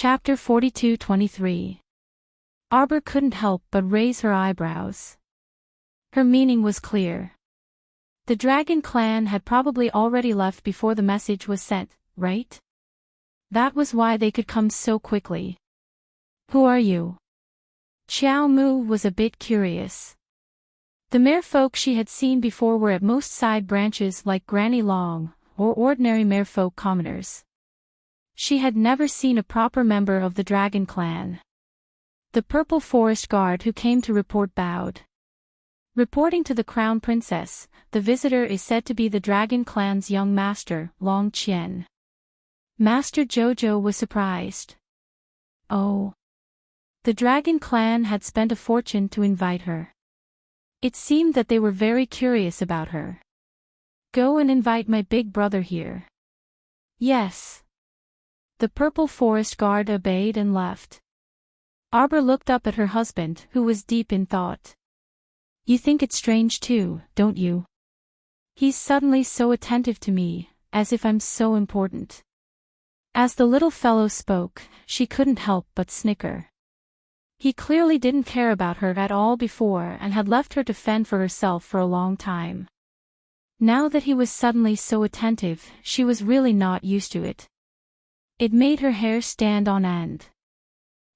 Chapter 42-23. Arbor couldn't help but raise her eyebrows. Her meaning was clear. The Dragon Clan had probably already left before the message was sent, right? That was why they could come so quickly. Who are you? Xiao Mu was a bit curious. The merfolk she had seen before were at most side branches like Granny Long, or ordinary merfolk commoners. She had never seen a proper member of the Dragon Clan. The Purple Forest Guard who came to report bowed. Reporting to the Crown Princess, the visitor is said to be the Dragon Clan's young master, Long Qian. Master Jojo was surprised. Oh. The Dragon Clan had spent a fortune to invite her. It seemed that they were very curious about her. Go and invite my big brother here. Yes. The Purple Forest Guard obeyed and left. Arbor looked up at her husband, who was deep in thought. You think it's strange too, don't you? He's suddenly so attentive to me, as if I'm so important. As the little fellow spoke, she couldn't help but snicker. He clearly didn't care about her at all before and had left her to fend for herself for a long time. Now that he was suddenly so attentive, she was really not used to it. It made her hair stand on end.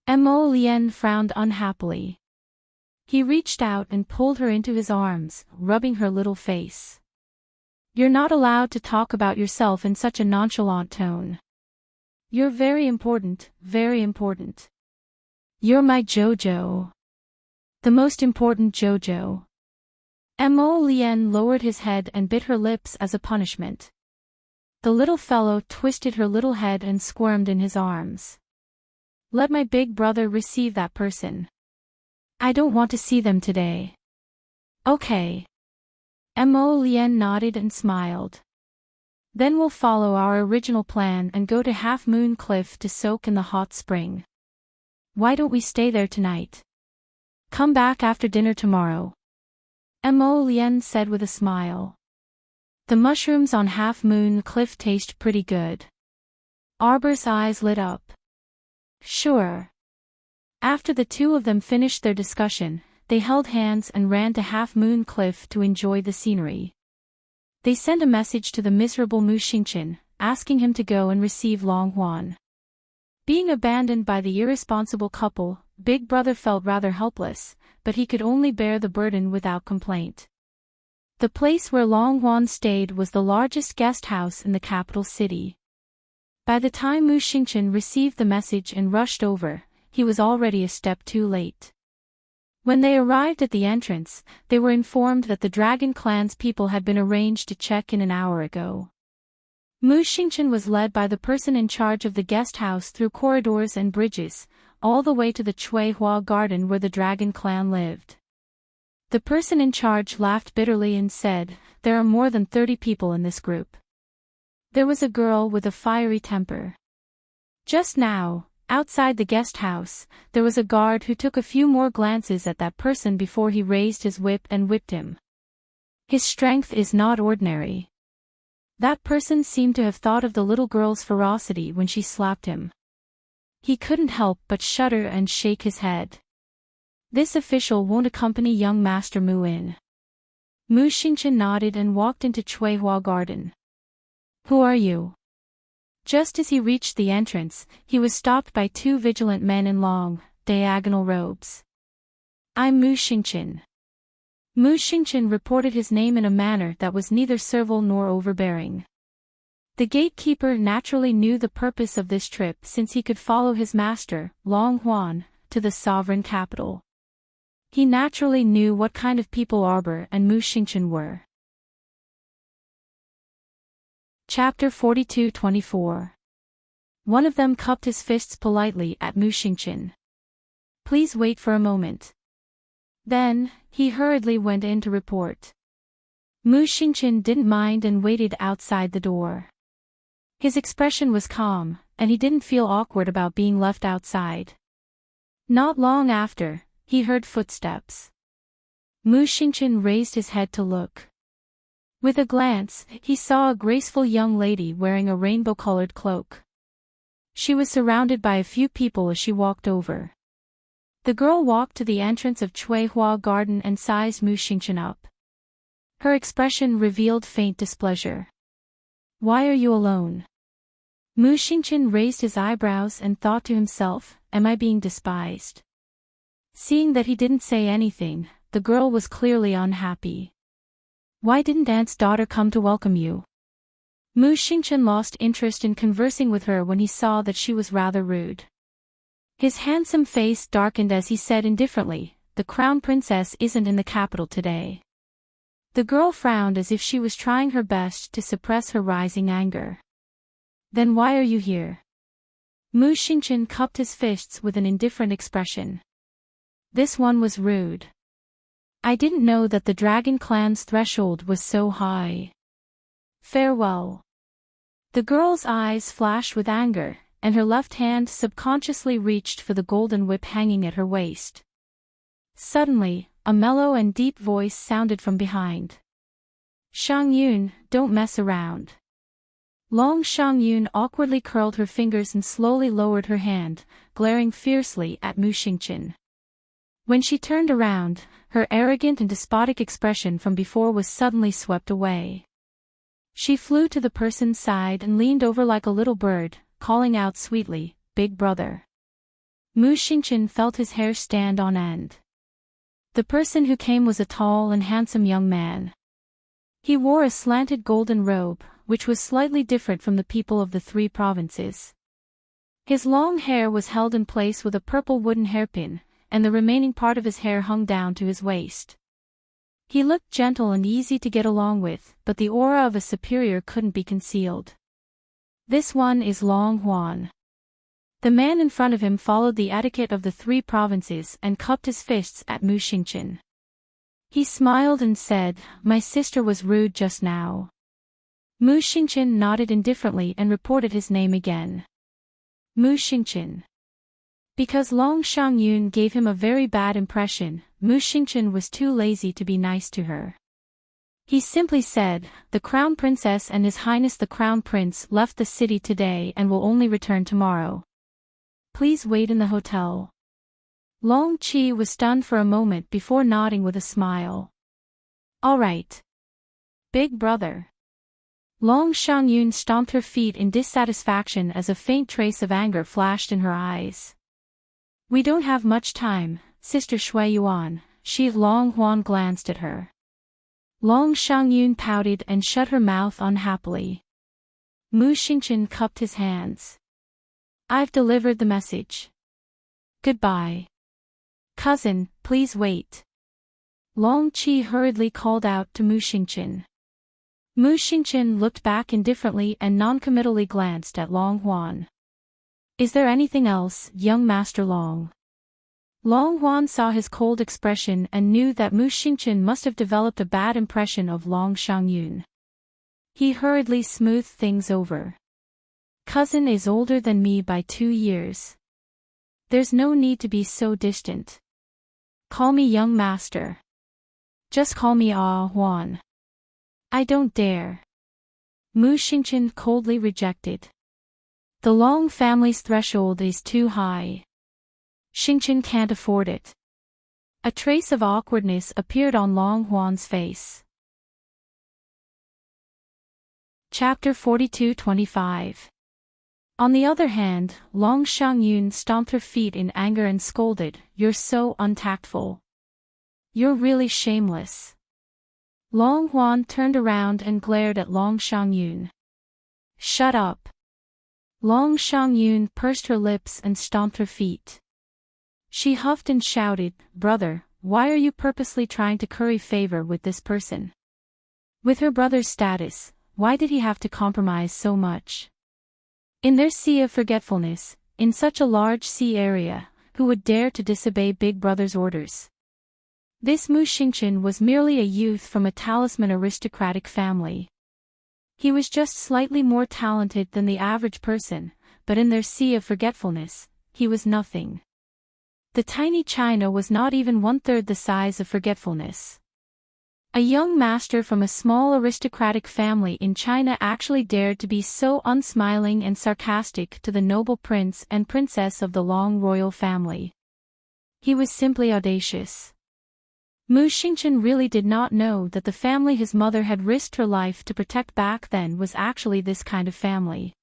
Mo Lien frowned unhappily. He reached out and pulled her into his arms, rubbing her little face. You're not allowed to talk about yourself in such a nonchalant tone. You're very important, very important. You're my Jojo. The most important Jojo. Mo Lien lowered his head and bit her lips as a punishment. The little fellow twisted her little head and squirmed in his arms. Let my big brother receive that person. I don't want to see them today. Okay. Mo Lien nodded and smiled. Then we'll follow our original plan and go to Half Moon Cliff to soak in the hot spring. Why don't we stay there tonight? Come back after dinner tomorrow. Mo Lien said with a smile. The mushrooms on Half Moon Cliff taste pretty good. Arbor's eyes lit up. Sure. After the two of them finished their discussion, they held hands and ran to Half Moon Cliff to enjoy the scenery. They sent a message to the miserable Mu Xingqian, asking him to go and receive Long Huan. Being abandoned by the irresponsible couple, Big Brother felt rather helpless, but he could only bear the burden without complaint. The place where Long Huan stayed was the largest guest house in the capital city. By the time Mu Xingqian received the message and rushed over, he was already a step too late. When they arrived at the entrance, they were informed that the Dragon Clan's people had been arranged to check in an hour ago. Mu Xingqian was led by the person in charge of the guest house through corridors and bridges, all the way to the Cui Hua Garden where the Dragon Clan lived. The person in charge laughed bitterly and said, "There are more than 30 people in this group." There was a girl with a fiery temper. Just now, outside the guest house, there was a guard who took a few more glances at that person before he raised his whip and whipped him. His strength is not ordinary. That person seemed to have thought of the little girl's ferocity when she slapped him. He couldn't help but shudder and shake his head. This official won't accompany young Master Mu in. Mu Xingqian nodded and walked into Cui Hua Garden. Who are you? Just as he reached the entrance, he was stopped by two vigilant men in long, diagonal robes. I'm Mu Xingqian. Mu Xingqian reported his name in a manner that was neither servile nor overbearing. The gatekeeper naturally knew the purpose of this trip since he could follow his master, Long Huan, to the sovereign capital. He naturally knew what kind of people Arbor and Mu Xingqian were. Chapter 42-24. One of them cupped his fists politely at Mu Xingqian. Please wait for a moment. Then, he hurriedly went in to report. Mu Xingqian didn't mind and waited outside the door. His expression was calm, and he didn't feel awkward about being left outside. Not long after, he heard footsteps. Mu Xingqian raised his head to look. With a glance, he saw a graceful young lady wearing a rainbow-colored cloak. She was surrounded by a few people as she walked over. The girl walked to the entrance of Chuihua Garden and sized Mu Xingchen up. Her expression revealed faint displeasure. Why are you alone? Mu Xingchen raised his eyebrows and thought to himself, am I being despised? Seeing that he didn't say anything, the girl was clearly unhappy. Why didn't Aunt's daughter come to welcome you? Mu Xingchen lost interest in conversing with her when he saw that she was rather rude. His handsome face darkened as he said indifferently, the crown princess isn't in the capital today. The girl frowned as if she was trying her best to suppress her rising anger. Then why are you here? Mu Xingchen cupped his fists with an indifferent expression. This one was rude. I didn't know that the Dragon Clan's threshold was so high. Farewell. The girl's eyes flashed with anger, and her left hand subconsciously reached for the golden whip hanging at her waist. Suddenly, a mellow and deep voice sounded from behind. Shang Yun, don't mess around. Long Shang Yun awkwardly curled her fingers and slowly lowered her hand, glaring fiercely at Mu Xingchen. When she turned around, her arrogant and despotic expression from before was suddenly swept away. She flew to the person's side and leaned over like a little bird, calling out sweetly, Big brother. Mu Xingchen felt his hair stand on end. The person who came was a tall and handsome young man. He wore a slanted golden robe, which was slightly different from the people of the three provinces. His long hair was held in place with a purple wooden hairpin, and the remaining part of his hair hung down to his waist. He looked gentle and easy to get along with, but the aura of a superior couldn't be concealed. This one is Long Huan. The man in front of him followed the etiquette of the three provinces and cupped his fists at Mu Xingchen. He smiled and said, my sister was rude just now. Mu Xingchen nodded indifferently and reported his name again. Mu Xingchen. Because Long Shang Yun gave him a very bad impression, Mu Xingchen was too lazy to be nice to her. He simply said, the Crown Princess and His Highness the Crown Prince left the city today and will only return tomorrow. Please wait in the hotel. Long Qi was stunned for a moment before nodding with a smile. All right. Big brother. Long Shang Yun stomped her feet in dissatisfaction as a faint trace of anger flashed in her eyes. We don't have much time, Sister Shui Yuan. Long Huan glanced at her. Long Shang Yun pouted and shut her mouth unhappily. Mu Xingchen cupped his hands. I've delivered the message. Goodbye. Cousin, please wait. Long Qi hurriedly called out to Mu Xingchen. Mu Xingchen looked back indifferently and noncommittally glanced at Long Huan. Is there anything else, young Master Long? Long Huan saw his cold expression and knew that Mu Xingchen must have developed a bad impression of Long Shang Yun. He hurriedly smoothed things over. Cousin is older than me by 2 years. There's no need to be so distant. Call me young master. Just call me Ah Huan. I don't dare. Mu Xingchen coldly rejected. The Long family's threshold is too high. Xingchen can't afford it. A trace of awkwardness appeared on Long Huan's face. Chapter 42-25. On the other hand, Long Shang Yun stomped her feet in anger and scolded, You're so untactful. You're really shameless. Long Huan turned around and glared at Long Shang Yun. Shut up. Long Shang Yun pursed her lips and stomped her feet. She huffed and shouted, Brother, why are you purposely trying to curry favor with this person? With her brother's status, why did he have to compromise so much? In their sea of forgetfulness, in such a large sea area, who would dare to disobey Big Brother's orders? This Mu Xingchen was merely a youth from a talisman aristocratic family. He was just slightly more talented than the average person, but in their sea of forgetfulness, he was nothing. The tiny China was not even 1/3 the size of forgetfulness. A young master from a small aristocratic family in China actually dared to be so unsmiling and sarcastic to the noble prince and princess of the Long royal family. He was simply audacious. Mu Xingchen really did not know that the family his mother had risked her life to protect back then was actually this kind of family.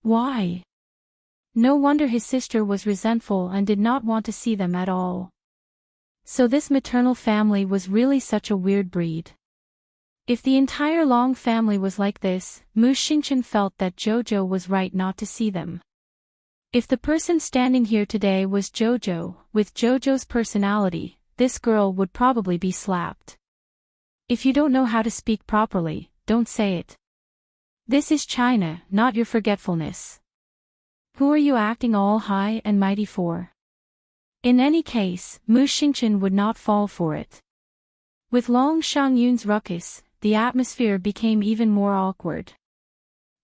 Why? No wonder his sister was resentful and did not want to see them at all. So this maternal family was really such a weird breed. If the entire Long family was like this, Mu Xingchen felt that Jojo was right not to see them. If the person standing here today was Jojo, with Jojo's personality, this girl would probably be slapped. If you don't know how to speak properly, don't say it. This is China, not your forgetfulness. Who are you acting all high and mighty for? In any case, Mu Xingchen would not fall for it. With Long Shangyun's ruckus, the atmosphere became even more awkward.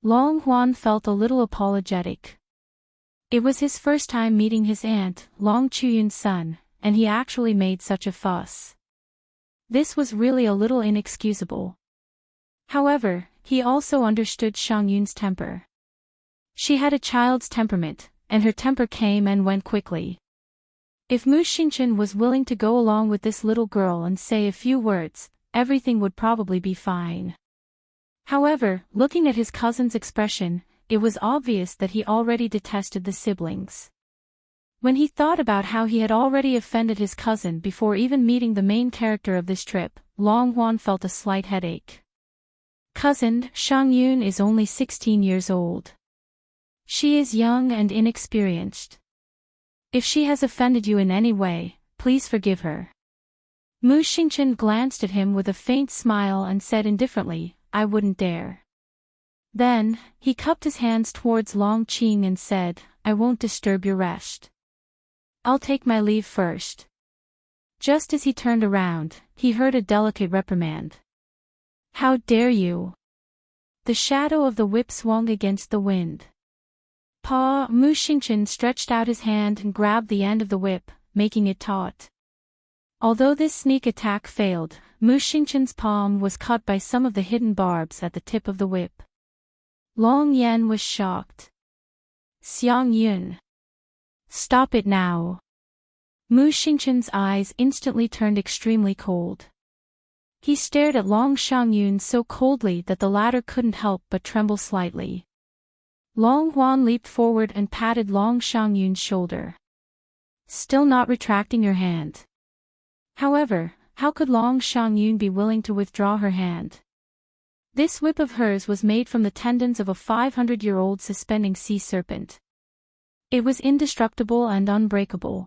Long Huan felt a little apologetic. It was his first time meeting his aunt, Long Chuyun's son, and he actually made such a fuss. This was really a little inexcusable. However, he also understood Shangyun's temper. She had a child's temperament, and her temper came and went quickly. If Mu Xingchen was willing to go along with this little girl and say a few words, everything would probably be fine. However, looking at his cousin's expression, it was obvious that he already detested the siblings. When he thought about how he had already offended his cousin before even meeting the main character of this trip, Long Huan felt a slight headache. Cousin, Shangyun is only 16 years old. She is young and inexperienced. If she has offended you in any way, please forgive her. Mu Xingchen glanced at him with a faint smile and said indifferently, I wouldn't dare. Then, he cupped his hands towards Long Qing and said, I won't disturb your rest. I'll take my leave first. Just as he turned around, he heard a delicate reprimand. How dare you? The shadow of the whip swung against the wind. Mu Xingchen stretched out his hand and grabbed the end of the whip, making it taut. Although this sneak attack failed, Mu Xingchen's palm was cut by some of the hidden barbs at the tip of the whip. Long Yan was shocked. Xiang Yun. Stop it now. Mu Xingchen's eyes instantly turned extremely cold. He stared at Long Shangyun so coldly that the latter couldn't help but tremble slightly. Long Huan leaped forward and patted Long Shangyun's shoulder. Still not retracting your hand. However, how could Long Shangyun be willing to withdraw her hand? This whip of hers was made from the tendons of a 500-year-old suspending sea serpent. It was indestructible and unbreakable.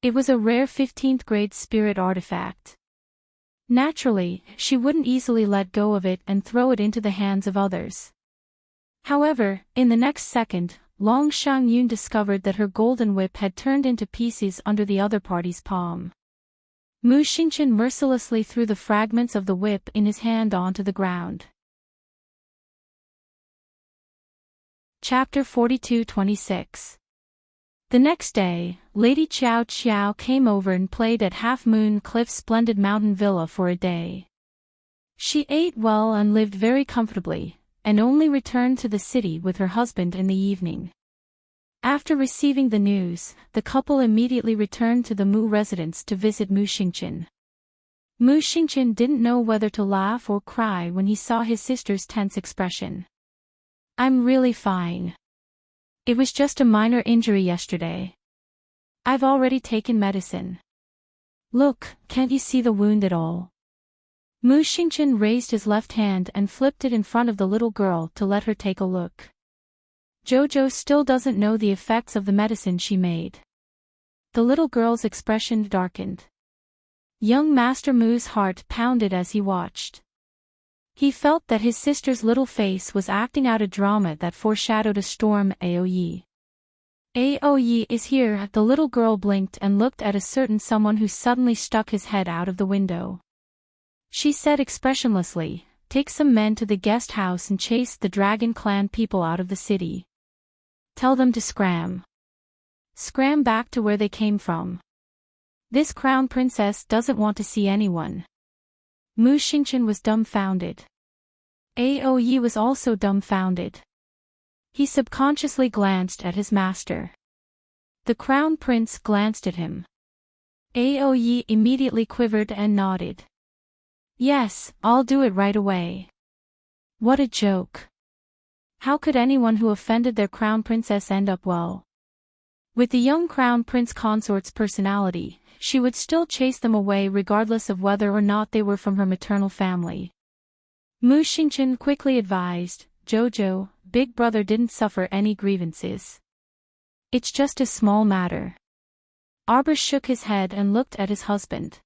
It was a rare 15th-grade spirit artifact. Naturally, she wouldn't easily let go of it and throw it into the hands of others. However, in the next second, Long Shangyun discovered that her golden whip had turned into pieces under the other party's palm. Mu Xingchen mercilessly threw the fragments of the whip in his hand onto the ground. Chapter 42-26. The next day, Lady Qiao Qiao came over and played at Half Moon Cliff's splendid mountain villa for a day. She ate well and lived very comfortably, and only returned to the city with her husband in the evening. After receiving the news, the couple immediately returned to the Mu residence to visit Mu Xingchen. Mu Xingchen didn't know whether to laugh or cry when he saw his sister's tense expression. I'm really fine. It was just a minor injury yesterday. I've already taken medicine. Look, can't you see the wound at all? Mu Xingchen raised his left hand and flipped it in front of the little girl to let her take a look. Jojo still doesn't know the effects of the medicine she made. The little girl's expression darkened. Young Master Mu's heart pounded as he watched. He felt that his sister's little face was acting out a drama that foreshadowed a storm. Aoyi. Aoyi is here. The little girl blinked and looked at a certain someone who suddenly stuck his head out of the window. She said expressionlessly, take some men to the guest house and chase the Dragon Clan people out of the city. Tell them to scram. Scram back to where they came from. This crown princess doesn't want to see anyone. Mu Xingchen was dumbfounded. Aoyi was also dumbfounded. He subconsciously glanced at his master. The crown prince glanced at him. Aoyi immediately quivered and nodded. Yes, I'll do it right away. What a joke. How could anyone who offended their crown princess end up well? With the young crown prince consort's personality, she would still chase them away regardless of whether or not they were from her maternal family. Mu Xingchen quickly advised, Jojo, Big Brother didn't suffer any grievances. It's just a small matter. Arbor shook his head and looked at his husband.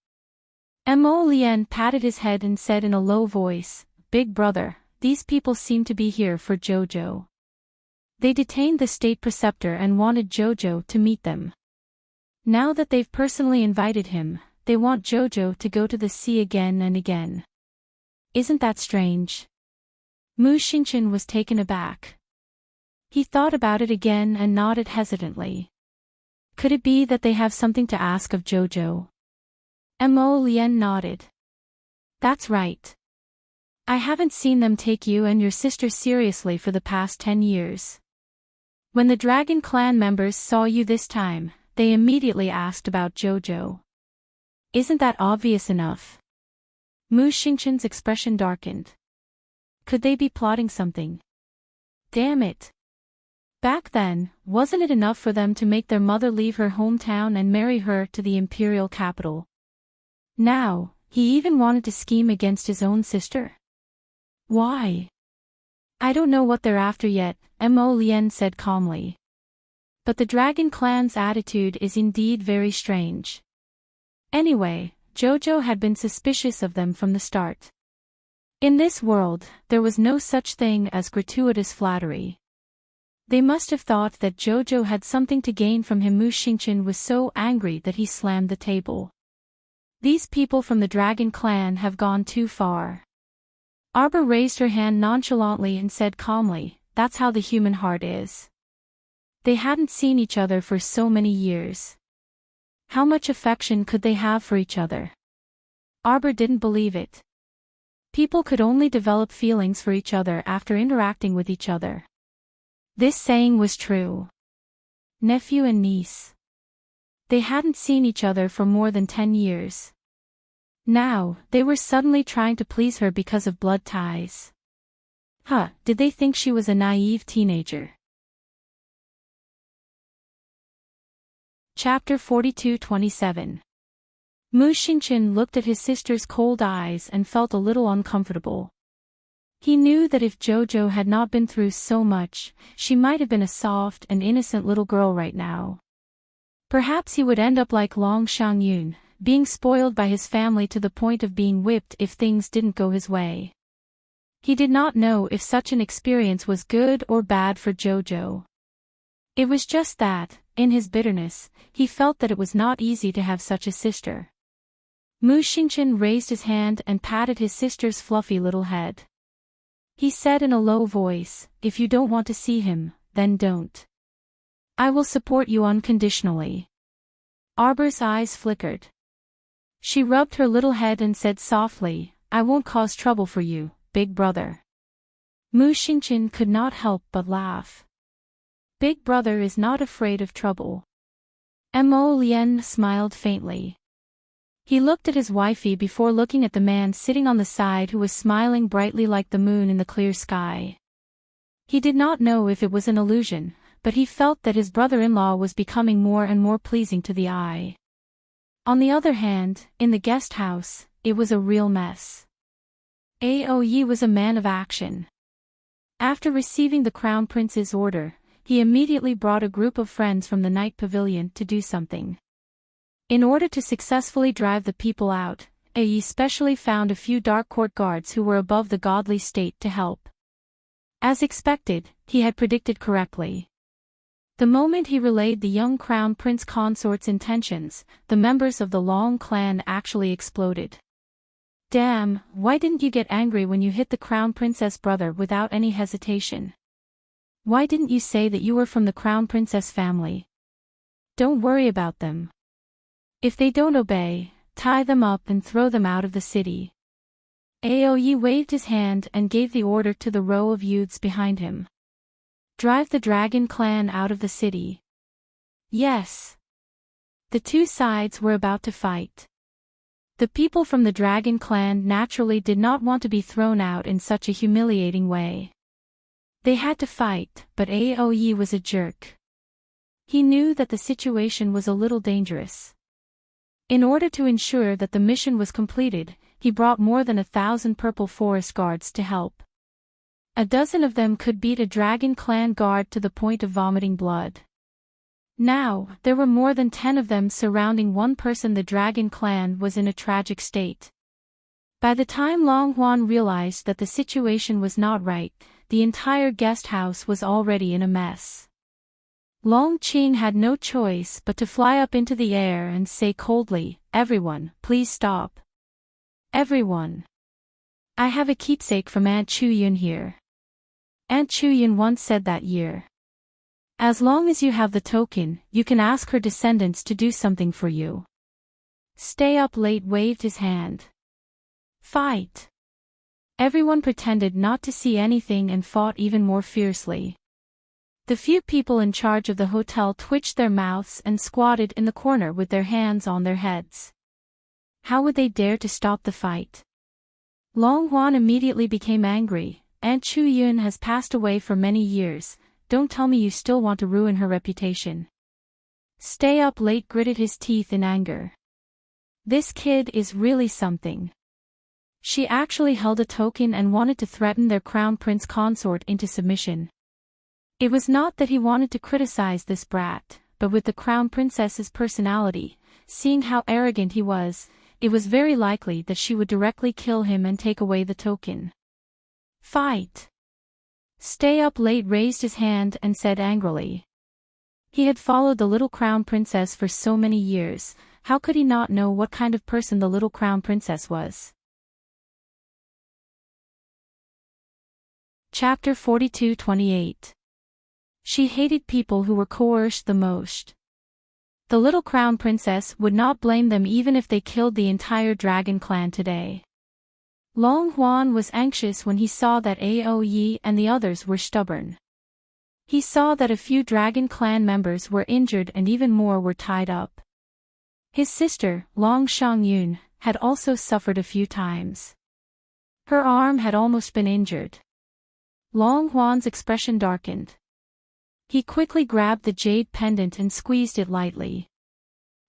Mo Lian patted his head and said in a low voice, Big Brother, these people seem to be here for Jojo. They detained the state preceptor and wanted Jojo to meet them. Now that they've personally invited him, they want Jojo to go to the sea again and again. Isn't that strange? Mu Xingchen was taken aback. He thought about it again and nodded hesitantly. Could it be that they have something to ask of Jojo? Mo Lian nodded. That's right. I haven't seen them take you and your sister seriously for the past 10 years. When the Dragon Clan members saw you this time, they immediately asked about Jojo. Isn't that obvious enough? Mu Xingchen's expression darkened. Could they be plotting something? Damn it. Back then, wasn't it enough for them to make their mother leave her hometown and marry her to the imperial capital? Now, he even wanted to scheme against his own sister? Why? I don't know what they're after yet, Mo Lian said calmly. But the Dragon Clan's attitude is indeed very strange. Anyway, Jojo had been suspicious of them from the start. In this world, there was no such thing as gratuitous flattery. They must have thought that Jojo had something to gain from him. Mu Xingchen was so angry that he slammed the table. These people from the Dragon Clan have gone too far. Arbor raised her hand nonchalantly and said calmly, that's how the human heart is. They hadn't seen each other for so many years. How much affection could they have for each other? Arbor didn't believe it. People could only develop feelings for each other after interacting with each other. This saying was true. Nephew and niece. They hadn't seen each other for more than 10 years. Now, they were suddenly trying to please her because of blood ties. Did they think she was a naive teenager? Chapter 42-27. Mu Xingchen looked at his sister's cold eyes and felt a little uncomfortable. He knew that if Jojo had not been through so much, she might have been a soft and innocent little girl right now. Perhaps he would end up like Long Xiangyun, being spoiled by his family to the point of being whipped if things didn't go his way. He did not know if such an experience was good or bad for Jojo. It was just that, in his bitterness, he felt that it was not easy to have such a sister. Mu Xingchen raised his hand and patted his sister's fluffy little head. He said in a low voice, if you don't want to see him, then don't. I will support you unconditionally. Arbor's eyes flickered. She rubbed her little head and said softly, I won't cause trouble for you, Big Brother. Mu Xingchen could not help but laugh. Big Brother is not afraid of trouble. Mo Lian smiled faintly. He looked at his wifey before looking at the man sitting on the side who was smiling brightly like the moon in the clear sky. He did not know if it was an illusion, but he felt that his brother-in-law was becoming more and more pleasing to the eye. On the other hand, in the guest house, it was a real mess. Aoyi was a man of action. After receiving the Crown Prince's order, he immediately brought a group of friends from the night pavilion to do something. In order to successfully drive the people out, Aoyi specially found a few dark court guards who were above the godly state to help. As expected, he had predicted correctly. The moment he relayed the young Crown Prince consort's intentions, the members of the Long clan actually exploded. Damn, why didn't you get angry when you hit the Crown Princess brother without any hesitation? Why didn't you say that you were from the Crown Princess family? Don't worry about them. If they don't obey, tie them up and throw them out of the city. Aoyi waved his hand and gave the order to the row of youths behind him. Drive the dragon clan out of the city. Yes. The two sides were about to fight. The people from the dragon clan naturally did not want to be thrown out in such a humiliating way. They had to fight, but Aoyi was a jerk. He knew that the situation was a little dangerous. In order to ensure that the mission was completed, he brought more than 1,000 purple forest guards to help. A dozen of them could beat a dragon clan guard to the point of vomiting blood. Now, there were more than 10 of them surrounding one person. The dragon clan was in a tragic state. By the time Long Huan realized that the situation was not right, the entire guest house was already in a mess. Long Qing had no choice but to fly up into the air and say coldly, "Everyone, please stop. Everyone. I have a keepsake from Aunt Chuyun here. Aunt Chuyun once said that year. As long as you have the token, you can ask her descendants to do something for you." Stay Up Late waved his hand. Fight. Everyone pretended not to see anything and fought even more fiercely. The few people in charge of the hotel twitched their mouths and squatted in the corner with their hands on their heads. How would they dare to stop the fight? Long Huan immediately became angry. Aunt Chuyun has passed away for many years. Don't tell me you still want to ruin her reputation. Stay Up Late gritted his teeth in anger. This kid is really something. She actually held a token and wanted to threaten their crown prince consort into submission. It was not that he wanted to criticize this brat, but with the crown princess's personality, seeing how arrogant he was, it was very likely that she would directly kill him and take away the token. Fight. Stay Up Late raised his hand and said angrily. He had followed the little crown princess for so many years, how could he not know what kind of person the little crown princess was? Chapter 42-28. She hated people who were coerced the most. The little crown princess would not blame them even if they killed the entire dragon clan today. Long Huan was anxious when he saw that Aoyi and the others were stubborn. He saw that a few dragon clan members were injured and even more were tied up. His sister, Long Shangyun, had also suffered a few times. Her arm had almost been injured. Long Huan's expression darkened. He quickly grabbed the jade pendant and squeezed it lightly.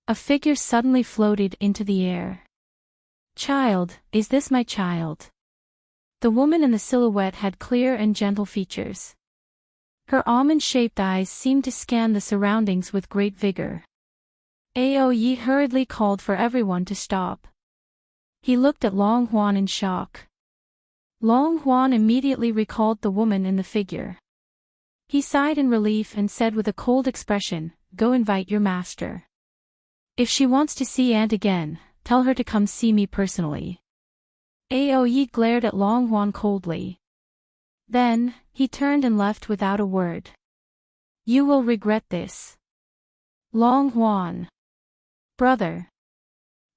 A figure suddenly floated into the air. Child, is this my child? The woman in the silhouette had clear and gentle features. Her almond-shaped eyes seemed to scan the surroundings with great vigor. Aoyi hurriedly called for everyone to stop. He looked at Long Huan in shock. Long Huan immediately recalled the woman in the figure. He sighed in relief and said with a cold expression, "Go invite your master. If she wants to see Aunt again, tell her to come see me personally." Aoyi glared at Long Huan coldly. Then, he turned and left without a word. "You will regret this." Long Huan. Brother.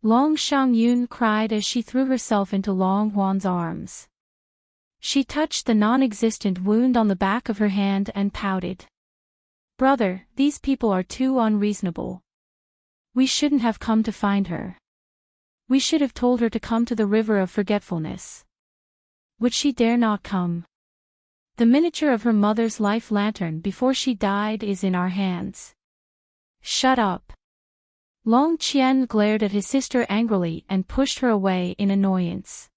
Long Shangyun cried as she threw herself into Long Huan's arms. She touched the non-existent wound on the back of her hand and pouted. "Brother, these people are too unreasonable. We shouldn't have come to find her. We should have told her to come to the river of forgetfulness. Would she dare not come? The miniature of her mother's life lantern before she died is in our hands." "Shut up." Long Qian glared at his sister angrily and pushed her away in annoyance.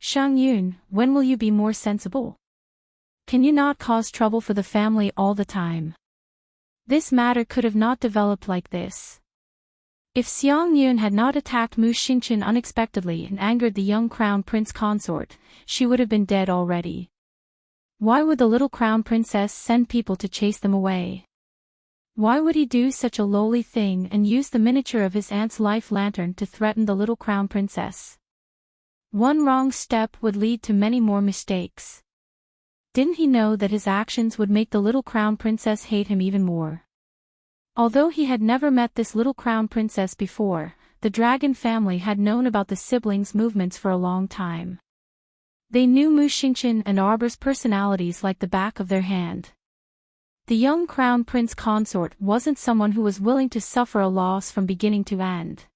"Shangyun, when will you be more sensible? Can you not cause trouble for the family all the time? This matter could have not developed like this." If Xiang Yun had not attacked Mu Xingchen unexpectedly and angered the young crown prince consort, she would have been dead already. Why would the little crown princess send people to chase them away? Why would he do such a lowly thing and use the miniature of his aunt's life lantern to threaten the little crown princess? One wrong step would lead to many more mistakes. Didn't he know that his actions would make the little crown princess hate him even more? Although he had never met this little crown princess before, the dragon family had known about the siblings' movements for a long time. They knew Mu Xingqian and Arbor's personalities like the back of their hand. The young crown prince consort wasn't someone who was willing to suffer a loss from beginning to end.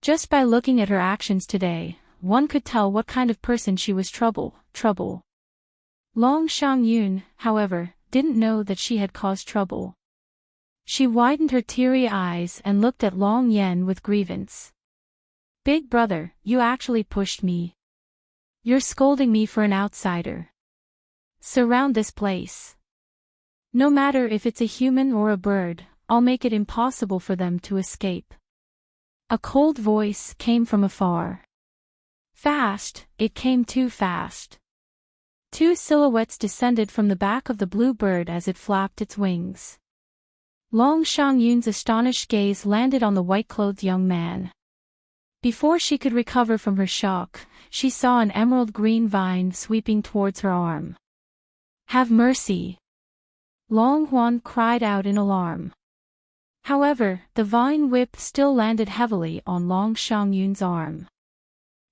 Just by looking at her actions today, one could tell what kind of person she was. Trouble. Long Xiangyun, however, didn't know that she had caused trouble. She widened her teary eyes and looked at Long Yan with grievance. Big brother, you actually pushed me. You're scolding me for an outsider. Surround this place. No matter if it's a human or a bird, I'll make it impossible for them to escape. A cold voice came from afar. Fast, it came too fast. Two silhouettes descended from the back of the blue bird as it flapped its wings. Long Xiangyun's astonished gaze landed on the white-clothed young man. Before she could recover from her shock, she saw an emerald-green vine sweeping towards her arm. Have mercy! Long Huan cried out in alarm. However, the vine whip still landed heavily on Long Xiangyun's arm.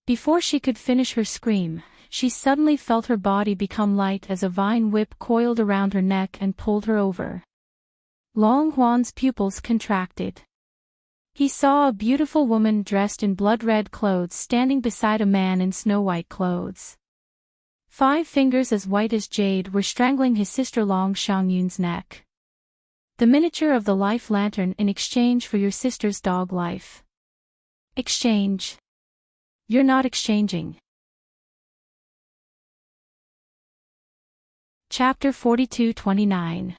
Before she could finish her scream, she suddenly felt her body become light as a vine whip coiled around her neck and pulled her over. Long Huan's pupils contracted. He saw a beautiful woman dressed in blood-red clothes standing beside a man in snow-white clothes. 5 fingers as white as jade were strangling his sister Long Xiangyun's neck. The miniature of the life lantern in exchange for your sister's dog life. Exchange. You're not exchanging. Chapter 42-29.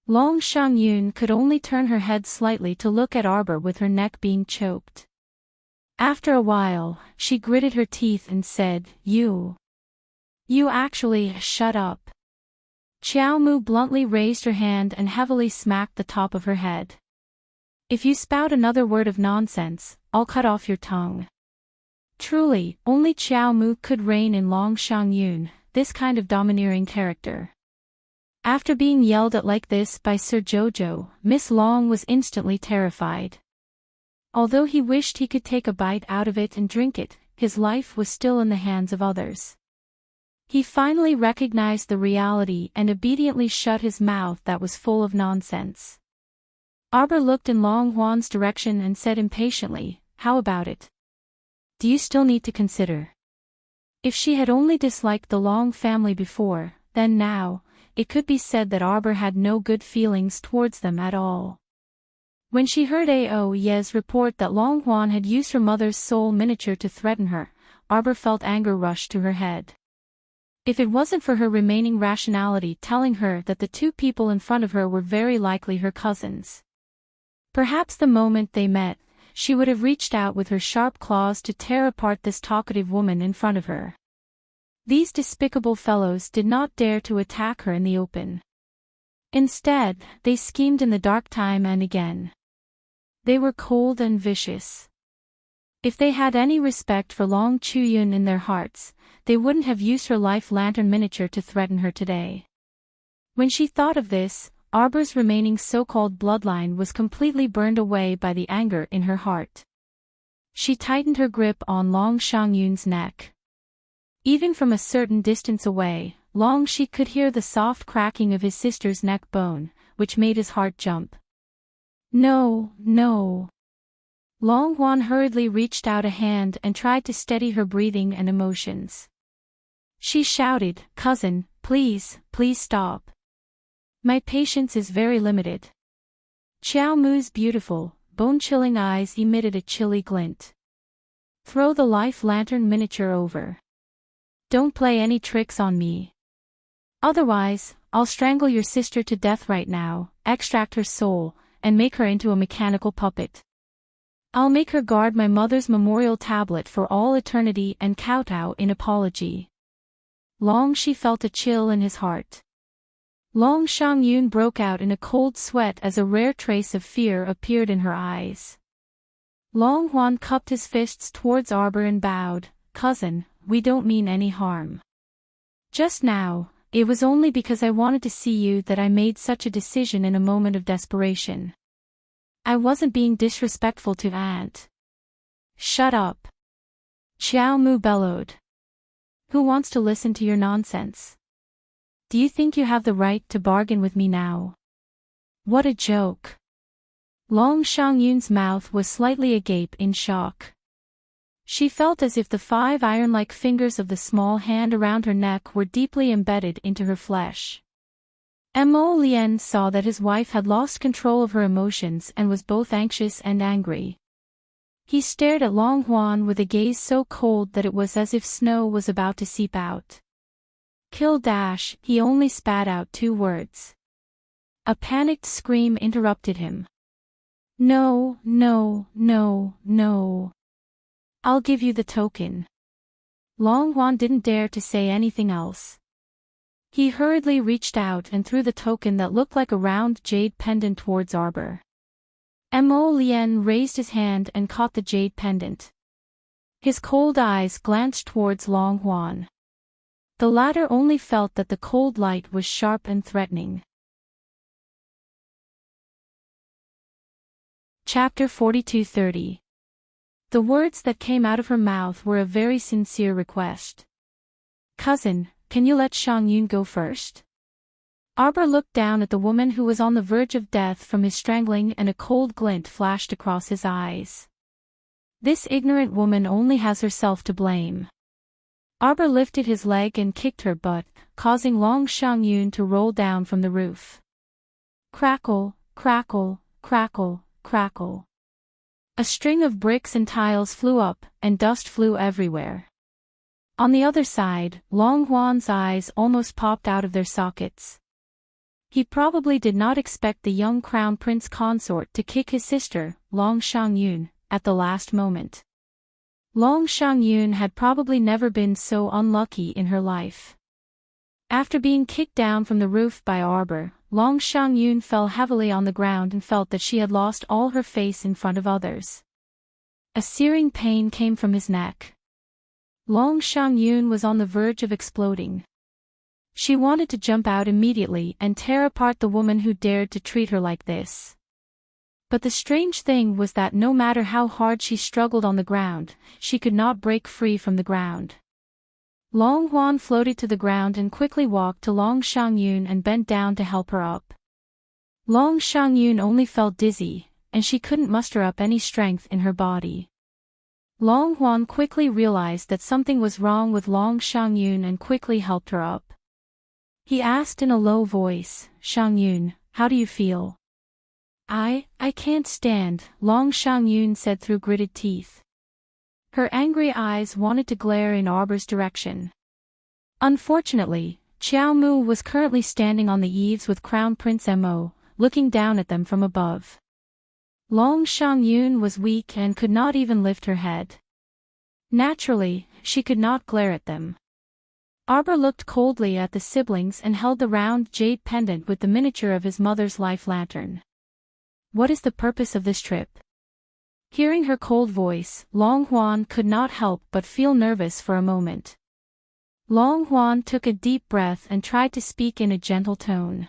Long Xiangyun could only turn her head slightly to look at Arbor with her neck being choked. After a while, she gritted her teeth and said, You actually, shut up. Qiao Mu bluntly raised her hand and heavily smacked the top of her head. If you spout another word of nonsense, I'll cut off your tongue. Truly, only Qiao Mu could rein in Long Xiangyun, this kind of domineering character. After being yelled at like this by Sir Jojo, Miss Long was instantly terrified. Although he wished he could take a bite out of it and drink it, his life was still in the hands of others. He finally recognized the reality and obediently shut his mouth that was full of nonsense. Arbor looked in Long Huan's direction and said impatiently, How about it? Do you still need to consider? If she had only disliked the Long family before, then now, it could be said that Arbor had no good feelings towards them at all. When she heard Ao Ye's report that Long Huan had used her mother's soul miniature to threaten her, Arbor felt anger rush to her head. If it wasn't for her remaining rationality telling her that the two people in front of her were very likely her cousins. Perhaps the moment they met, she would have reached out with her sharp claws to tear apart this talkative woman in front of her. These despicable fellows did not dare to attack her in the open. Instead, they schemed in the dark time and again. They were cold and vicious. If they had any respect for Long Chuyun in their hearts, they wouldn't have used her life lantern miniature to threaten her today. When she thought of this, Arbor's remaining so-called bloodline was completely burned away by the anger in her heart. She tightened her grip on Long Xiangyun's neck. Even from a certain distance away, Long Shi could hear the soft cracking of his sister's neck bone, which made his heart jump. No. Long Huan hurriedly reached out a hand and tried to steady her breathing and emotions. She shouted, Cousin, please stop. My patience is very limited. Qiao Mu's beautiful, bone-chilling eyes emitted a chilly glint. Throw the life lantern miniature over. Don't play any tricks on me. Otherwise, I'll strangle your sister to death right now, extract her soul, and make her into a mechanical puppet. I'll make her guard my mother's memorial tablet for all eternity and kowtow in apology. Long Shi felt a chill in his heart. Long Xiangyun broke out in a cold sweat as a rare trace of fear appeared in her eyes. Long Huan cupped his fists towards Arbor and bowed, Cousin, we don't mean any harm. Just now, it was only because I wanted to see you that I made such a decision in a moment of desperation. I wasn't being disrespectful to Aunt. Shut up. Qiao Mu bellowed. Who wants to listen to your nonsense? Do you think you have the right to bargain with me now? What a joke. Long Xiangyun's mouth was slightly agape in shock. She felt as if the 5 iron-like fingers of the small hand around her neck were deeply embedded into her flesh. Mo Lian saw that his wife had lost control of her emotions and was both anxious and angry. He stared at Long Huan with a gaze so cold that it was as if snow was about to seep out. Kill dash, he only spat out 2 words. A panicked scream interrupted him. No, no, no, no. I'll give you the token. Long Huan didn't dare to say anything else. He hurriedly reached out and threw the token that looked like a round jade pendant towards Arbor. Mo Lian raised his hand and caught the jade pendant. His cold eyes glanced towards Long Huan. The latter only felt that the cold light was sharp and threatening. Chapter 42:30. The words that came out of her mouth were a very sincere request. Cousin, can you let Xiangyun go first? Arbor looked down at the woman who was on the verge of death from his strangling, and a cold glint flashed across his eyes. This ignorant woman only has herself to blame. Arbor lifted his leg and kicked her butt, causing Long Xiangyun to roll down from the roof. Crackle, crackle, crackle, crackle. A string of bricks and tiles flew up, and dust flew everywhere. On the other side, Long Huan's eyes almost popped out of their sockets. He probably did not expect the young crown prince consort to kick his sister, Long Xiangyun, at the last moment. Long Xiangyun had probably never been so unlucky in her life. After being kicked down from the roof by Arbor, Long Xiangyun fell heavily on the ground and felt that she had lost all her face in front of others. A searing pain came from his neck. Long Xiangyun was on the verge of exploding. She wanted to jump out immediately and tear apart the woman who dared to treat her like this. But the strange thing was that no matter how hard she struggled on the ground, she could not break free from the ground. Long Huan floated to the ground and quickly walked to Long Xiangyun and bent down to help her up. Long Xiangyun only felt dizzy, and she couldn't muster up any strength in her body. Long Huan quickly realized that something was wrong with Long Xiangyun and quickly helped her up. He asked in a low voice, "Xiangyun, how do you feel?" I can't stand," Long Xiangyun said through gritted teeth. Her angry eyes wanted to glare in Arbor's direction. Unfortunately, Qiao Mu was currently standing on the eaves with Crown Prince Mo, looking down at them from above. Long Xiangyun was weak and could not even lift her head. Naturally, she could not glare at them. Arbor looked coldly at the siblings and held the round jade pendant with the miniature of his mother's life lantern. What is the purpose of this trip? Hearing her cold voice, Long Huan could not help but feel nervous for a moment. Long Huan took a deep breath and tried to speak in a gentle tone.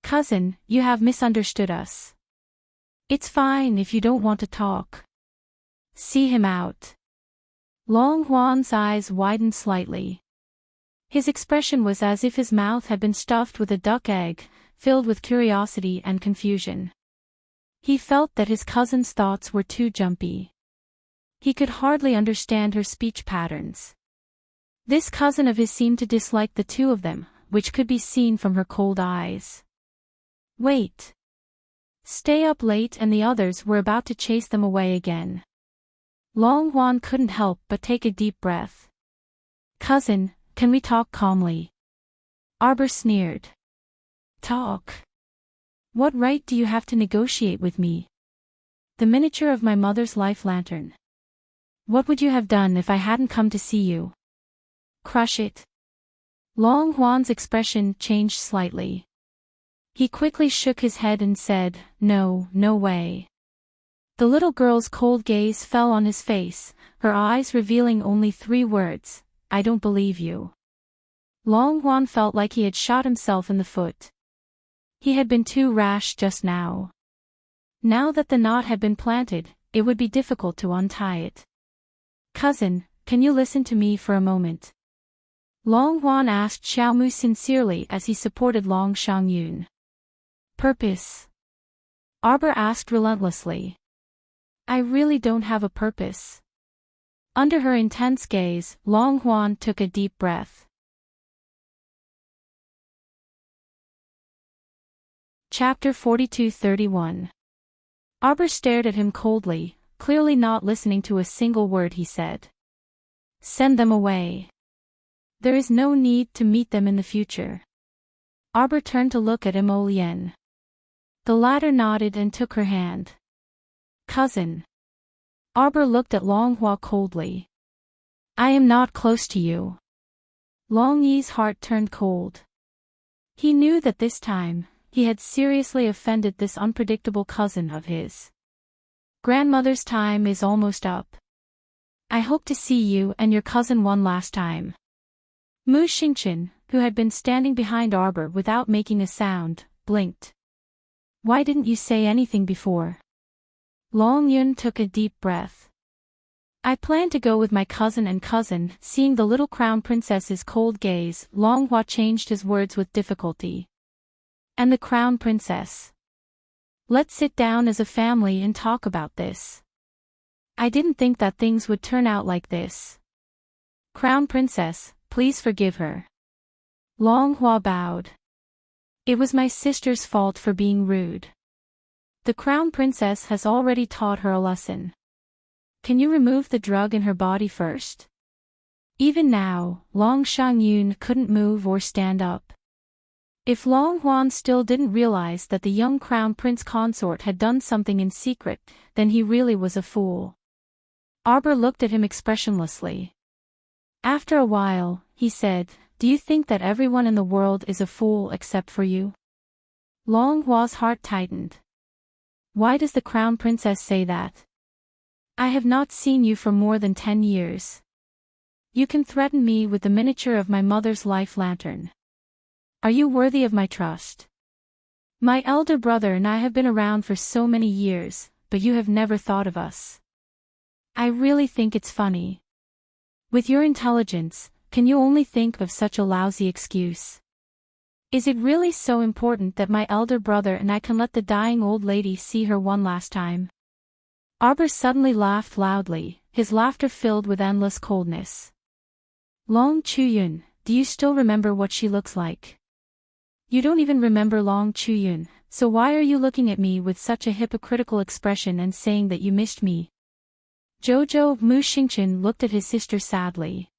"Cousin, you have misunderstood us. It's fine if you don't want to talk. See him out." Long Huan's eyes widened slightly. His expression was as if his mouth had been stuffed with a duck egg, filled with curiosity and confusion. He felt that his cousin's thoughts were too jumpy. He could hardly understand her speech patterns. This cousin of his seemed to dislike the two of them, which could be seen from her cold eyes. Wait. Stay up late, and the others were about to chase them away again. Long Huan couldn't help but take a deep breath. "Cousin, can we talk calmly?" Arbor sneered. "Talk? What right do you have to negotiate with me? The miniature of my mother's life lantern. What would you have done if I hadn't come to see you? Crush it?" Long Huan's expression changed slightly. He quickly shook his head and said, "No, no way." The little girl's cold gaze fell on his face, her eyes revealing only 3 words, "I don't believe you." Long Huan felt like he had shot himself in the foot. He had been too rash just now. Now that the knot had been planted, it would be difficult to untie it. "Cousin, can you listen to me for a moment?" Long Huan asked Xiaomu sincerely as he supported Long Shangyun. Purpose? Arbor asked relentlessly. I really don't have a purpose. Under her intense gaze, Long Huan took a deep breath. Chapter 42-31. Arbor stared at him coldly, clearly not listening to a single word he said. Send them away. There is no need to meet them in the future. Arbor turned to look at Mo Lian. The latter nodded and took her hand. Cousin. Arbor looked at Long Hua coldly. I am not close to you. Long Yi's heart turned cold. He knew that this time, he had seriously offended this unpredictable cousin of his. Grandmother's time is almost up. I hope to see you and your cousin one last time. Mu Xingchen, who had been standing behind Arbor without making a sound, blinked. Why didn't you say anything before? Long Yun took a deep breath. I plan to go with my cousin and cousin. Seeing the little crown princess's cold gaze, Long Hua changed his words with difficulty. And the crown princess. Let's sit down as a family and talk about this. I didn't think that things would turn out like this. Crown princess, please forgive her. Long Hua bowed. It was my sister's fault for being rude. The crown princess has already taught her a lesson. Can you remove the drug in her body first? Even now, Long Shangyun couldn't move or stand up. If Long Huan still didn't realize that the young crown prince consort had done something in secret, then he really was a fool. Arbor looked at him expressionlessly. After a while, he said, Do you think that everyone in the world is a fool except for you? Long Hua's heart tightened. Why does the crown princess say that? I have not seen you for more than 10 years. You can threaten me with the miniature of my mother's life lantern. Are you worthy of my trust? My elder brother and I have been around for so many years, but you have never thought of us. I really think it's funny. With your intelligence, can you only think of such a lousy excuse? Is it really so important that my elder brother and I can let the dying old lady see her one last time? Arbor suddenly laughed loudly, his laughter filled with endless coldness. Long Chuyun, do you still remember what she looks like? You don't even remember Long Chuyun, so why are you looking at me with such a hypocritical expression and saying that you missed me? Jojo Mu Xingchen looked at his sister sadly.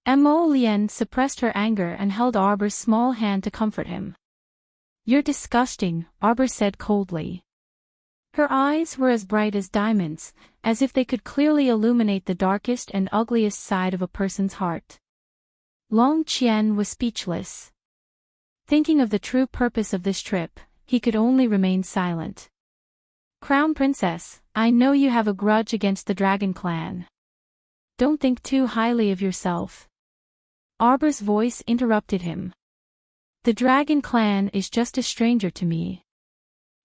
Mo Lian suppressed her anger and held Arbor's small hand to comfort him. You're disgusting, Arbor said coldly. Her eyes were as bright as diamonds, as if they could clearly illuminate the darkest and ugliest side of a person's heart. Long Qian was speechless. Thinking of the true purpose of this trip, he could only remain silent. Crown Princess, I know you have a grudge against the Dragon Clan. Don't think too highly of yourself. Arbor's voice interrupted him. The Dragon Clan is just a stranger to me.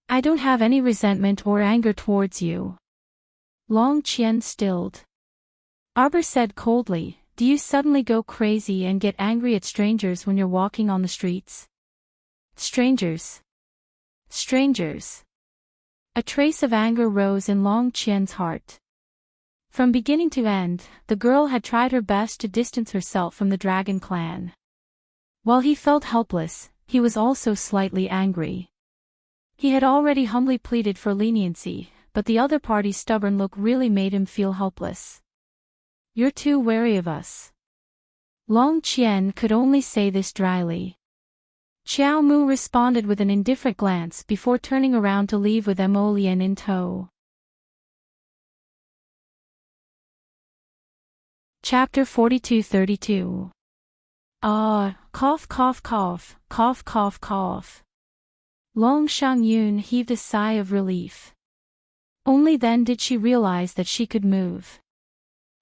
I don't have any resentment or anger towards you. Long Qian stilled. Arbor said coldly, Do you suddenly go crazy and get angry at strangers when you're walking on the streets? Strangers. Strangers. A trace of anger rose in Long Qian's heart. From beginning to end, the girl had tried her best to distance herself from the Dragon Clan. While he felt helpless, he was also slightly angry. He had already humbly pleaded for leniency, but the other party's stubborn look really made him feel helpless. You're too wary of us. Long Qian could only say this dryly. Xiao Mu responded with an indifferent glance before turning around to leave with Mo Lian in tow. Chapter 42-32. Cough cough cough, cough cough cough. Long Shangyun heaved a sigh of relief. Only then did she realize that she could move.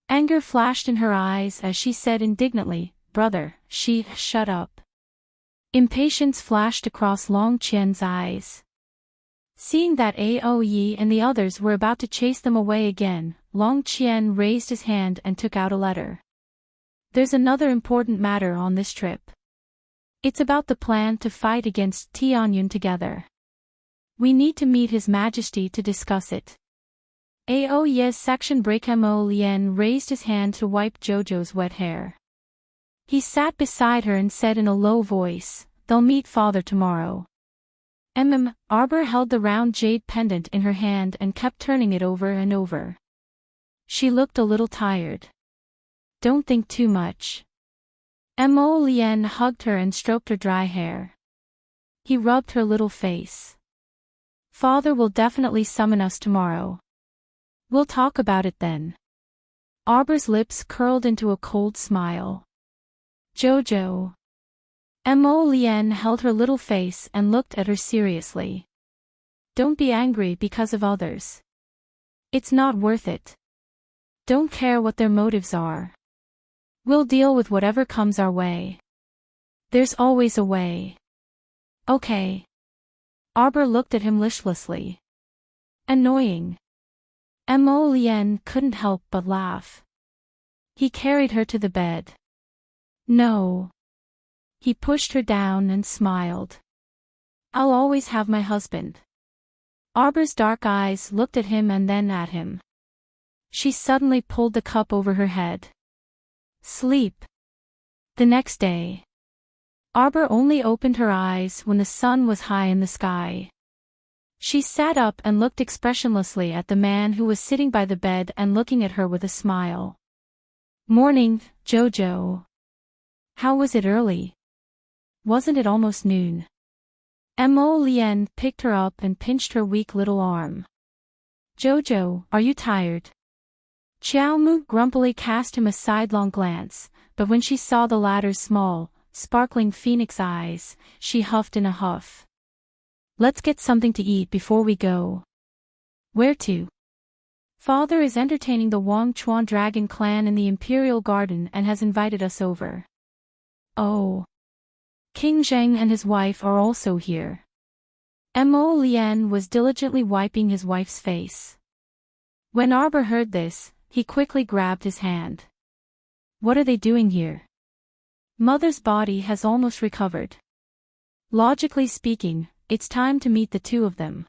Anger flashed in her eyes as she said indignantly, Brother, shut up. Impatience flashed across Long Qian's eyes. Seeing that Aoyi and the others were about to chase them away again, Long Qian raised his hand and took out a letter. There's another important matter on this trip. It's about the plan to fight against Tianyun together. We need to meet His Majesty to discuss it. Oh yes, section break. Mo Lien raised his hand to wipe Jojo's wet hair. He sat beside her and said in a low voice, "They'll meet father tomorrow." Arbor held the round jade pendant in her hand and kept turning it over and over. She looked a little tired. "Don't think too much." Mo Lien hugged her and stroked her dry hair. He rubbed her little face. "Father will definitely summon us tomorrow. We'll talk about it then." Arbor's lips curled into a cold smile. "Jojo." Mo Lien held her little face and looked at her seriously. "Don't be angry because of others. It's not worth it. Don't care what their motives are. We'll deal with whatever comes our way. There's always a way. Okay." Arbor looked at him listlessly. Annoying. Mo Lien couldn't help but laugh. He carried her to the bed. "No." He pushed her down and smiled. "I'll always have my husband." Arbor's dark eyes looked at him and then at him. She suddenly pulled the cup over her head. Sleep. The next day. Arbor only opened her eyes when the sun was high in the sky. She sat up and looked expressionlessly at the man who was sitting by the bed and looking at her with a smile. "Morning, Jojo. How was it early? Wasn't it almost noon?" Mo Lien picked her up and pinched her weak little arm. "Jojo, are you tired?" Chiao Mu grumpily cast him a sidelong glance, but when she saw the latter's small, sparkling phoenix eyes, she huffed in a huff. "Let's get something to eat before we go." "Where to?" "Father is entertaining the Wang Chuan dragon clan in the Imperial Garden and has invited us over." "Oh. King Zheng and his wife are also here." Mo Lien was diligently wiping his wife's face. When Arbor heard this, he quickly grabbed his hand. "What are they doing here?" "Mother's body has almost recovered. Logically speaking, it's time to meet the two of them."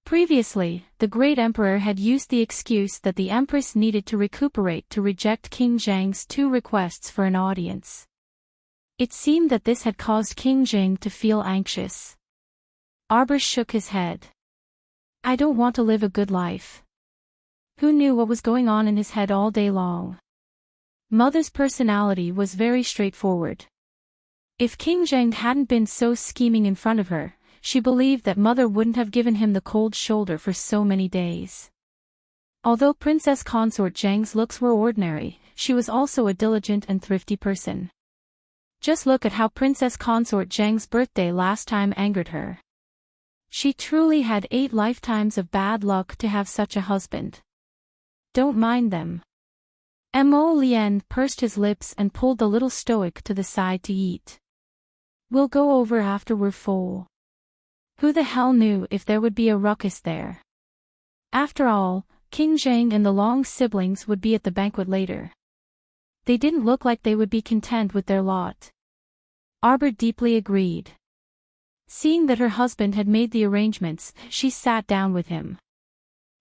Previously, the great emperor had used the excuse that the empress needed to recuperate to reject King Zheng's 2 requests for an audience. It seemed that this had caused King Zheng to feel anxious. Arbor shook his head. "I don't want to live a good life." Who knew what was going on in his head all day long? Mother's personality was very straightforward. If King Zheng hadn't been so scheming in front of her, she believed that Mother wouldn't have given him the cold shoulder for so many days. Although Princess Consort Zheng's looks were ordinary, she was also a diligent and thrifty person. Just look at how Princess Consort Zheng's birthday last time angered her. She truly had 8 lifetimes of bad luck to have such a husband. Don't mind them. Mo Lien pursed his lips and pulled the little stoic to the side to eat. "We'll go over after we're full." Who the hell knew if there would be a ruckus there? After all, King Zheng and the Long siblings would be at the banquet later. They didn't look like they would be content with their lot. Arbor deeply agreed. Seeing that her husband had made the arrangements, she sat down with him.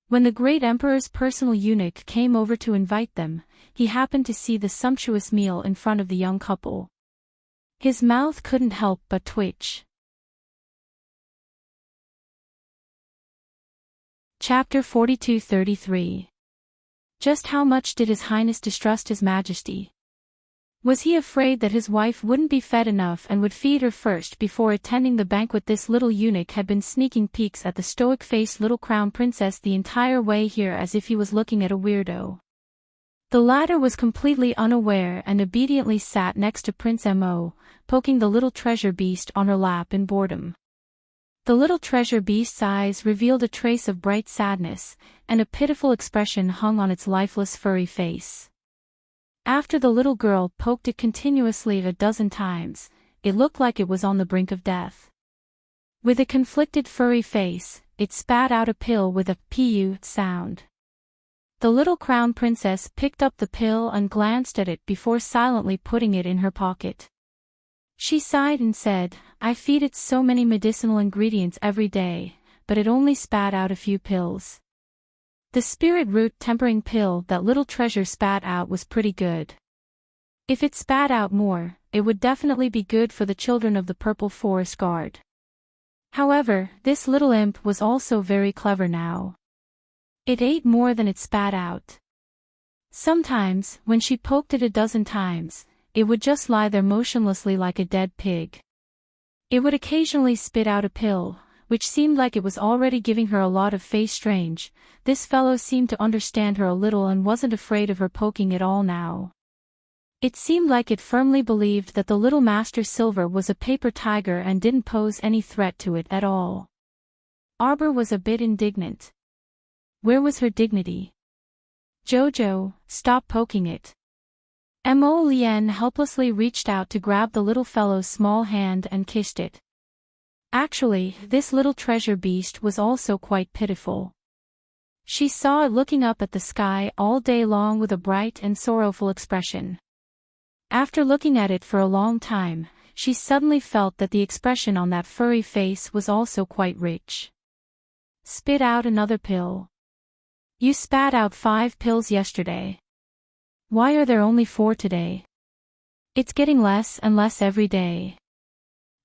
When the great emperor's personal eunuch came over to invite them, he happened to see the sumptuous meal in front of the young couple. His mouth couldn't help but twitch. Chapter 42-33. Just how much did His Highness distrust His Majesty? Was he afraid that his wife wouldn't be fed enough and would feed her first before attending the banquet? This little eunuch had been sneaking peeks at the stoic-faced little crown princess the entire way here as if he was looking at a weirdo. The latter was completely unaware and obediently sat next to Prince Mo, poking the little treasure beast on her lap in boredom. The little treasure beast's eyes revealed a trace of bright sadness, and a pitiful expression hung on its lifeless furry face. After the little girl poked it continuously a dozen times, it looked like it was on the brink of death. With a conflicted furry face, it spat out a pill with a "pu" sound. The little crown princess picked up the pill and glanced at it before silently putting it in her pocket. She sighed and said, I feed it so many medicinal ingredients every day, but it only spat out a few pills. The spirit root tempering pill that little treasure spat out was pretty good. If it spat out more, it would definitely be good for the children of the Purple Forest Guard. However, this little imp was also very clever now. It ate more than it spat out. Sometimes, when she poked it a dozen times, it would just lie there motionlessly like a dead pig. It would occasionally spit out a pill, which seemed like it was already giving her a lot of face. Strange, this fellow seemed to understand her a little and wasn't afraid of her poking it all now. It seemed like it firmly believed that the little Master Silver was a paper tiger and didn't pose any threat to it at all. Arbor was a bit indignant. Where was her dignity? Jojo, stop poking it. Mo Lien helplessly reached out to grab the little fellow's small hand and kissed it. Actually, this little treasure beast was also quite pitiful. She saw it looking up at the sky all day long with a bright and sorrowful expression. After looking at it for a long time, she suddenly felt that the expression on that furry face was also quite rich. Spit out another pill. You spat out 5 pills yesterday. Why are there only 4 today? It's getting less and less every day.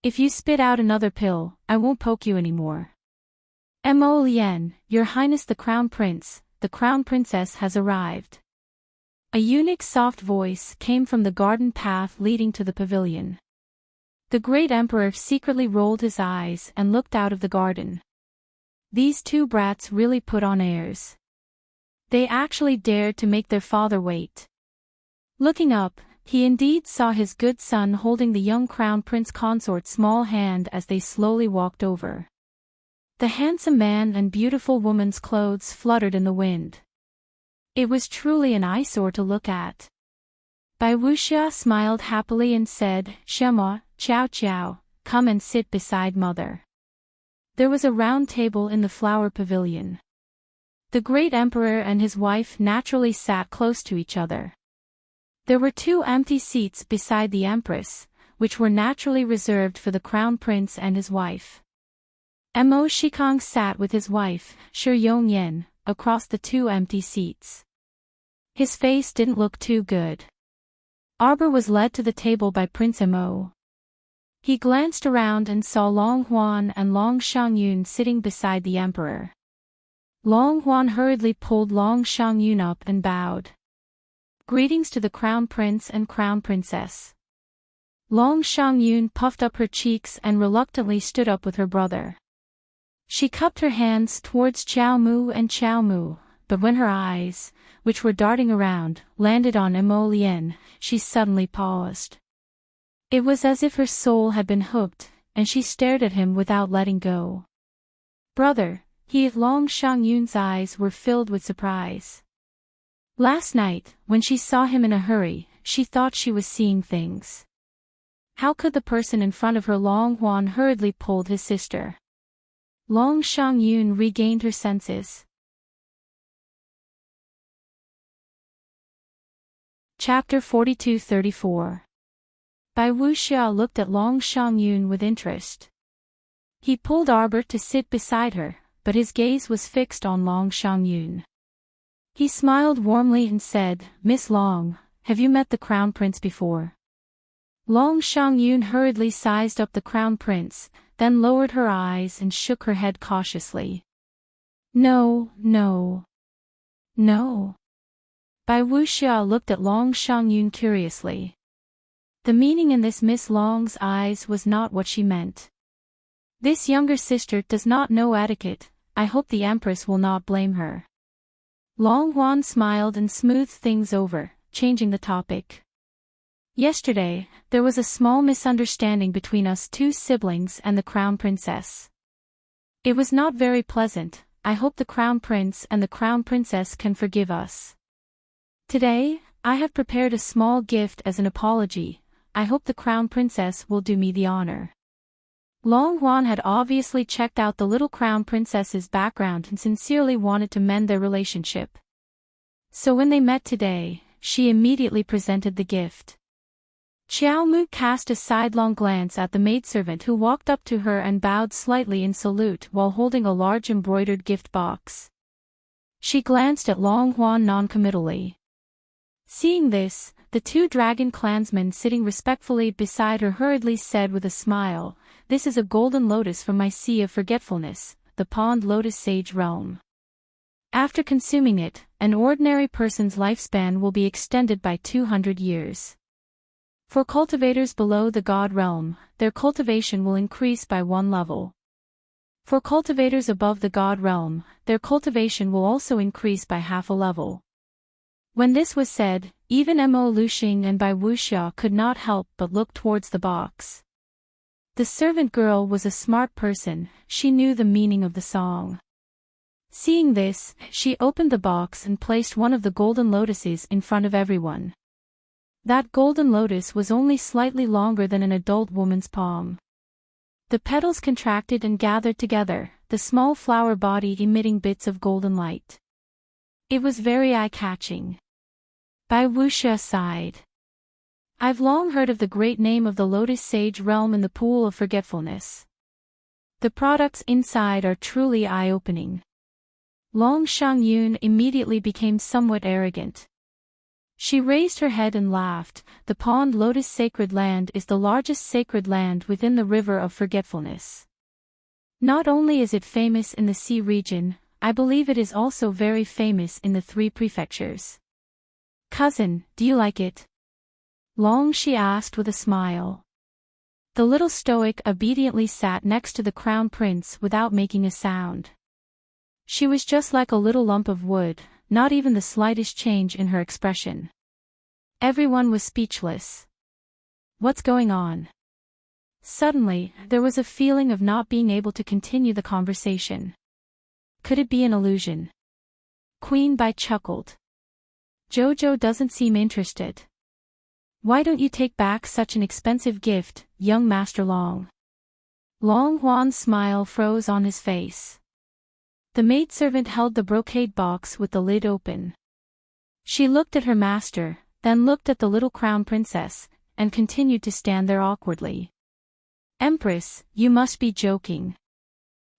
If you spit out another pill, I won't poke you anymore. Mo Lien, Your Highness the Crown Prince, the Crown Princess has arrived. A eunuch's soft voice came from the garden path leading to the pavilion. The great emperor secretly rolled his eyes and looked out of the garden. These 2 brats really put on airs. They actually dared to make their father wait. Looking up, he indeed saw his good son holding the young crown prince consort's small hand as they slowly walked over. The handsome man and beautiful woman's clothes fluttered in the wind. It was truly an eyesore to look at. Bai Wuxia smiled happily and said, Shema, Chow Chow, come and sit beside mother. There was a round table in the flower pavilion. The great emperor and his wife naturally sat close to each other. There were 2 empty seats beside the empress, which were naturally reserved for the crown prince and his wife. Mo Shikong sat with his wife, Shi Yongyan, across the 2 empty seats. His face didn't look too good. Arbor was led to the table by Prince Mo. He glanced around and saw Long Huan and Long Shangyun sitting beside the emperor. Long Huan hurriedly pulled Long Shangyun up and bowed. Greetings to the Crown Prince and Crown Princess. Long Shangyun puffed up her cheeks and reluctantly stood up with her brother. She cupped her hands towards Chao Mu and Chao Mu, but when her eyes, which were darting around, landed on Mo Lien, she suddenly paused. It was as if her soul had been hooked, and she stared at him without letting go. Brother, Long Shangyun's eyes were filled with surprise. Last night, when she saw him in a hurry, she thought she was seeing things. How could the person in front of her? Long Huan hurriedly pulled his sister. Long Shangyun regained her senses. Chapter 42-34. Bai Wuxia looked at Long Shangyun with interest. He pulled Arbor to sit beside her, but his gaze was fixed on Long Shangyun. He smiled warmly and said, Miss Long, have you met the Crown Prince before? Long Shangyun hurriedly sized up the Crown Prince, then lowered her eyes and shook her head cautiously. No. Bai Wuxia looked at Long Shangyun curiously. The meaning in this Miss Long's eyes was not what she meant. This younger sister does not know etiquette, I hope the Empress will not blame her. Long Huan smiled and smoothed things over, changing the topic. Yesterday, there was a small misunderstanding between us 2 siblings and the Crown Princess. It was not very pleasant. I hope the Crown Prince and the Crown Princess can forgive us. Today, I have prepared a small gift as an apology. I hope the Crown Princess will do me the honor. Long Huan had obviously checked out the little Crown Princess's background and sincerely wanted to mend their relationship. So when they met today, she immediately presented the gift. Xiao Mu cast a sidelong glance at the maidservant who walked up to her and bowed slightly in salute while holding a large embroidered gift box. She glanced at Long Huan noncommittally. Seeing this, the two dragon clansmen sitting respectfully beside her hurriedly said with a smile, "This is a golden lotus from my Sea of Forgetfulness, the Pond Lotus Sage Realm. After consuming it, an ordinary person's lifespan will be extended by 200 years. For cultivators below the God Realm, their cultivation will increase by 1 level. For cultivators above the God Realm, their cultivation will also increase by half a level." When this was said, even Mo Luxing and Bai Wuxia could not help but look towards the box. The servant girl was a smart person, she knew the meaning of the song. Seeing this, she opened the box and placed one of the golden lotuses in front of everyone. That golden lotus was only slightly longer than an adult woman's palm. The petals contracted and gathered together, the small flower body emitting bits of golden light. It was very eye-catching. Bai Wuxia sighed. "I've long heard of the great name of the Lotus Sage Realm in the Pool of Forgetfulness. The products inside are truly eye-opening." Long Shangyun immediately became somewhat arrogant. She raised her head and laughed. "The Pond Lotus Sacred Land is the largest sacred land within the River of Forgetfulness. Not only is it famous in the sea region, I believe it is also very famous in the 3 prefectures. Cousin, do you like it?" Long she asked with a smile. The little stoic obediently sat next to the crown prince without making a sound. She was just like a little lump of wood, not even the slightest change in her expression. Everyone was speechless. What's going on? Suddenly, there was a feeling of not being able to continue the conversation. Could it be an illusion? Queen Bai chuckled. "Jojo doesn't seem interested. Why don't you take back such an expensive gift, young Master Long?" Long Huan's smile froze on his face. The maidservant held the brocade box with the lid open. She looked at her master, then looked at the little crown princess, and continued to stand there awkwardly. "Empress, you must be joking."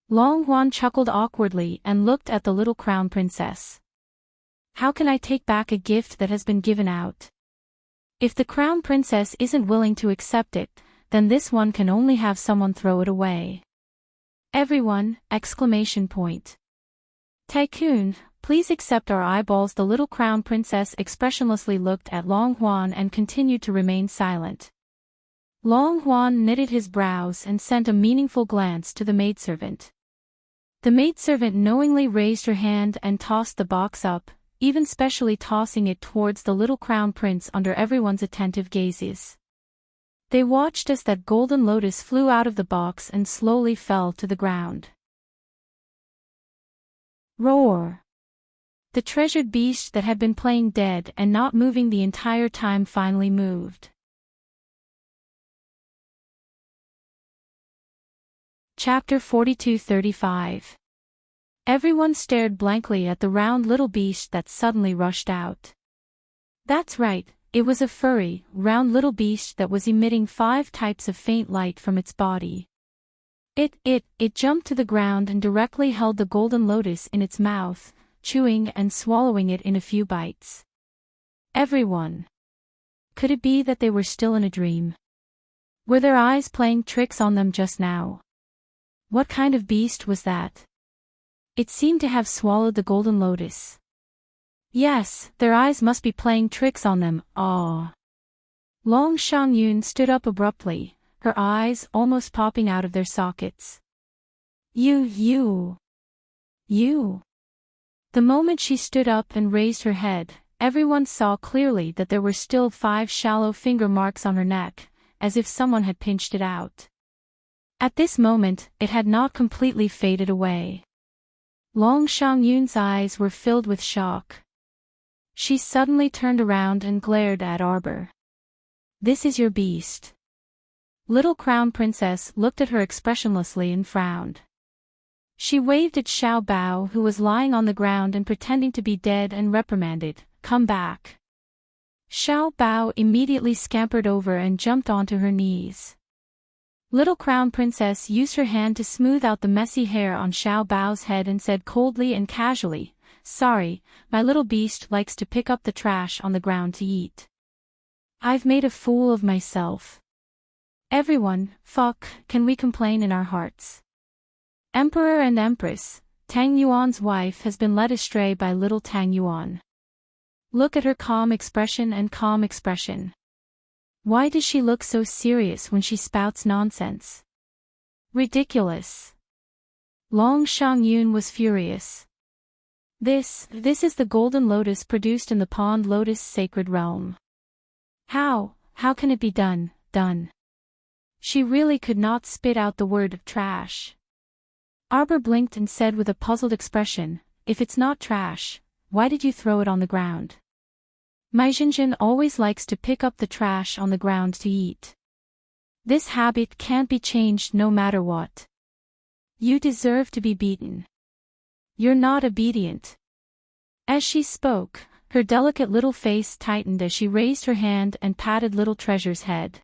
Long Huan chuckled awkwardly and looked at the little crown princess. "How can I take back a gift that has been given out? If the crown princess isn't willing to accept it, then this one can only have someone throw it away." Everyone! Exclamation point. "Tycoon, please accept our eyeballs." The little crown princess expressionlessly looked at Long Huan and continued to remain silent. Long Huan knitted his brows and sent a meaningful glance to the maidservant. The maidservant knowingly raised her hand and tossed the box up, even specially tossing it towards the little crown prince under everyone's attentive gazes. They watched as that golden lotus flew out of the box and slowly fell to the ground. Roar! The treasured beast that had been playing dead and not moving the entire time finally moved. Chapter 42-35. Everyone stared blankly at the round little beast that suddenly rushed out. That's right, it was a furry, round little beast that was emitting 5 types of faint light from its body. It jumped to the ground and directly held the golden lotus in its mouth, chewing and swallowing it in a few bites. Everyone. Could it be that they were still in a dream? Were their eyes playing tricks on them just now? What kind of beast was that? It seemed to have swallowed the golden lotus. Yes, their eyes must be playing tricks on them. Ah! Long Shangyun stood up abruptly, her eyes almost popping out of their sockets. You! The moment she stood up and raised her head, everyone saw clearly that there were still 5 shallow finger marks on her neck, as if someone had pinched it out. At this moment, it had not completely faded away. Long Shangyun's eyes were filled with shock. She suddenly turned around and glared at Arbor. "This is your beast." Little Crown Princess looked at her expressionlessly and frowned. She waved at Xiao Bao, who was lying on the ground and pretending to be dead, and reprimanded, "Come back." Xiao Bao immediately scampered over and jumped onto her knees. Little Crown Princess used her hand to smooth out the messy hair on Xiao Bao's head and said coldly and casually, "Sorry, my little beast likes to pick up the trash on the ground to eat. I've made a fool of myself. Everyone, can we complain in our hearts? Emperor and Empress, Tang Yuan's wife has been led astray by little Tang Yuan. Look at her calm expression. Why does she look so serious when she spouts nonsense? Ridiculous." Long Shangyun was furious. This is the golden lotus produced in the pond lotus sacred realm. How can it be done? She really could not spit out the word trash. Arbor blinked and said with a puzzled expression, "If it's not trash, why did you throw it on the ground?" "My Jinjin always likes to pick up the trash on the ground to eat. This habit can't be changed no matter what. You deserve to be beaten. You're not obedient." As she spoke, her delicate little face tightened as she raised her hand and patted little Treasure's head.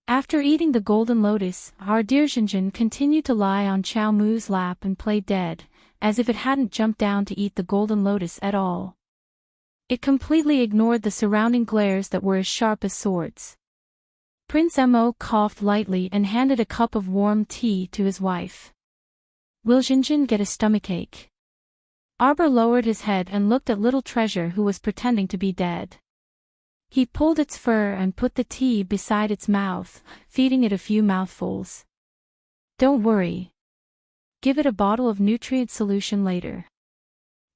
After eating the golden lotus, our dear Jinjin continued to lie on Qiao Mu's lap and play dead, as if it hadn't jumped down to eat the golden lotus at all. It completely ignored the surrounding glares that were as sharp as swords. Prince Mo coughed lightly and handed a cup of warm tea to his wife. "Will Jinjin get a stomachache?" Arbor lowered his head and looked at little Treasure, who was pretending to be dead. He pulled its fur and put the tea beside its mouth, feeding it a few mouthfuls. "Don't worry. Give it a bottle of nutrient solution later."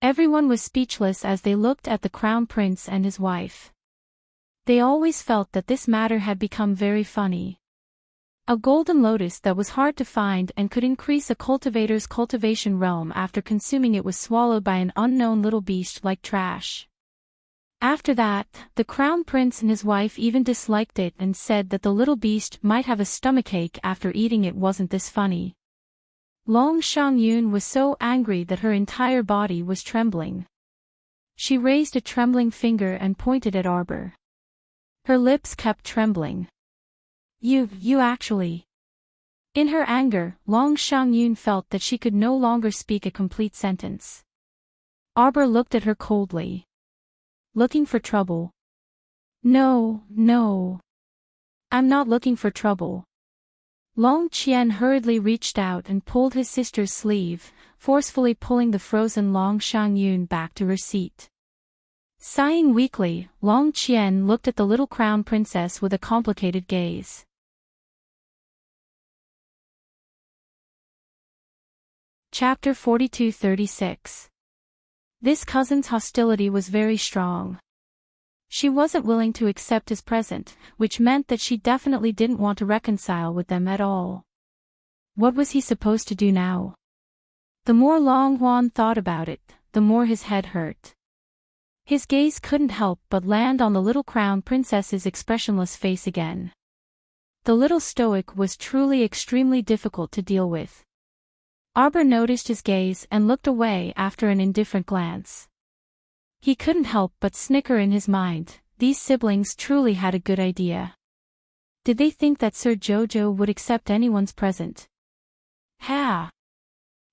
Everyone was speechless as they looked at the Crown Prince and his wife. They always felt that this matter had become very funny. A golden lotus that was hard to find and could increase a cultivator's cultivation realm after consuming it was swallowed by an unknown little beast like trash. After that, the Crown Prince and his wife even disliked it and said that the little beast might have a stomachache after eating it. Wasn't this funny? Long Shangyun was so angry that her entire body was trembling. She raised a trembling finger and pointed at Arbor. Her lips kept trembling. You actually..." In her anger, Long Shangyun felt that she could no longer speak a complete sentence. Arbor looked at her coldly. "Looking for trouble?" No. I'm not looking for trouble." Long Qian hurriedly reached out and pulled his sister's sleeve, forcefully pulling the frozen Long Shangyun back to her seat. Sighing weakly, Long Qian looked at the little Crown Princess with a complicated gaze. Chapter 42-36. This cousin's hostility was very strong. She wasn't willing to accept his present, which meant that she definitely didn't want to reconcile with them at all. What was he supposed to do now? The more Long Huan thought about it, the more his head hurt. His gaze couldn't help but land on the little Crown Princess's expressionless face again. The little stoic was truly extremely difficult to deal with. Arbor noticed his gaze and looked away after an indifferent glance. He couldn't help but snicker in his mind. These siblings truly had a good idea. Did they think that Sir Jojo would accept anyone's present? Ha!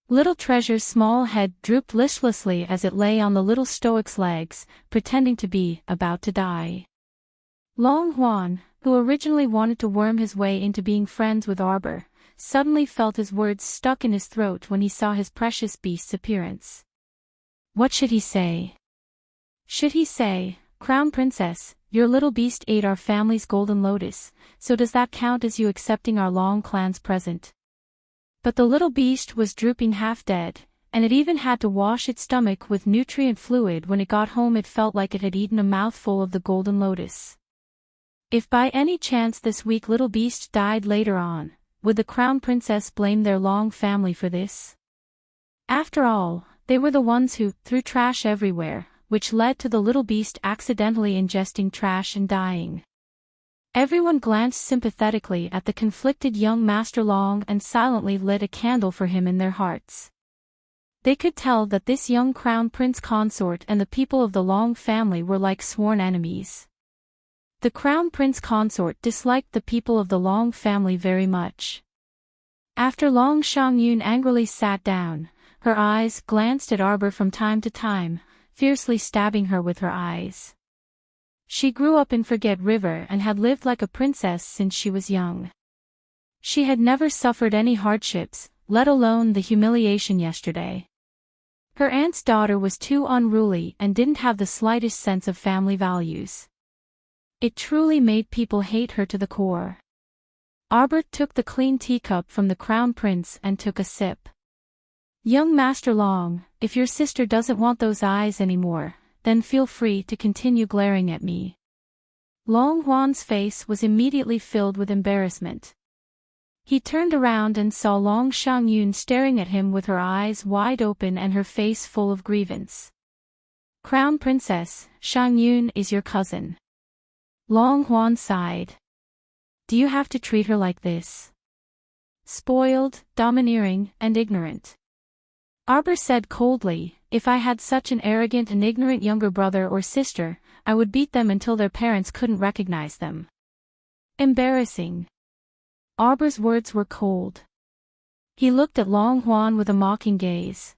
Little Treasure's small head drooped listlessly as it lay on the little stoic's legs, pretending to be about to die. Long Huan, who originally wanted to worm his way into being friends with Arbor, suddenly felt his words stuck in his throat when he saw his precious beast's appearance. What should he say? Should he say, "Crown Princess, your little beast ate our family's golden lotus, so does that count as you accepting our Long clan's present?" But the little beast was drooping half dead, and it even had to wash its stomach with nutrient fluid. When it got home it felt like it had eaten a mouthful of the golden lotus. If by any chance this weak little beast died later on, would the Crown Princess blame their Long family for this? After all, they were the ones who threw trash everywhere, which led to the little beast accidentally ingesting trash and dying. Everyone glanced sympathetically at the conflicted young Master Long and silently lit a candle for him in their hearts. They could tell that this young crown prince consort and the people of the Long family were like sworn enemies. The crown prince consort disliked the people of the Long family very much. After Long Xiangyun angrily sat down, her eyes glanced at Arbor from time to time, fiercely stabbing her with her eyes. She grew up in Forget River and had lived like a princess since she was young. She had never suffered any hardships, let alone the humiliation yesterday. Her aunt's daughter was too unruly and didn't have the slightest sense of family values. It truly made people hate her to the core. Arbor took the clean teacup from the crown prince and took a sip. Young Master Long, if your sister doesn't want those eyes anymore, then feel free to continue glaring at me. Long Huan's face was immediately filled with embarrassment. He turned around and saw Long Xiangyun staring at him with her eyes wide open and her face full of grievance. Crown Princess, Xiangyun is your cousin. Long Huan sighed. Do you have to treat her like this? Spoiled, domineering, and ignorant. Arbor said coldly, if I had such an arrogant and ignorant younger brother or sister, I would beat them until their parents couldn't recognize them. Embarrassing. Arbor's words were cold. He looked at Long Huan with a mocking gaze.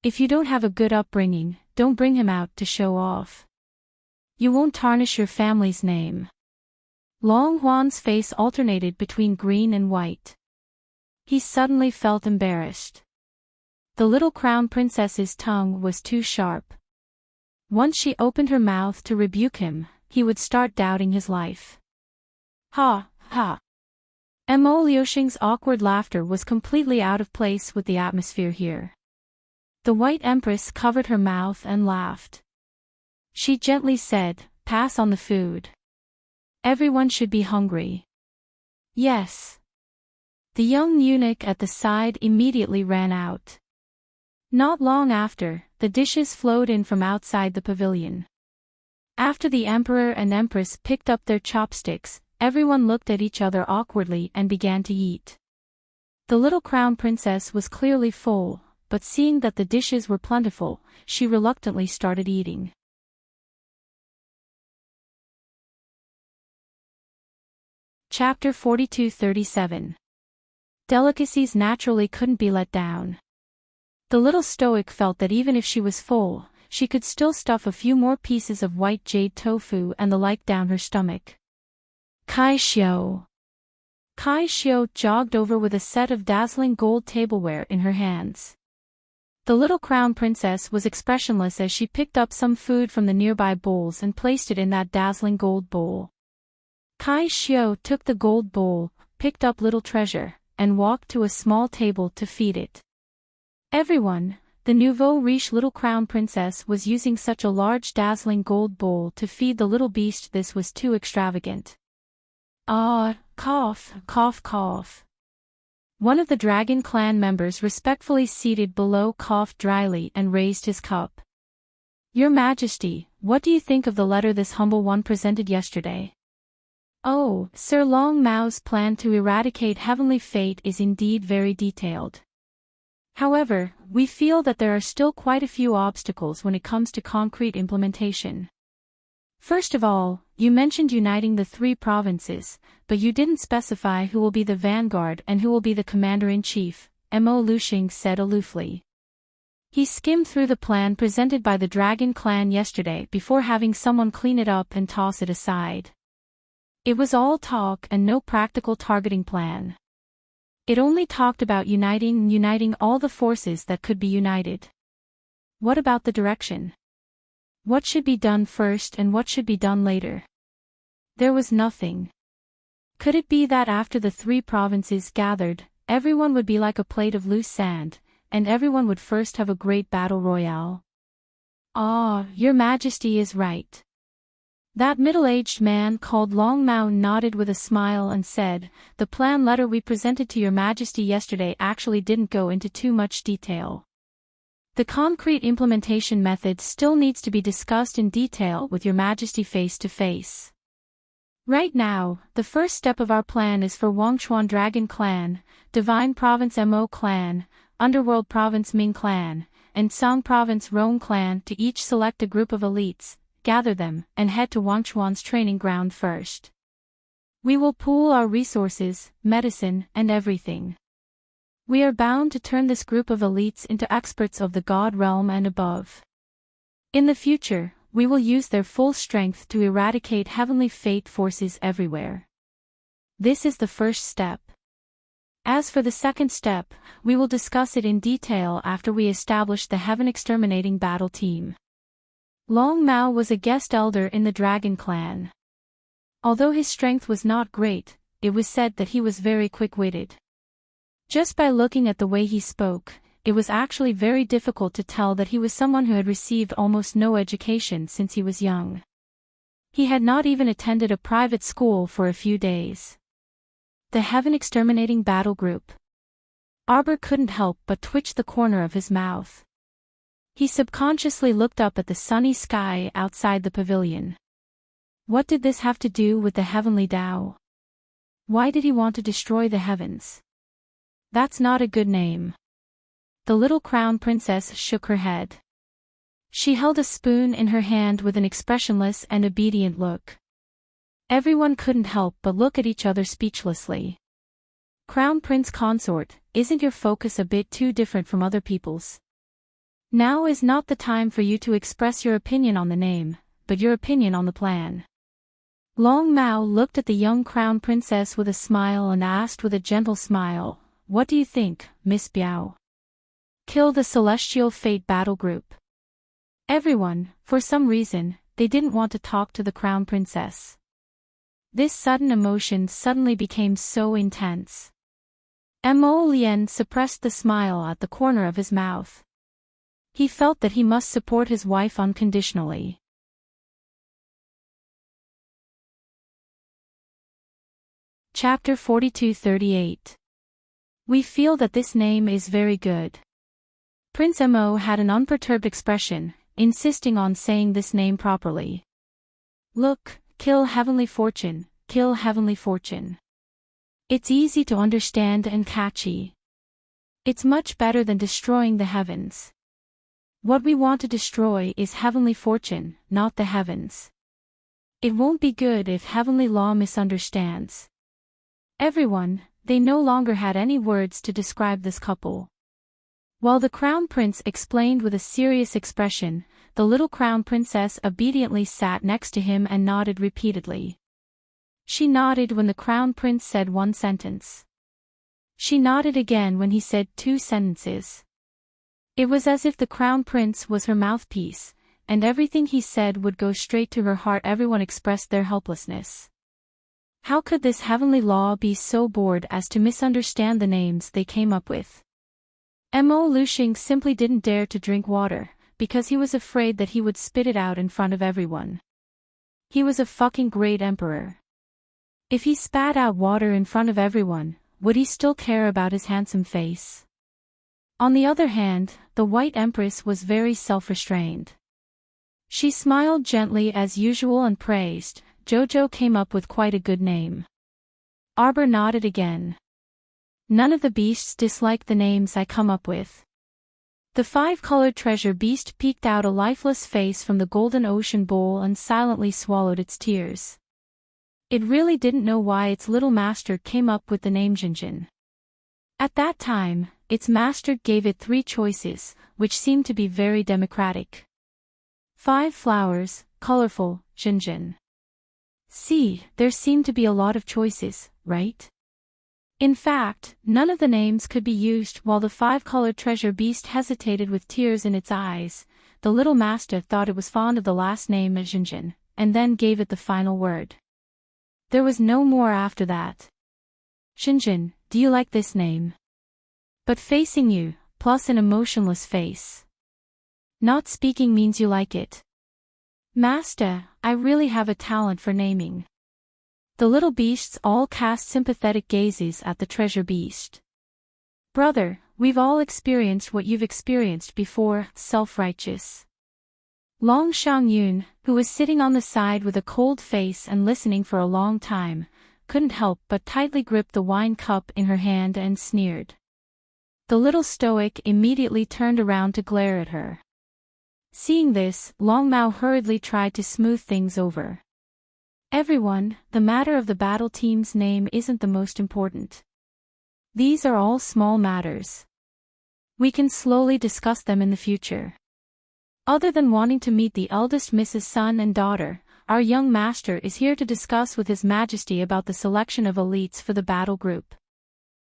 If you don't have a good upbringing, don't bring him out to show off. You won't tarnish your family's name. Long Huan's face alternated between green and white. He suddenly felt embarrassed. The little crown princess's tongue was too sharp. Once she opened her mouth to rebuke him, he would start doubting his life. Ha, ha. Mo Liuxing's awkward laughter was completely out of place with the atmosphere here. The White Empress covered her mouth and laughed. She gently said, pass on the food. Everyone should be hungry. Yes. The young eunuch at the side immediately ran out. Not long after, the dishes flowed in from outside the pavilion. After the Emperor and Empress picked up their chopsticks, everyone looked at each other awkwardly and began to eat. The little crown princess was clearly full, but seeing that the dishes were plentiful, she reluctantly started eating. Chapter 42-37. Delicacies naturally couldn't be let down. The little stoic felt that even if she was full, she could still stuff a few more pieces of white jade tofu and the like down her stomach. Kai Xiao. Kai Xiao jogged over with a set of dazzling gold tableware in her hands. The little crown princess was expressionless as she picked up some food from the nearby bowls and placed it in that dazzling gold bowl. Kai Xiao took the gold bowl, picked up little treasure, and walked to a small table to feed it. Everyone, the nouveau riche little crown princess was using such a large dazzling gold bowl to feed the little beast. This was too extravagant. Ah, cough, cough, cough. One of the dragon clan members respectfully seated below coughed dryly and raised his cup. Your Majesty, what do you think of the letter this humble one presented yesterday? Oh, Sir Long Mao's plan to eradicate heavenly fate is indeed very detailed. However, we feel that there are still quite a few obstacles when it comes to concrete implementation. First of all, you mentioned uniting the 3 provinces, but you didn't specify who will be the vanguard and who will be the commander-in-chief, Mo Liuxing said aloofly. He skimmed through the plan presented by the Dragon Clan yesterday before having someone clean it up and toss it aside. It was all talk and no practical targeting plan. It only talked about uniting all the forces that could be united. What about the direction? What should be done first and what should be done later? There was nothing. Could it be that after the 3 provinces gathered, everyone would be like a plate of loose sand, and everyone would first have a great battle royale? Ah, Your Majesty is right. That middle-aged man called Long Mao nodded with a smile and said, the plan letter we presented to Your Majesty yesterday actually didn't go into too much detail. The concrete implementation method still needs to be discussed in detail with Your Majesty face to face. Right now, the first step of our plan is for Wangchuan Dragon Clan, Divine Province Mo Clan, Underworld Province Ming Clan, and Song Province Rong Clan to each select a group of elites, gather them, and head to Wangchuan's training ground first. We will pool our resources, medicine, and everything. We are bound to turn this group of elites into experts of the God realm and above. In the future, we will use their full strength to eradicate heavenly fate forces everywhere. This is the first step. As for the second step, we will discuss it in detail after we establish the Heaven Exterminating Battle Team. Long Mao was a guest elder in the Dragon Clan. Although his strength was not great, it was said that he was very quick-witted. Just by looking at the way he spoke, it was actually very difficult to tell that he was someone who had received almost no education since he was young. He had not even attended a private school for a few days. The Heaven Exterminating Battle Group. Arbor couldn't help but twitch the corner of his mouth. He subconsciously looked up at the sunny sky outside the pavilion. What did this have to do with the heavenly Tao? Why did he want to destroy the heavens? That's not a good name. The little crown princess shook her head. She held a spoon in her hand with an expressionless and obedient look. Everyone couldn't help but look at each other speechlessly. Crown Prince Consort, isn't your focus a bit too different from other people's? Now is not the time for you to express your opinion on the name, but your opinion on the plan. Long Mao looked at the young crown princess with a smile and asked with a gentle smile, "What do you think, Miss Biao?" Kill the Celestial Fate Battle Group. Everyone, for some reason, they didn't want to talk to the crown princess. This sudden emotion suddenly became so intense. Mo Lien suppressed the smile at the corner of his mouth. He felt that he must support his wife unconditionally. Chapter 42-38. We feel that this name is very good. Prince Mo had an unperturbed expression, insisting on saying this name properly. Look, kill Heavenly Fortune, kill Heavenly Fortune. It's easy to understand and catchy. It's much better than destroying the heavens. What we want to destroy is Heavenly Fortune, not the heavens. It won't be good if Heavenly Law misunderstands. Everyone, they no longer had any words to describe this couple. While the Crown Prince explained with a serious expression, the little Crown Princess obediently sat next to him and nodded repeatedly. She nodded when the Crown Prince said one sentence. She nodded again when he said two sentences. It was as if the Crown Prince was her mouthpiece, and everything he said would go straight to her heart. Everyone expressed their helplessness. How could this heavenly law be so bored as to misunderstand the names they came up with? Mo Luxing simply didn't dare to drink water, because he was afraid that he would spit it out in front of everyone. He was a fucking great emperor. If he spat out water in front of everyone, would he still care about his handsome face? On the other hand, the White Empress was very self-restrained. She smiled gently as usual and praised, Jojo came up with quite a good name. Arbor nodded again. None of the beasts dislike the names I come up with. The five-colored treasure beast peeked out a lifeless face from the golden ocean bowl and silently swallowed its tears. It really didn't know why its little master came up with the name Jinjin. At that time, its master gave it three choices, which seemed to be very democratic. 5 flowers, colorful, Jinjin. See, there seemed to be a lot of choices, right? In fact, none of the names could be used. While the 5-colored treasure beast hesitated with tears in its eyes, the little master thought it was fond of the last name Jinjin, and then gave it the final word. There was no more after that. Jinjin, do you like this name? But facing you, plus an emotionless face. Not speaking means you like it. Master, I really have a talent for naming. The little beasts all cast sympathetic gazes at the treasure beast. Brother, we've all experienced what you've experienced before, self-righteous. Long Xiangyun, who was sitting on the side with a cold face and listening for a long time, couldn't help but tightly grip the wine cup in her hand and sneered. The little stoic immediately turned around to glare at her. Seeing this, Long Mao hurriedly tried to smooth things over. Everyone, the matter of the battle team's name isn't the most important. These are all small matters. We can slowly discuss them in the future. Other than wanting to meet the eldest Mrs. Sun and daughter, our young master is here to discuss with His Majesty about the selection of elites for the battle group.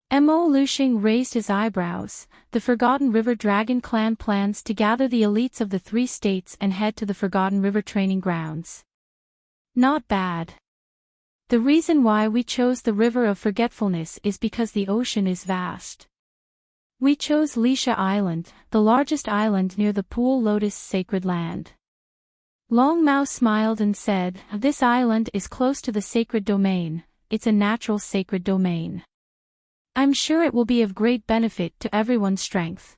Mo Luxing raised his eyebrows. The Forgotten River Dragon clan plans to gather the elites of the 3 states and head to the Forgotten River training grounds. Not bad. The reason why we chose the River of Forgetfulness is because the ocean is vast. We chose Lisha Island, the largest island near the Pool Lotus sacred land. Long Mao smiled and said, "This island is close to the sacred domain, it's a natural sacred domain. I'm sure it will be of great benefit to everyone's strength."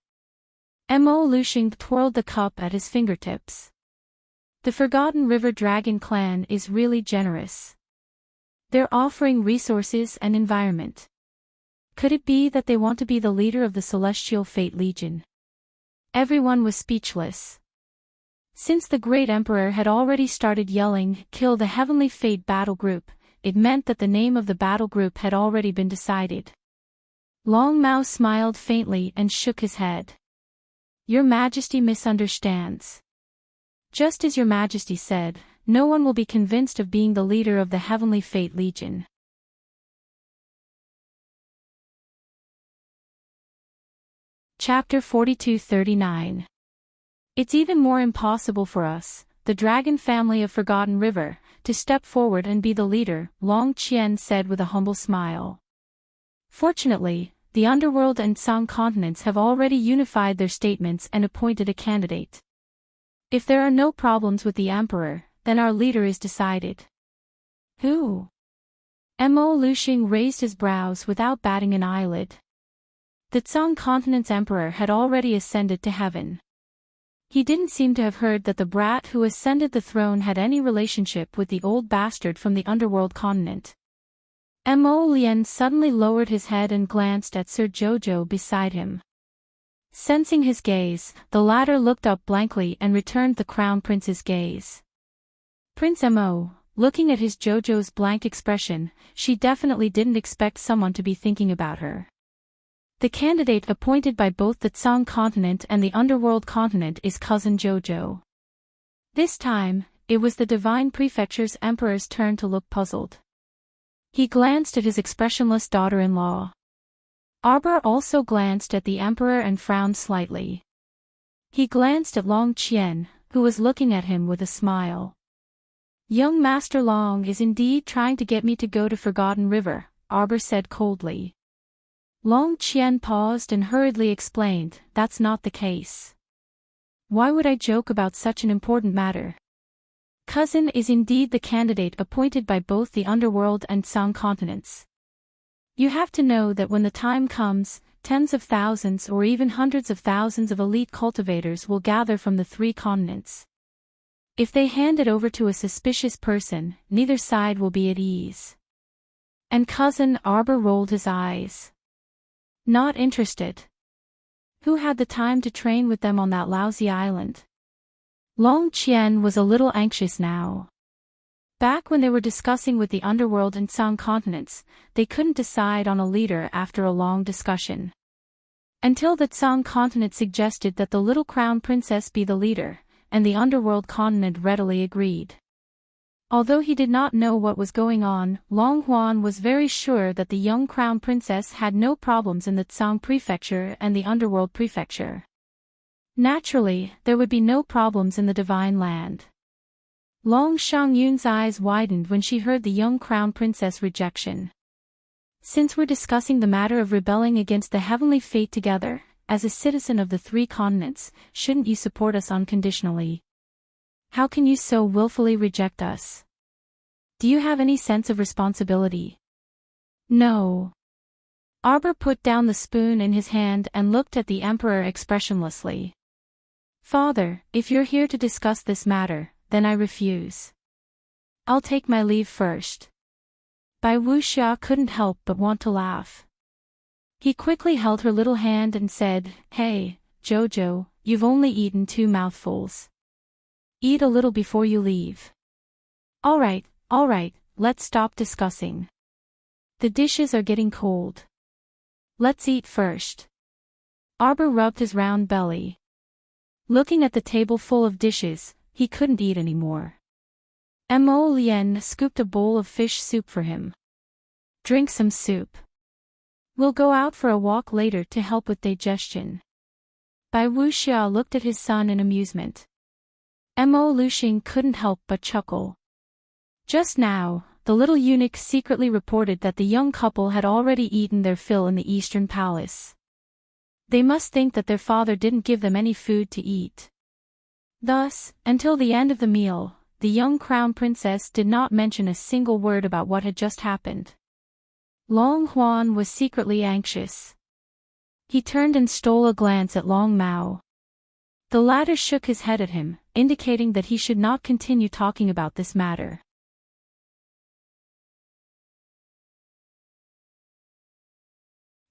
Mo Luxing twirled the cup at his fingertips. The Forgotten River Dragon clan is really generous. They're offering resources and environment. Could it be that they want to be the leader of the Celestial Fate Legion? Everyone was speechless. Since the Great Emperor had already started yelling, "Kill the Heavenly Fate battle group," it meant that the name of the battle group had already been decided. Long Mao smiled faintly and shook his head. "Your Majesty misunderstands. Just as Your Majesty said, no one will be convinced of being the leader of the Heavenly Fate Legion." Chapter 42-39. It's even more impossible for us, the Dragon family of Forgotten River, to step forward and be the leader, Long Qian said with a humble smile. Fortunately, the Underworld and Song continents have already unified their statements and appointed a candidate. If there are no problems with the Emperor, then our leader is decided. Who? Mo Luxing raised his brows without batting an eyelid. The Song continent's emperor had already ascended to heaven. He didn't seem to have heard that the brat who ascended the throne had any relationship with the old bastard from the Underworld continent. Mo Lian suddenly lowered his head and glanced at Sir Jojo beside him. Sensing his gaze, the latter looked up blankly and returned the Crown Prince's gaze. Prince Mo, looking at his Jojo's blank expression, she definitely didn't expect someone to be thinking about her. The candidate appointed by both the Tsang continent and the Underworld continent is cousin Jojo. This time, it was the Divine Prefecture's emperor's turn to look puzzled. He glanced at his expressionless daughter-in-law. Arbor also glanced at the emperor and frowned slightly. He glanced at Long Qian, who was looking at him with a smile. "Young Master Long is indeed trying to get me to go to Forgotten River," Arbor said coldly. Long Qian paused and hurriedly explained, "That's not the case. Why would I joke about such an important matter? Cousin is indeed the candidate appointed by both the Underworld and Song continents. You have to know that when the time comes, tens of thousands or even hundreds of thousands of elite cultivators will gather from the 3 continents. If they hand it over to a suspicious person, neither side will be at ease." And cousin Arbor rolled his eyes. Not interested. Who had the time to train with them on that lousy island? Long Qian was a little anxious now. Back when they were discussing with the Underworld and Song continents, they couldn't decide on a leader after a long discussion. Until the Song continent suggested that the little crown princess be the leader, and the Underworld continent readily agreed. Although he did not know what was going on, Long Huan was very sure that the young crown princess had no problems in the Tsang prefecture and the Underworld prefecture. Naturally, there would be no problems in the Divine Land. Long Xiangyun's eyes widened when she heard the young crown princess rejection. "Since we're discussing the matter of rebelling against the heavenly fate together, as a citizen of the 3 continents, shouldn't you support us unconditionally? How can you so willfully reject us? Do you have any sense of responsibility?" "No." Arbor put down the spoon in his hand and looked at the emperor expressionlessly. Father, if you're here to discuss this matter, then I refuse. I'll take my leave first. Bai Wuxia couldn't help but want to laugh. He quickly held her little hand and said, Hey, Jojo, you've only eaten 2 mouthfuls. Eat a little before you leave. All right, let's stop discussing. The dishes are getting cold. Let's eat first. Arbor rubbed his round belly. Looking at the table full of dishes, he couldn't eat anymore. Mo Lien scooped a bowl of fish soup for him. Drink some soup. We'll go out for a walk later to help with digestion. Bai Wuxia looked at his son in amusement. Mo Luxing couldn't help but chuckle. Just now, the little eunuch secretly reported that the young couple had already eaten their fill in the Eastern Palace. They must think that their father didn't give them any food to eat. Thus, until the end of the meal, the young crown princess did not mention a single word about what had just happened. Long Huan was secretly anxious. He turned and stole a glance at Long Mao. The latter shook his head at him, indicating that he should not continue talking about this matter.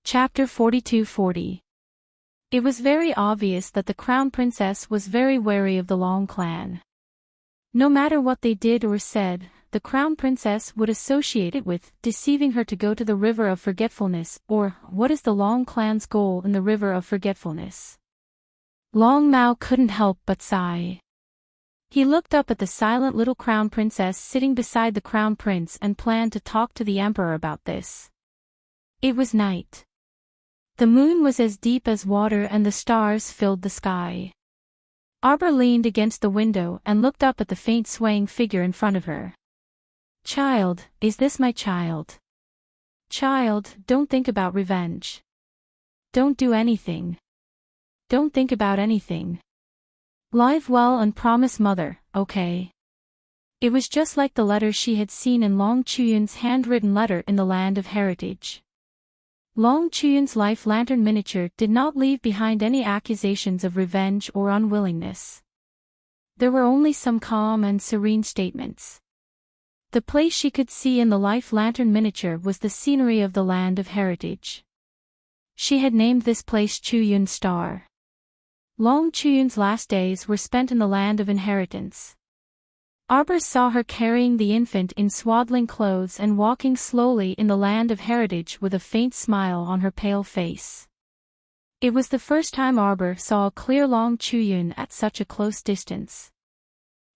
Chapter 42-40. It was very obvious that the crown princess was very wary of the Long clan. No matter what they did or said, the crown princess would associate it with deceiving her to go to the River of Forgetfulness, or what is the Long clan's goal in the River of Forgetfulness? Long Mao couldn't help but sigh. He looked up at the silent little crown princess sitting beside the crown prince and planned to talk to the emperor about this. It was night. The moon was as deep as water and the stars filled the sky. Arbor leaned against the window and looked up at the faint swaying figure in front of her. Child, is this my child? Child, don't think about revenge. Don't do anything. Don't think about anything. Live well and promise mother, okay? It was just like the letter she had seen in Long Chuyun's handwritten letter in the Land of Heritage. Long Chuyun's life lantern miniature did not leave behind any accusations of revenge or unwillingness. There were only some calm and serene statements. The place she could see in the life lantern miniature was the scenery of the Land of Heritage. She had named this place Chuyun Star. Long Chuyun's last days were spent in the Land of Inheritance. Arbor saw her carrying the infant in swaddling clothes and walking slowly in the Land of Heritage with a faint smile on her pale face. It was the first time Arbor saw a clear Long Chuyun at such a close distance.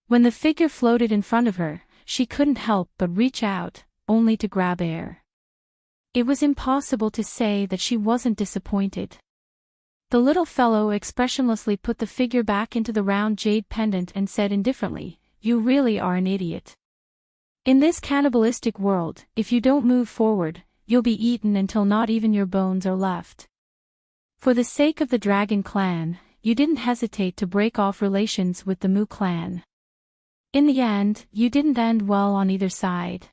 When the figure floated in front of her, she couldn't help but reach out, only to grab air. It was impossible to say that she wasn't disappointed. The little fellow expressionlessly put the figure back into the round jade pendant and said indifferently, You really are an idiot. In this cannibalistic world, if you don't move forward, you'll be eaten until not even your bones are left. For the sake of the Dragon Clan, you didn't hesitate to break off relations with the Mu clan. In the end, you didn't end well on either side.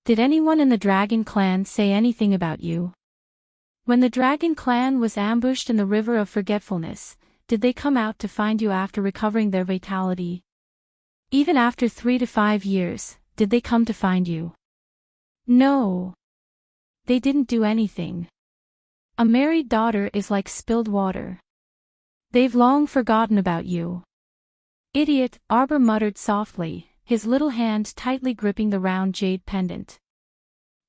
Did anyone in the Dragon Clan say anything about you? When the Dragon Clan was ambushed in the River of Forgetfulness, did they come out to find you after recovering their vitality? Even after 3 to 5 years, did they come to find you? No. They didn't do anything. A married daughter is like spilled water. They've long forgotten about you. Idiot, Arbor muttered softly, his little hand tightly gripping the round jade pendant.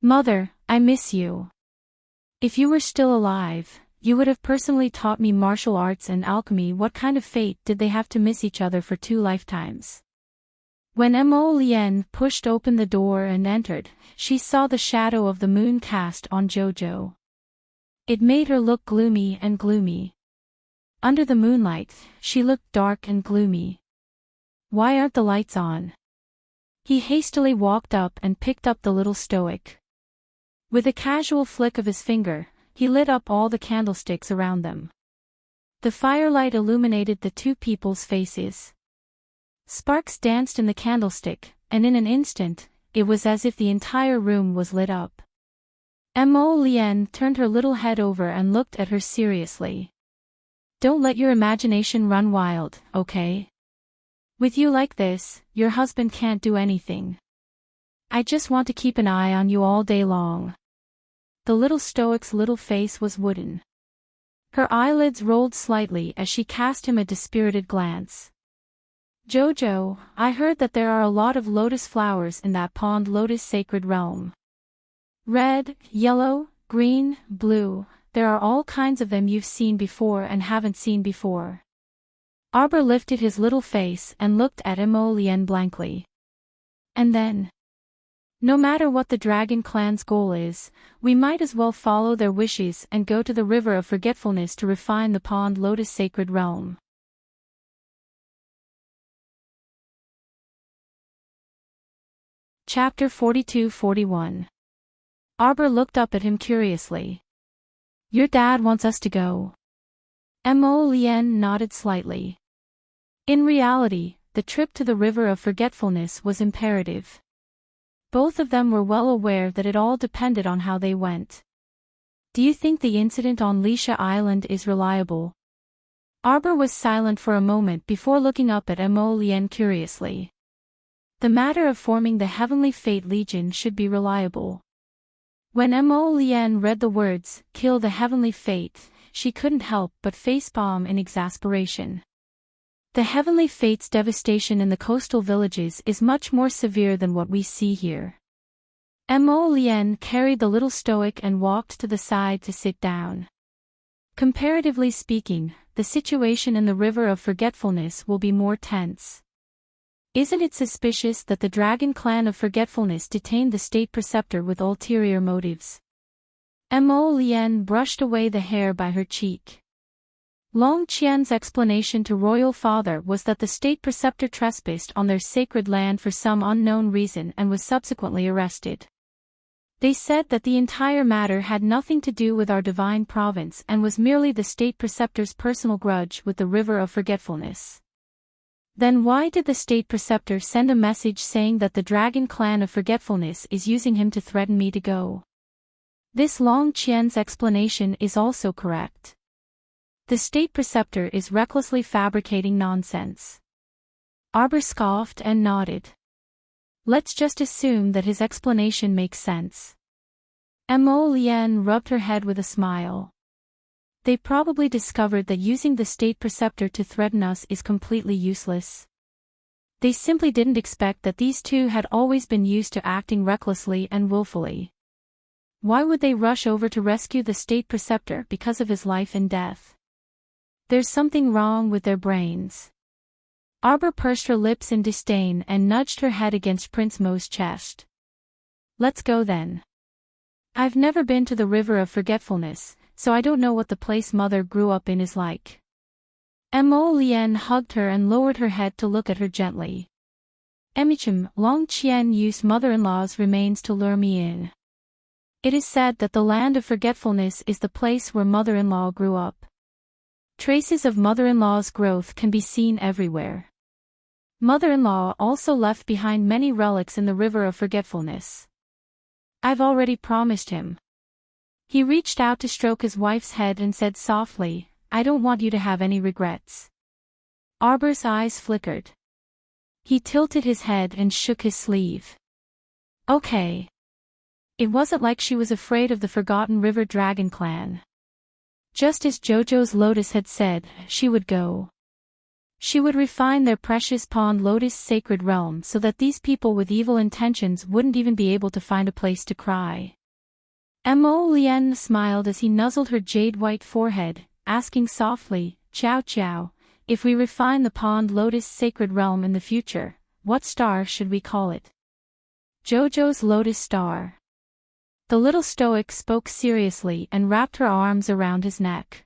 Mother, I miss you. If you were still alive, you would have personally taught me martial arts and alchemy. What kind of fate did they have to miss each other for 2 lifetimes? When Mo Lien pushed open the door and entered, she saw the shadow of the moon cast on Jojo. It made her look gloomy and gloomy. Under the moonlight, she looked dark and gloomy. Why aren't the lights on? He hastily walked up and picked up the little stoic. With a casual flick of his finger, he lit up all the candlesticks around them. The firelight illuminated the 2 people's faces. Sparks danced in the candlestick, and in an instant, it was as if the entire room was lit up. Mo Lien turned her little head over and looked at her seriously. Don't let your imagination run wild, okay? With you like this, your husband can't do anything. I just want to keep an eye on you all day long. The little stoic's little face was wooden. Her eyelids rolled slightly as she cast him a dispirited glance. Jojo, I heard that there are a lot of lotus flowers in that pond lotus sacred realm. Red, yellow, green, blue, there are all kinds of them you've seen before and haven't seen before. Arbor lifted his little face and looked at Emo Lien blankly. And then, no matter what the Dragon Clan's goal is, we might as well follow their wishes and go to the River of Forgetfulness to refine the Pond Lotus Sacred Realm. Chapter 42-41. Arbor looked up at him curiously. Your dad wants us to go. Emo Lien nodded slightly. In reality, the trip to the River of Forgetfulness was imperative. Both of them were well aware that it all depended on how they went. Do you think the incident on Leisha Island is reliable? Arbor was silent for a moment before looking up at Emo Lien curiously. The matter of forming the Heavenly Fate Legion should be reliable. When Emo Lien read the words, "Kill the Heavenly Fate," she couldn't help but facepalm in exasperation. The Heavenly Fate's devastation in the coastal villages is much more severe than what we see here. Emo Lien carried the little stoic and walked to the side to sit down. Comparatively speaking, the situation in the River of Forgetfulness will be more tense. Isn't it suspicious that the Dragon Clan of Forgetfulness detained the State Preceptor with ulterior motives? Emo Lien brushed away the hair by her cheek. Long Qian's explanation to Royal Father was that the State Preceptor trespassed on their sacred land for some unknown reason and was subsequently arrested. They said that the entire matter had nothing to do with our divine province and was merely the State Preceptor's personal grudge with the River of Forgetfulness. Then why did the State Preceptor send a message saying that the Dragon Clan of Forgetfulness is using him to threaten me to go? This Long Qian's explanation is also correct. The State Preceptor is recklessly fabricating nonsense. Arbor scoffed and nodded. Let's just assume that his explanation makes sense. Emo Lien rubbed her head with a smile. They probably discovered that using the State Preceptor to threaten us is completely useless. They simply didn't expect that these two had always been used to acting recklessly and willfully. Why would they rush over to rescue the State Preceptor because of his life and death? There's something wrong with their brains. Arbor pursed her lips in disdain and nudged her head against Prince Mo's chest. Let's go then. I've never been to the River of Forgetfulness, so I don't know what the place Mother grew up in is like. Emo Lien hugged her and lowered her head to look at her gently. Emichim, Long Qian used mother-in-law's remains to lure me in. It is said that the land of Forgetfulness is the place where mother-in-law grew up. Traces of mother-in-law's growth can be seen everywhere. Mother-in-law also left behind many relics in the River of Forgetfulness. I've already promised him. He reached out to stroke his wife's head and said softly, I don't want you to have any regrets. Arbor's eyes flickered. He tilted his head and shook his sleeve. Okay. It wasn't like she was afraid of the Forgotten River Dragon Clan. Just as Jojo's Lotus had said, she would go. She would refine their precious Pond Lotus sacred realm so that these people with evil intentions wouldn't even be able to find a place to cry. Emo Lien smiled as he nuzzled her jade-white forehead, asking softly, Chow Chow, if we refine the Pond Lotus sacred realm in the future, what star should we call it? Jojo's Lotus Star. The little stoic spoke seriously and wrapped her arms around his neck.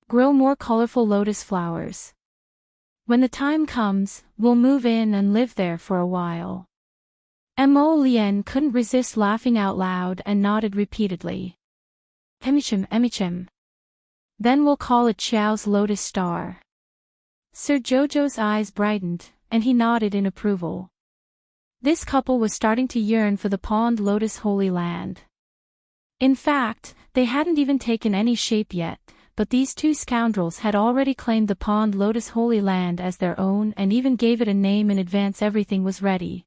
Grow more colorful lotus flowers. When the time comes, we'll move in and live there for a while. Emo Lien couldn't resist laughing out loud and nodded repeatedly. Emichim, Emichim. Then we'll call it Xiao's Lotus Star. Sir Jojo's eyes brightened, and he nodded in approval. This couple was starting to yearn for the Pond Lotus Holy Land. In fact, they hadn't even taken any shape yet, but these two scoundrels had already claimed the Pond Lotus Holy Land as their own and even gave it a name in advance. Everything was ready.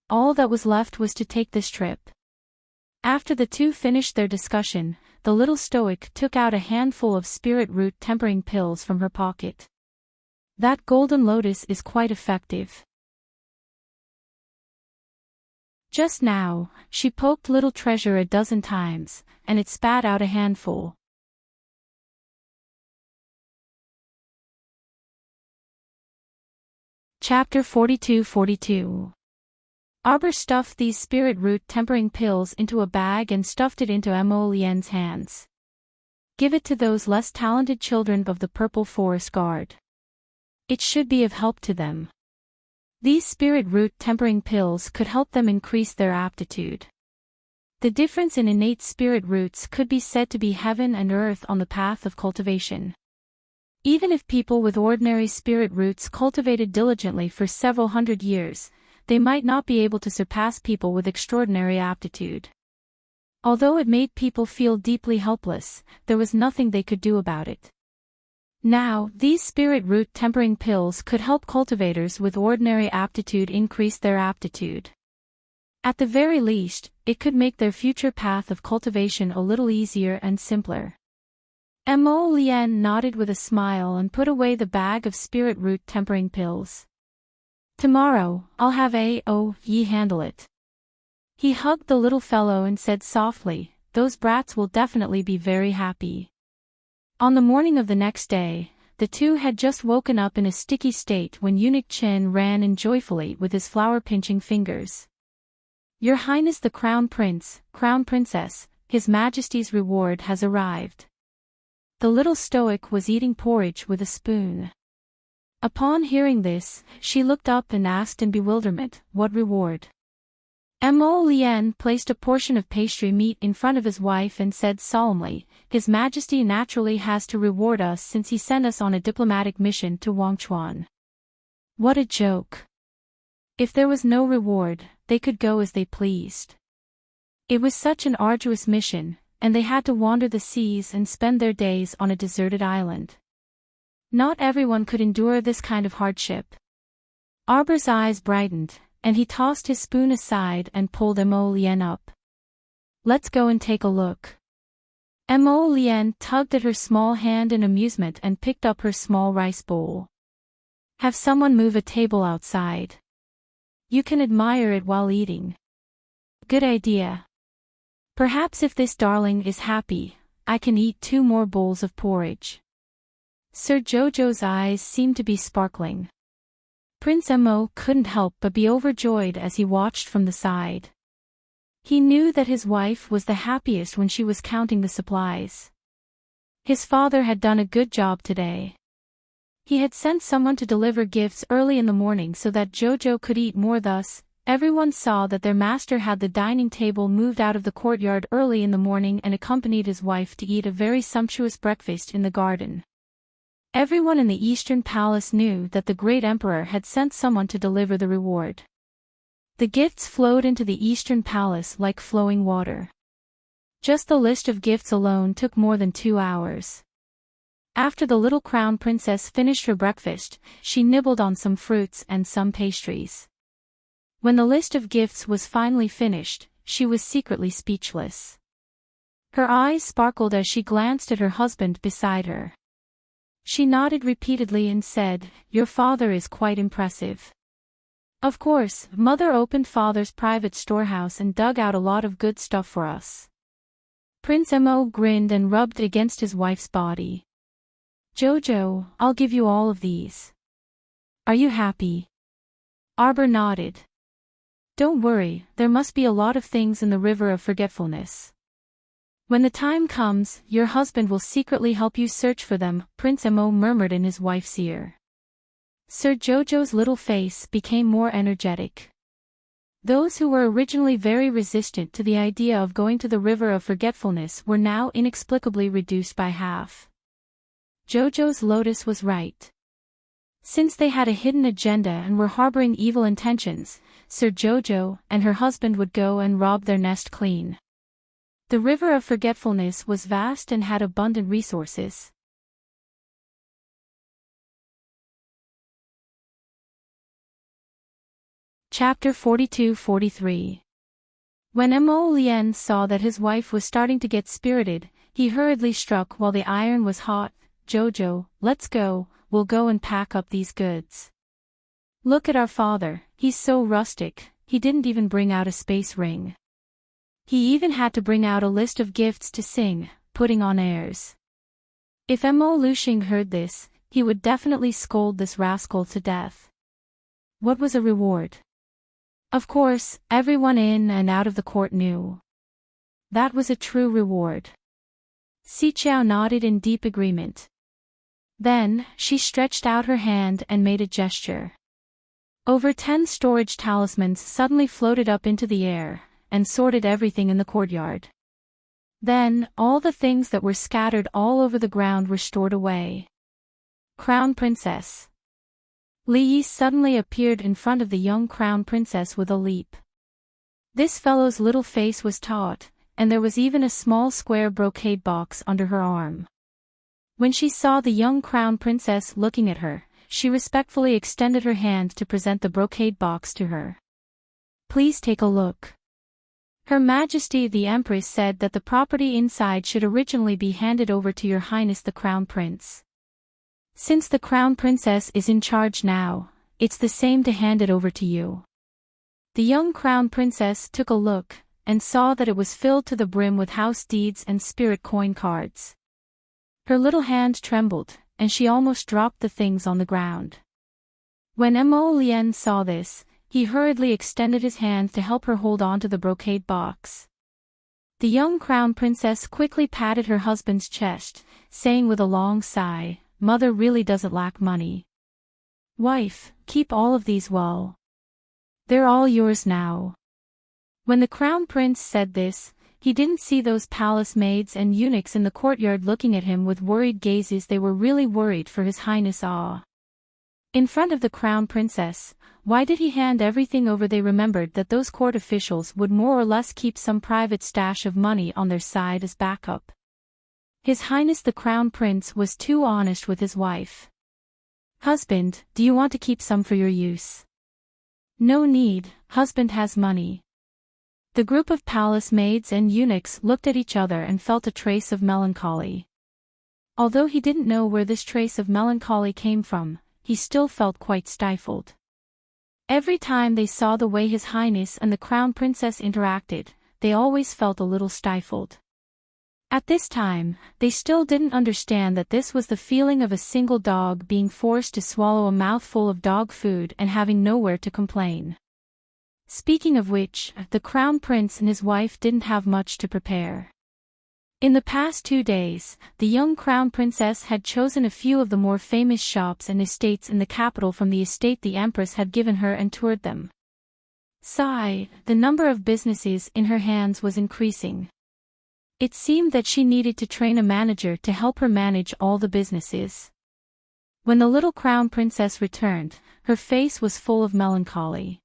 All that was left was to take this trip. After the two finished their discussion, the little stoic took out a handful of spirit root tempering pills from her pocket. That golden lotus is quite effective. Just now, she poked Little Treasure a dozen times, and it spat out a handful. Chapter 42-42. Arbor stuffed these spirit root tempering pills into a bag and stuffed it into Mo Lien's hands. Give it to those less talented children of the Purple Forest Guard. It should be of help to them. These spirit root tempering pills could help them increase their aptitude. The difference in innate spirit roots could be said to be heaven and earth on the path of cultivation. Even if people with ordinary spirit roots cultivated diligently for several hundred years, they might not be able to surpass people with extraordinary aptitude. Although it made people feel deeply helpless, there was nothing they could do about it. Now, these spirit root tempering pills could help cultivators with ordinary aptitude increase their aptitude. At the very least, it could make their future path of cultivation a little easier and simpler. Mo Lien nodded with a smile and put away the bag of spirit root tempering pills. Tomorrow, I'll have Yi handle it. He hugged the little fellow and said softly, those brats will definitely be very happy. On the morning of the next day, the two had just woken up in a sticky state when Eunuch Chen ran in joyfully with his flower-pinching fingers. Your Highness the Crown Prince, Crown Princess, His Majesty's reward has arrived. The little stoic was eating porridge with a spoon. Upon hearing this, she looked up and asked in bewilderment, what reward? Mo Lien placed a portion of pastry meat in front of his wife and said solemnly, His Majesty naturally has to reward us since he sent us on a diplomatic mission to Wangchuan. What a joke. If there was no reward, they could go as they pleased. It was such an arduous mission, and they had to wander the seas and spend their days on a deserted island. Not everyone could endure this kind of hardship. Arbor's eyes brightened, and he tossed his spoon aside and pulled Mo Lien up. Let's go and take a look. Mo Lien tugged at her small hand in amusement and picked up her small rice bowl. Have someone move a table outside. You can admire it while eating. Good idea. Perhaps if this darling is happy, I can eat 2 more bowls of porridge. Sir Jojo's eyes seemed to be sparkling. Prince Mo couldn't help but be overjoyed as he watched from the side. He knew that his wife was the happiest when she was counting the supplies. His father had done a good job today. He had sent someone to deliver gifts early in the morning so that Jojo could eat more. Thus, everyone saw that their master had the dining table moved out of the courtyard early in the morning and accompanied his wife to eat a very sumptuous breakfast in the garden. Everyone in the Eastern Palace knew that the great emperor had sent someone to deliver the reward. The gifts flowed into the Eastern Palace like flowing water. Just the list of gifts alone took more than 2 hours. After the little crown princess finished her breakfast, she nibbled on some fruits and some pastries. When the list of gifts was finally finished, she was secretly speechless. Her eyes sparkled as she glanced at her husband beside her. She nodded repeatedly and said, Your father is quite impressive. Of course, Mother opened Father's private storehouse and dug out a lot of good stuff for us. Prince Mo grinned and rubbed against his wife's body. Jojo, I'll give you all of these. Are you happy? Arbor nodded. Don't worry, there must be a lot of things in the River of Forgetfulness. When the time comes, your husband will secretly help you search for them, Prince Mo murmured in his wife's ear. Sir Jojo's little face became more energetic. Those who were originally very resistant to the idea of going to the River of Forgetfulness were now inexplicably reduced by half. Jojo's lotus was right. Since they had a hidden agenda and were harboring evil intentions, Sir Jojo and her husband would go and rob their nest clean. The river of forgetfulness was vast and had abundant resources. Chapter 42-43. When Mo Lien saw that his wife was starting to get spirited, he hurriedly struck while the iron was hot. "Jojo, let's go, we'll go and pack up these goods. Look at our father, he's so rustic, he didn't even bring out a space ring. He even had to bring out a list of gifts to sing, putting on airs." If Mo Luxing heard this, he would definitely scold this rascal to death. What was a reward? Of course, everyone in and out of the court knew. That was a true reward. Xiqiao nodded in deep agreement. Then, she stretched out her hand and made a gesture. Over 10 storage talismans suddenly floated up into the air, and sorted everything in the courtyard. Then, all the things that were scattered all over the ground were stored away. Crown Princess. Li Yi suddenly appeared in front of the young crown princess with a leap. This fellow's little face was taut, and there was even a small square brocade box under her arm. When she saw the young crown princess looking at her, she respectfully extended her hand to present the brocade box to her. "Please take a look." Her Majesty the Empress said that the property inside should originally be handed over to Your Highness the Crown Prince. Since the Crown Princess is in charge now, it's the same to hand it over to you. The young Crown Princess took a look, and saw that it was filled to the brim with house deeds and spirit coin cards. Her little hand trembled, and she almost dropped the things on the ground. When Mo Lien saw this, he hurriedly extended his hand to help her hold on to the brocade box. The young Crown Princess quickly patted her husband's chest, saying with a long sigh, "Mother really doesn't lack money. Wife, keep all of these well. They're all yours now." When the Crown Prince said this, he didn't see those palace maids and eunuchs in the courtyard looking at him with worried gazes. They were really worried for His Highness Ah. In front of the Crown Princess, why did he hand everything over? They remembered that those court officials would more or less keep some private stash of money on their side as backup. His Highness the Crown Prince was too honest with his wife. "Husband, do you want to keep some for your use?" "No need, husband has money." The group of palace maids and eunuchs looked at each other and felt a trace of melancholy. Although he didn't know where this trace of melancholy came from, he still felt quite stifled. Every time they saw the way His Highness and the Crown Princess interacted, they always felt a little stifled. At this time, they still didn't understand that this was the feeling of a single dog being forced to swallow a mouthful of dog food and having nowhere to complain. Speaking of which, the Crown Prince and his wife didn't have much to prepare. In the past 2 days, the young Crown Princess had chosen a few of the more famous shops and estates in the capital from the estate the Empress had given her and toured them. Sigh, the number of businesses in her hands was increasing. It seemed that she needed to train a manager to help her manage all the businesses. When the little Crown Princess returned, her face was full of melancholy.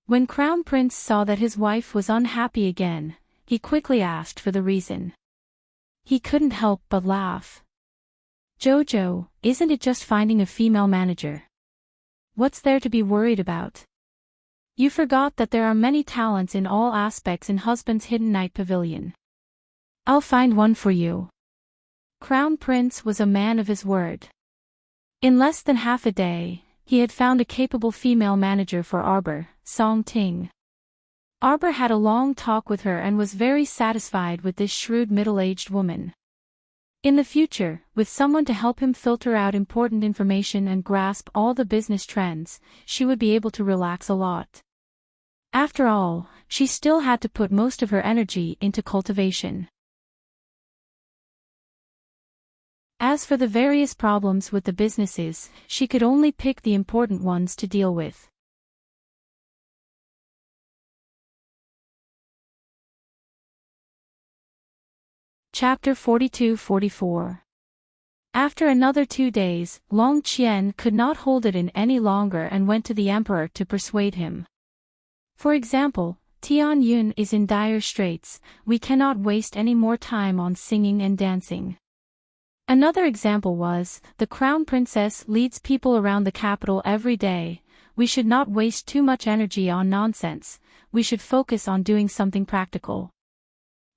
When Crown Prince saw that his wife was unhappy again, he quickly asked for the reason. He couldn't help but laugh. "Jojo, isn't it just finding a female manager? What's there to be worried about? You forgot that there are many talents in all aspects in husband's hidden night pavilion. I'll find one for you." Crown Prince was a man of his word. In less than half a day, he had found a capable female manager for Arbor, Song Ting. Arbor had a long talk with her and was very satisfied with this shrewd middle-aged woman. In the future, with someone to help him filter out important information and grasp all the business trends, she would be able to relax a lot. After all, she still had to put most of her energy into cultivation. As for the various problems with the businesses, she could only pick the important ones to deal with. Chapter 42-44. After another 2 days, Long Qian could not hold it in any longer and went to the emperor to persuade him. For example, Tianyun is in dire straits, we cannot waste any more time on singing and dancing. Another example was, the crown princess leads people around the capital every day, we should not waste too much energy on nonsense, we should focus on doing something practical.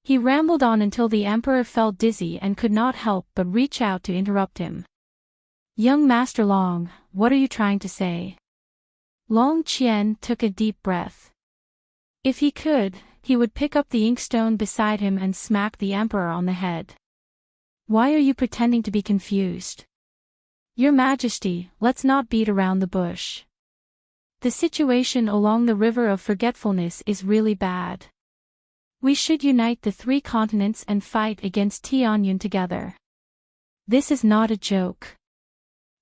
He rambled on until the emperor felt dizzy and could not help but reach out to interrupt him. Young Master Long, what are you trying to say? Long Qian took a deep breath. If he could, he would pick up the inkstone beside him and smack the emperor on the head. Why are you pretending to be confused? Your Majesty, let's not beat around the bush. The situation along the River of Forgetfulness is really bad. We should unite the 3 continents and fight against Tianyun together. This is not a joke.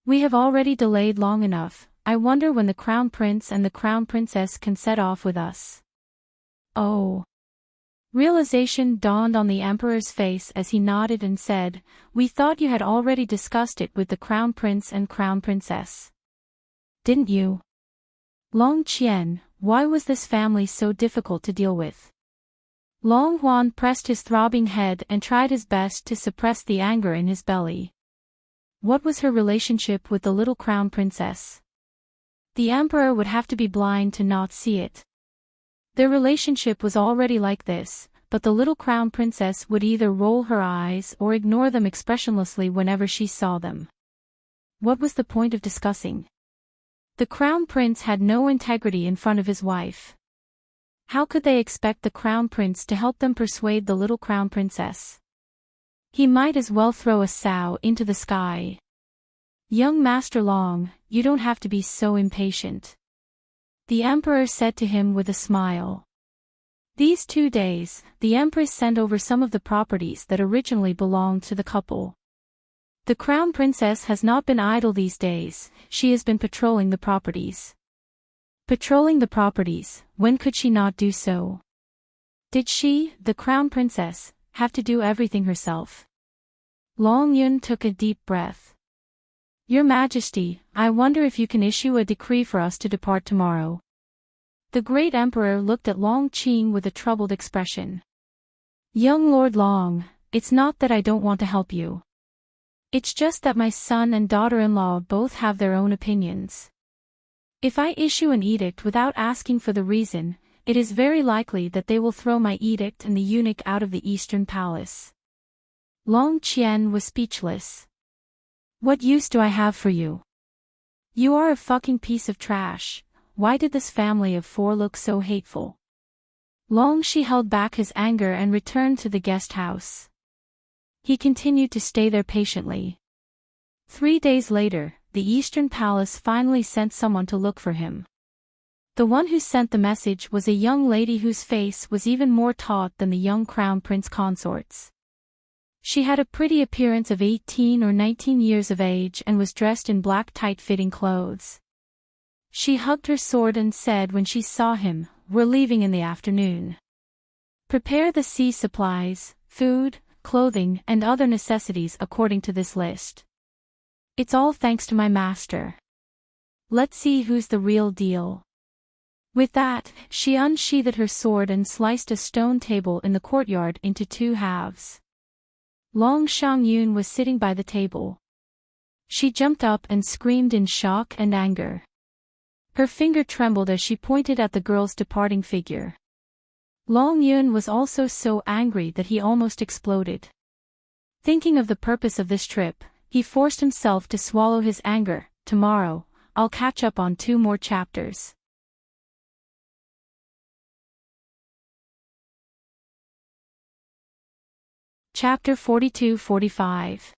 We have already delayed long enough, I wonder when the Crown Prince and the Crown Princess can set off with us. Oh. Realization dawned on the Emperor's face as he nodded and said, we thought you had already discussed it with the Crown Prince and Crown Princess. Didn't you? Long Qian, why was this family so difficult to deal with? Long Huan pressed his throbbing head and tried his best to suppress the anger in his belly. What was her relationship with the little Crown Princess? The Emperor would have to be blind to not see it. Their relationship was already like this, but the little Crown Princess would either roll her eyes or ignore them expressionlessly whenever she saw them. What was the point of discussing? The Crown Prince had no integrity in front of his wife. How could they expect the Crown Prince to help them persuade the little Crown Princess? He might as well throw a sow into the sky. Young Master Long, you don't have to be so impatient. The Emperor said to him with a smile. These 2 days, the Empress sent over some of the properties that originally belonged to the couple. The Crown Princess has not been idle these days, she has been patrolling the properties. Patrolling the properties, when could she not do so? Did she, the Crown Princess, have to do everything herself? Long Yun took a deep breath. Your Majesty, I wonder if you can issue a decree for us to depart tomorrow. The great Emperor looked at Long Qing with a troubled expression. Young Lord Long, it's not that I don't want to help you. It's just that my son and daughter-in-law both have their own opinions. If I issue an edict without asking for the reason, it is very likely that they will throw my edict and the eunuch out of the Eastern Palace. Long Qian was speechless. What use do I have for you? You are a fucking piece of trash. Why did this family of 4 look so hateful? Long Shi held back his anger and returned to the guest house. He continued to stay there patiently. 3 days later, the Eastern Palace finally sent someone to look for him. The one who sent the message was a young lady whose face was even more taut than the young Crown Prince consorts. She had a pretty appearance of 18 or 19 years of age and was dressed in black tight-fitting clothes. She hugged her sword and said when she saw him, "We're leaving in the afternoon. Prepare the sea supplies, food, clothing and other necessities according to this list. It's all thanks to my master. Let's see who's the real deal." With that, she unsheathed her sword and sliced a stone table in the courtyard into 2 halves. Long Shangyun was sitting by the table. She jumped up and screamed in shock and anger. Her finger trembled as she pointed at the girl's departing figure. Long Yun was also so angry that he almost exploded. Thinking of the purpose of this trip, he forced himself to swallow his anger. Tomorrow, I'll catch up on 2 more chapters. Chapter 42-45.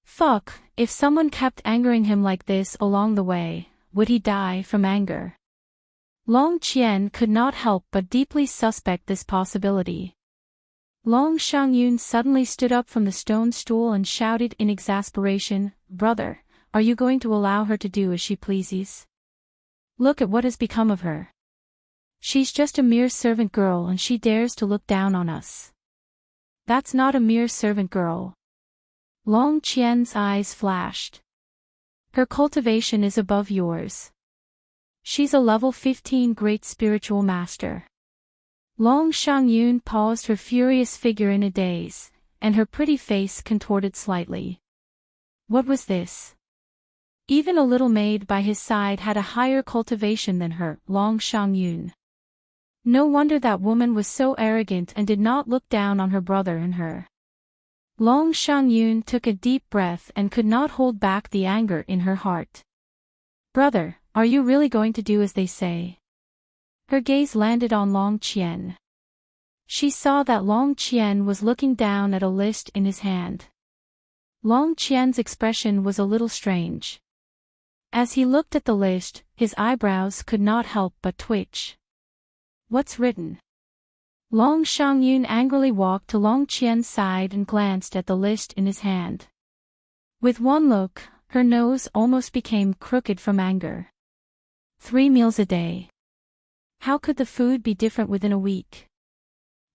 Fuck, if someone kept angering him like this along the way, would he die from anger? Long Qian could not help but deeply suspect this possibility. Long Shangyun suddenly stood up from the stone stool and shouted in exasperation, "Brother, are you going to allow her to do as she pleases? Look at what has become of her. She's just a mere servant girl and she dares to look down on us." "That's not a mere servant girl." Long Qian's eyes flashed. "Her cultivation is above yours. She's a level 15 great spiritual master. Long Xiangyun paused, her furious figure in a daze, and her pretty face contorted slightly. What was this? Even a little maid by his side had a higher cultivation than her, Long Xiangyun. No wonder that woman was so arrogant and did not look down on her brother and her. Long Xiangyun took a deep breath and could not hold back the anger in her heart. Brother, are you really going to do as they say? Her gaze landed on Long Qian. She saw that Long Qian was looking down at a list in his hand. Long Qian's expression was a little strange. As he looked at the list, his eyebrows could not help but twitch. What's written? Long Xiangyun angrily walked to Long Qian's side and glanced at the list in his hand. With one look, her nose almost became crooked from anger. 3 meals a day. How could the food be different within a week?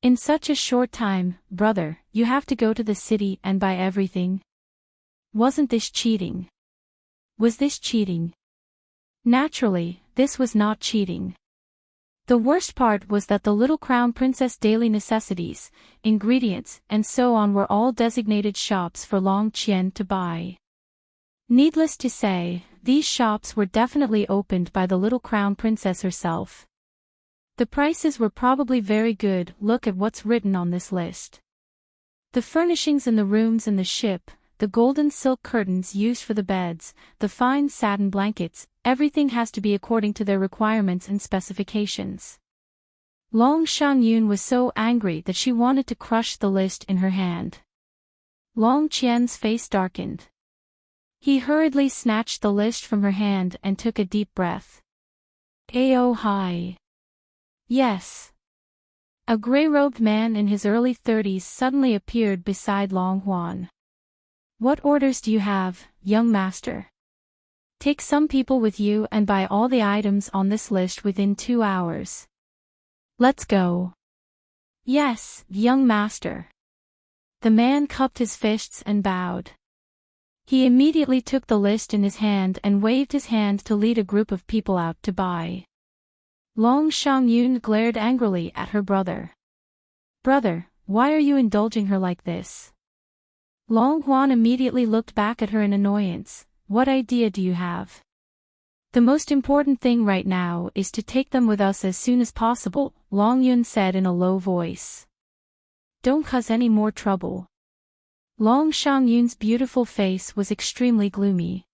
In such a short time, brother, you have to go to the city and buy everything. Wasn't this cheating? Was this cheating? Naturally, this was not cheating. The worst part was that the little crown princess daily necessities, ingredients, and so on were all designated shops for Long Qian to buy. Needless to say, these shops were definitely opened by the little crown princess herself. The prices were probably very good. Look at what's written on this list. The furnishings in the rooms and the ship, the golden silk curtains used for the beds, the fine satin blankets, everything has to be according to their requirements and specifications. Long Xiangyun was so angry that she wanted to crush the list in her hand. Long Qian's face darkened. He hurriedly snatched the list from her hand and took a deep breath. "Oh hi. Yes." A gray-robed man in his early 30s suddenly appeared beside Long Huan. "What orders do you have, young master?" "Take some people with you and buy all the items on this list within 2 hours. Let's go." "Yes, young master." The man cupped his fists and bowed. He immediately took the list in his hand and waved his hand to lead a group of people out to buy. Long Xiangyun glared angrily at her brother. "Brother, why are you indulging her like this?" Long Huan immediately looked back at her in annoyance. "What idea do you have? The most important thing right now is to take them with us as soon as possible," Long Yun said in a low voice. "Don't cause any more trouble." Long Xiangyun's beautiful face was extremely gloomy.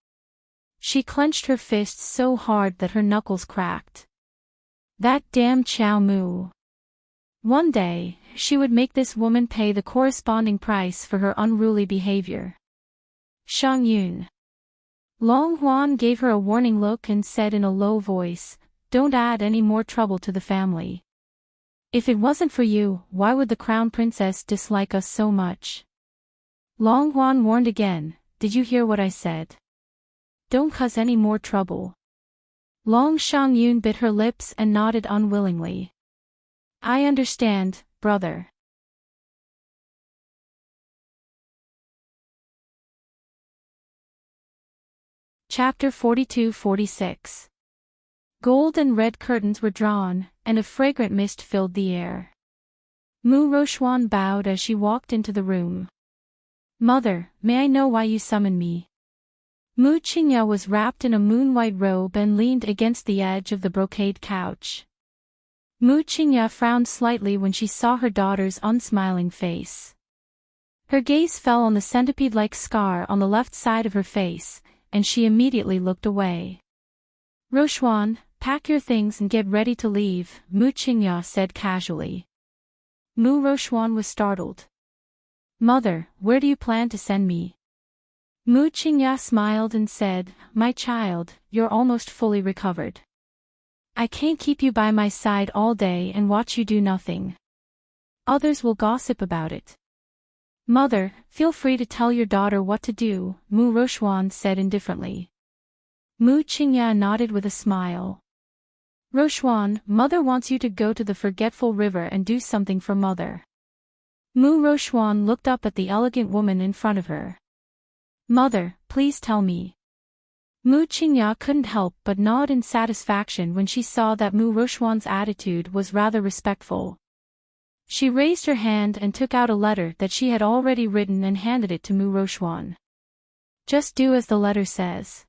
She clenched her fists so hard that her knuckles cracked. That damn Qiao Mu. One day, she would make this woman pay the corresponding price for her unruly behavior. "Xiangyun." Long Huan gave her a warning look and said in a low voice, "Don't add any more trouble to the family. If it wasn't for you, why would the crown princess dislike us so much?" Long Huan warned again, "Did you hear what I said? Don't cause any more trouble." Long Xiangyun bit her lips and nodded unwillingly. "I understand, brother." Chapter 42-46. Gold and red curtains were drawn, and a fragrant mist filled the air. Mu Rochuan bowed as she walked into the room. "Mother, may I know why you summoned me?" Mu Qingya was wrapped in a moon-white robe and leaned against the edge of the brocade couch. Mu Qingya frowned slightly when she saw her daughter's unsmiling face. Her gaze fell on the centipede-like scar on the left side of her face, and she immediately looked away. "Rochuan, pack your things and get ready to leave," Mu Qingya said casually. Mu Rochuan was startled. "Mother, where do you plan to send me?" Mu Qingya smiled and said, "My child, you're almost fully recovered. I can't keep you by my side all day and watch you do nothing. Others will gossip about it." "Mother, feel free to tell your daughter what to do," Mu Rochuan said indifferently. Mu Qingya nodded with a smile. "Rochuan, mother wants you to go to the Forgetful River and do something for mother." Mu Rochuan looked up at the elegant woman in front of her. "Mother, please tell me." Mu Qingya couldn't help but nod in satisfaction when she saw that Mu Rochuan's attitude was rather respectful. She raised her hand and took out a letter that she had already written and handed it to Mu Rochuan. Just do as the letter says.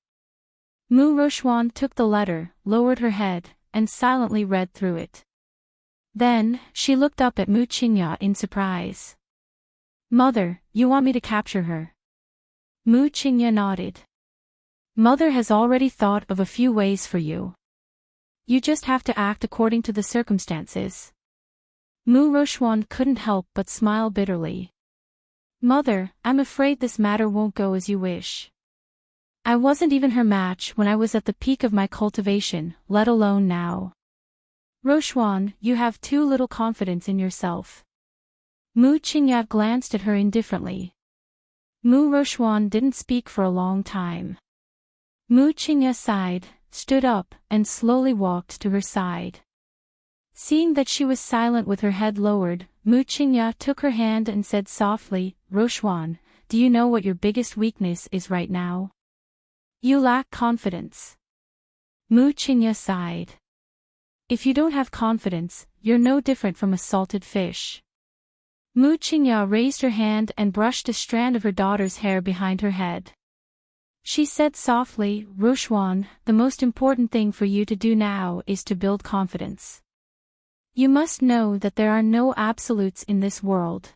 Mu Rochuan took the letter, lowered her head, and silently read through it. Then, she looked up at Mu Qingya in surprise. Mother, you want me to capture her? Mu Qingya nodded. Mother has already thought of a few ways for you. You just have to act according to the circumstances. Mu Rochuan couldn't help but smile bitterly. Mother, I'm afraid this matter won't go as you wish. I wasn't even her match when I was at the peak of my cultivation, let alone now. Rochuan, you have too little confidence in yourself. Mu Qingya glanced at her indifferently. Mu Rochuan didn't speak for a long time. Mu Qingya sighed, stood up, and slowly walked to her side. Seeing that she was silent with her head lowered, Mu Qingya took her hand and said softly, Rochuan, do you know what your biggest weakness is right now? You lack confidence. Mu Qingya sighed. If you don't have confidence, you're no different from a salted fish. Mu Qingya raised her hand and brushed a strand of her daughter's hair behind her head. She said softly, Rochuan, the most important thing for you to do now is to build confidence. You must know that there are no absolutes in this world.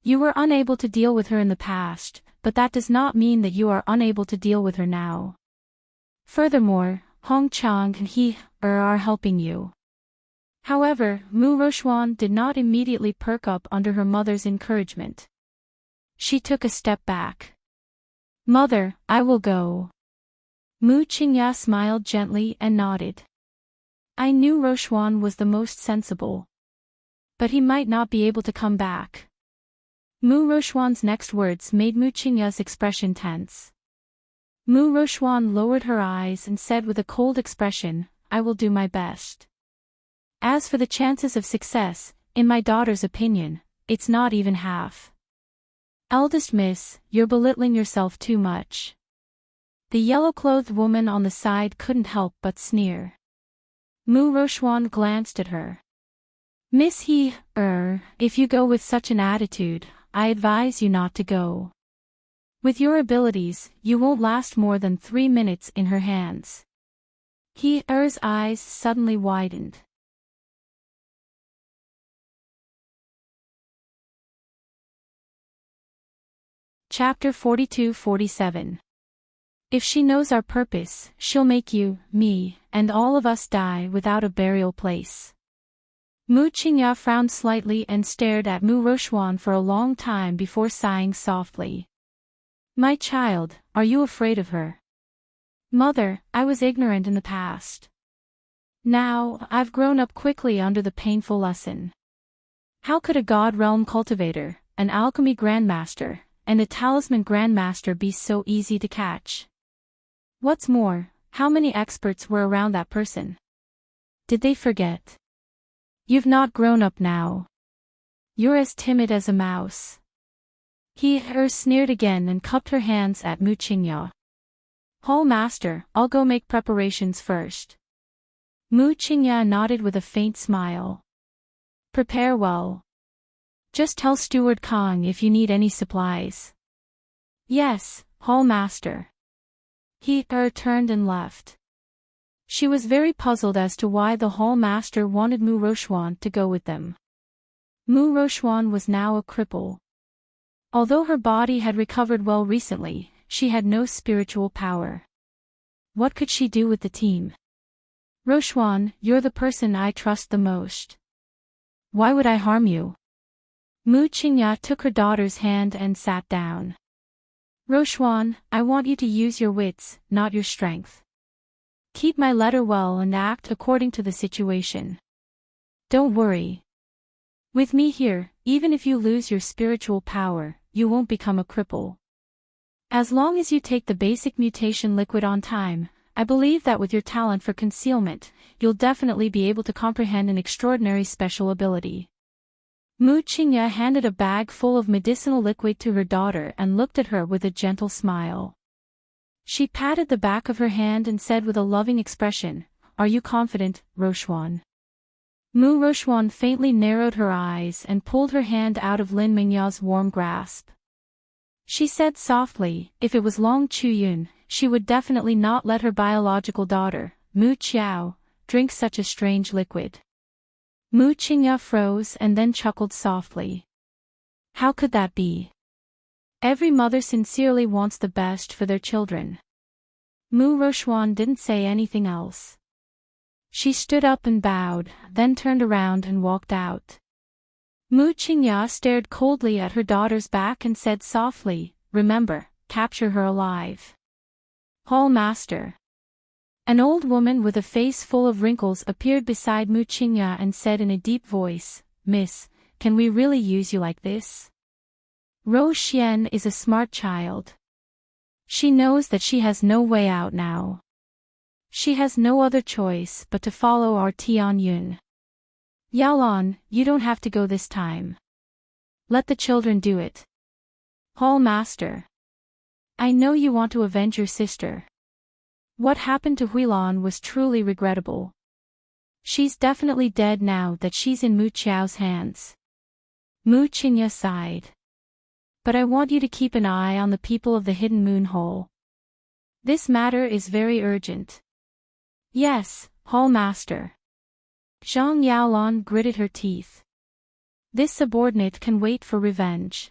You were unable to deal with her in the past, but that does not mean that you are unable to deal with her now. Furthermore, Hong Chang and he are helping you. However, Mu Rochuan did not immediately perk up under her mother's encouragement. She took a step back. Mother, I will go. Mu Qingya smiled gently and nodded. I knew Rochuan was the most sensible. But he might not be able to come back. Mu Rochuan's next words made Mu Qingya's expression tense. Mu Rochuan lowered her eyes and said with a cold expression, I will do my best. As for the chances of success, in my daughter's opinion, it's not even half. Eldest miss, you're belittling yourself too much. The yellow-clothed woman on the side couldn't help but sneer. Mu Rochuan glanced at her. Miss if you go with such an attitude, I advise you not to go. With your abilities, you won't last more than 3 minutes in her hands. Her's eyes suddenly widened. Chapter 42-47. If she knows our purpose, she'll make you, me, and all of us die without a burial place. Mu Qingya frowned slightly and stared at Mu Rochuan for a long time before sighing softly. My child, are you afraid of her? Mother, I was ignorant in the past. Now, I've grown up quickly under the painful lesson. How could a God Realm cultivator, an alchemy grandmaster, and a talisman grandmaster be so easy to catch? What's more, how many experts were around that person? Did they forget? You've not grown up now. You're as timid as a mouse. Her sneered again and cupped her hands at Mu Qingya. Hall Master, I'll go make preparations first. Mu Qingya nodded with a faint smile. Prepare well. Just tell Steward Kong if you need any supplies. Yes, Hall Master. He turned and left. She was very puzzled as to why the Hall Master wanted Mu Rochuan to go with them. Mu Rochuan was now a cripple. Although her body had recovered well recently, she had no spiritual power. What could she do with the team? Rochuan, you're the person I trust the most. Why would I harm you? Mu Qingya took her daughter's hand and sat down. Rochuan, I want you to use your wits, not your strength. Keep my letter well and act according to the situation. Don't worry. With me here, even if you lose your spiritual power, you won't become a cripple. As long as you take the basic mutation liquid on time, I believe that with your talent for concealment, you'll definitely be able to comprehend an extraordinary special ability. Mu Qingya handed a bag full of medicinal liquid to her daughter and looked at her with a gentle smile. She patted the back of her hand and said with a loving expression, Are you confident, Rochuan? Mu Rochuan faintly narrowed her eyes and pulled her hand out of Lin Mingya's warm grasp. She said softly, if it was Long Chuyun, she would definitely not let her biological daughter, Mu Qiao, drink such a strange liquid. Mu Qingya froze and then chuckled softly. How could that be? Every mother sincerely wants the best for their children. Mu Rochuan didn't say anything else. She stood up and bowed, then turned around and walked out. Mu Qingya stared coldly at her daughter's back and said softly, remember, capture her alive. Hall Master. An old woman with a face full of wrinkles appeared beside Mu Qingya and said in a deep voice, Miss, can we really use you like this? Ro Xian is a smart child. She knows that she has no way out now. She has no other choice but to follow our Tian Yun. Yaolon, you don't have to go this time. Let the children do it. Hall Master. I know you want to avenge your sister. What happened to Huilan was truly regrettable. She's definitely dead now that she's in Mu Qiao's hands. Mu Qingya sighed. But I want you to keep an eye on the people of the Hidden Moon Hole. This matter is very urgent. Yes, Hall Master. Zhang Yaolon gritted her teeth. This subordinate can wait for revenge.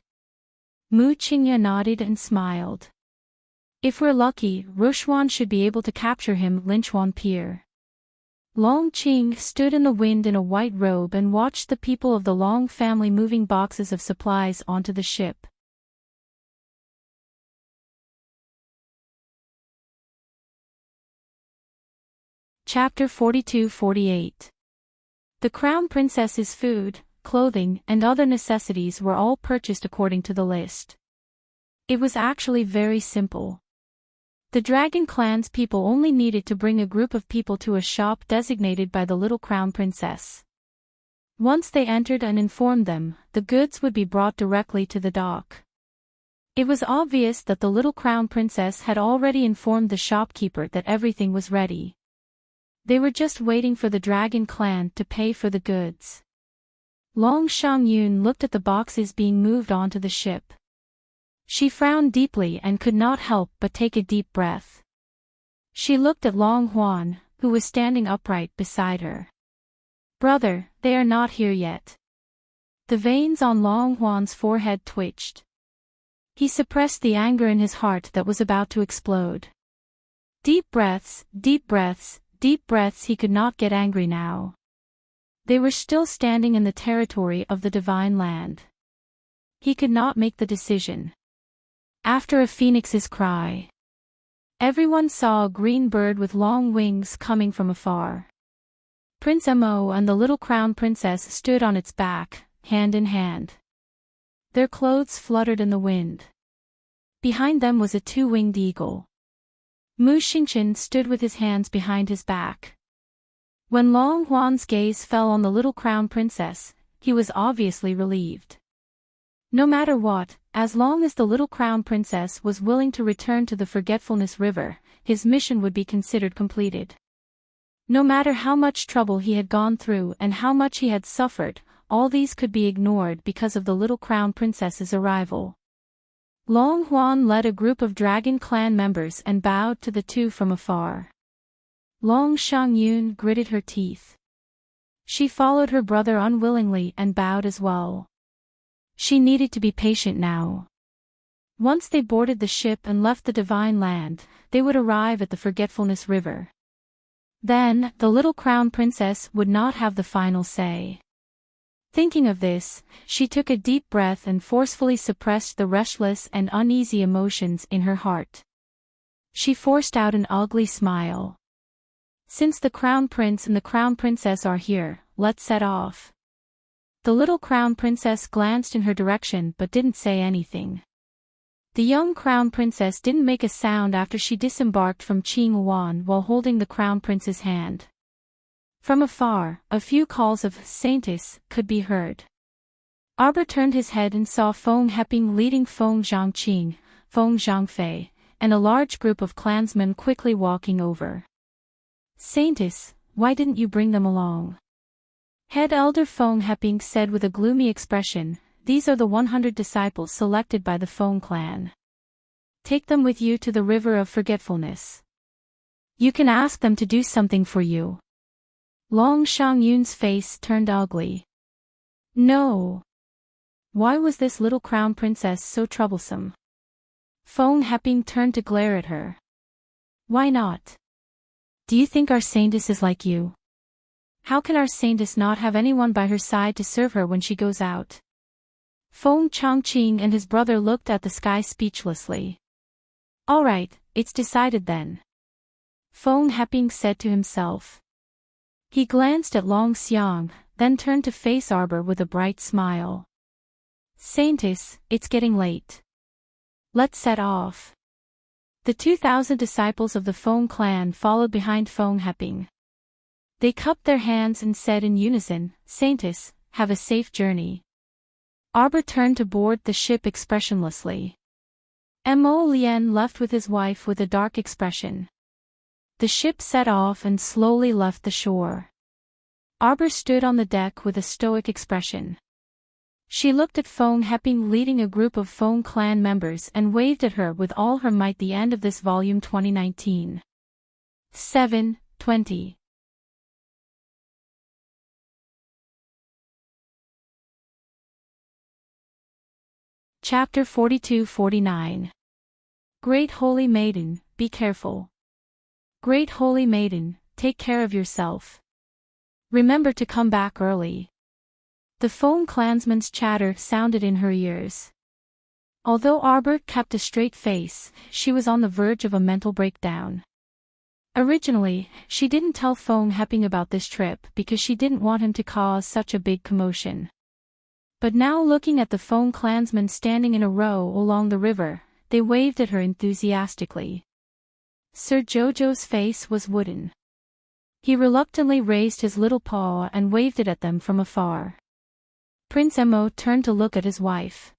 Mu Qingya nodded and smiled. If we're lucky, Rochuan should be able to capture him. Linchuan Pier. Long Qing stood in the wind in a white robe and watched the people of the Long family moving boxes of supplies onto the ship. Chapter 42-48. The Crown Princess's food, clothing, and other necessities were all purchased according to the list. It was actually very simple. The Dragon Clan's people only needed to bring a group of people to a shop designated by the little Crown Princess. Once they entered and informed them, the goods would be brought directly to the dock. It was obvious that the little Crown Princess had already informed the shopkeeper that everything was ready. They were just waiting for the Dragon Clan to pay for the goods. Long Shangyun looked at the boxes being moved onto the ship. She frowned deeply and could not help but take a deep breath. She looked at Long Huan, who was standing upright beside her. Brother, they are not here yet. The veins on Long Huan's forehead twitched. He suppressed the anger in his heart that was about to explode. Deep breaths, deep breaths, deep breaths. He could not get angry now. They were still standing in the territory of the Divine Land. He could not make the decision. After a phoenix's cry. Everyone saw a green bird with long wings coming from afar. Prince Mo and the little Crown Princess stood on its back, hand in hand. Their clothes fluttered in the wind. Behind them was a two-winged eagle. Mu Xingchen stood with his hands behind his back. When Long Huan's gaze fell on the little Crown Princess, he was obviously relieved. No matter what, as long as the little Crown Princess was willing to return to the Forgetfulness River, his mission would be considered completed. No matter how much trouble he had gone through and how much he had suffered, all these could be ignored because of the little Crown Princess's arrival. Long Huan led a group of Dragon Clan members and bowed to the two from afar. Long Shangyun gritted her teeth. She followed her brother unwillingly and bowed as well. She needed to be patient now. Once they boarded the ship and left the Divine Land, they would arrive at the Forgetfulness River. Then, the little Crown Princess would not have the final say. Thinking of this, she took a deep breath and forcefully suppressed the restless and uneasy emotions in her heart. She forced out an ugly smile. Since the Crown Prince and the Crown Princess are here, let's set off. The little Crown Princess glanced in her direction but didn't say anything. The young Crown Princess didn't make a sound after she disembarked from Qinghuan while holding the Crown Prince's hand. From afar, a few calls of "Saintess" could be heard. Arbor turned his head and saw Feng Heping leading Feng Zhangqing, Feng Zhangfei, and a large group of clansmen quickly walking over. "Saintess, why didn't you bring them along?" Head elder Feng Heping said with a gloomy expression, "These are the 100 disciples selected by the Feng clan. Take them with you to the river of forgetfulness. You can ask them to do something for you." Long Shangyun's face turned ugly. No. Why was this little crown princess so troublesome? Feng Heping turned to glare at her. Why not? Do you think our saintess is like you? How can our saintess not have anyone by her side to serve her when she goes out? Feng Chongqing and his brother looked at the sky speechlessly. All right, it's decided then. Feng Heping said to himself. He glanced at Long Xiang, then turned to face Arbor with a bright smile. Saintess, it's getting late. Let's set off. The 2,000 disciples of the Feng clan followed behind Feng Heping. They cupped their hands and said in unison, Saintess, have a safe journey. Arbor turned to board the ship expressionlessly. Mo Lien left with his wife with a dark expression. The ship set off and slowly left the shore. Arbor stood on the deck with a stoic expression. She looked at Feng Heping leading a group of Feng clan members and waved at her with all her might. The end of this volume 2019. 7:20. Chapter 42-49. Great Holy Maiden, be careful. Great Holy Maiden, take care of yourself. Remember to come back early. The Feng clansman's chatter sounded in her ears. Although Arbor kept a straight face, she was on the verge of a mental breakdown. Originally, she didn't tell Feng Heping about this trip because she didn't want him to cause such a big commotion. But now looking at the Feng clansmen standing in a row along the river, they waved at her enthusiastically. Sir Jojo's face was wooden. He reluctantly raised his little paw and waved it at them from afar. Prince Mo turned to look at his wife.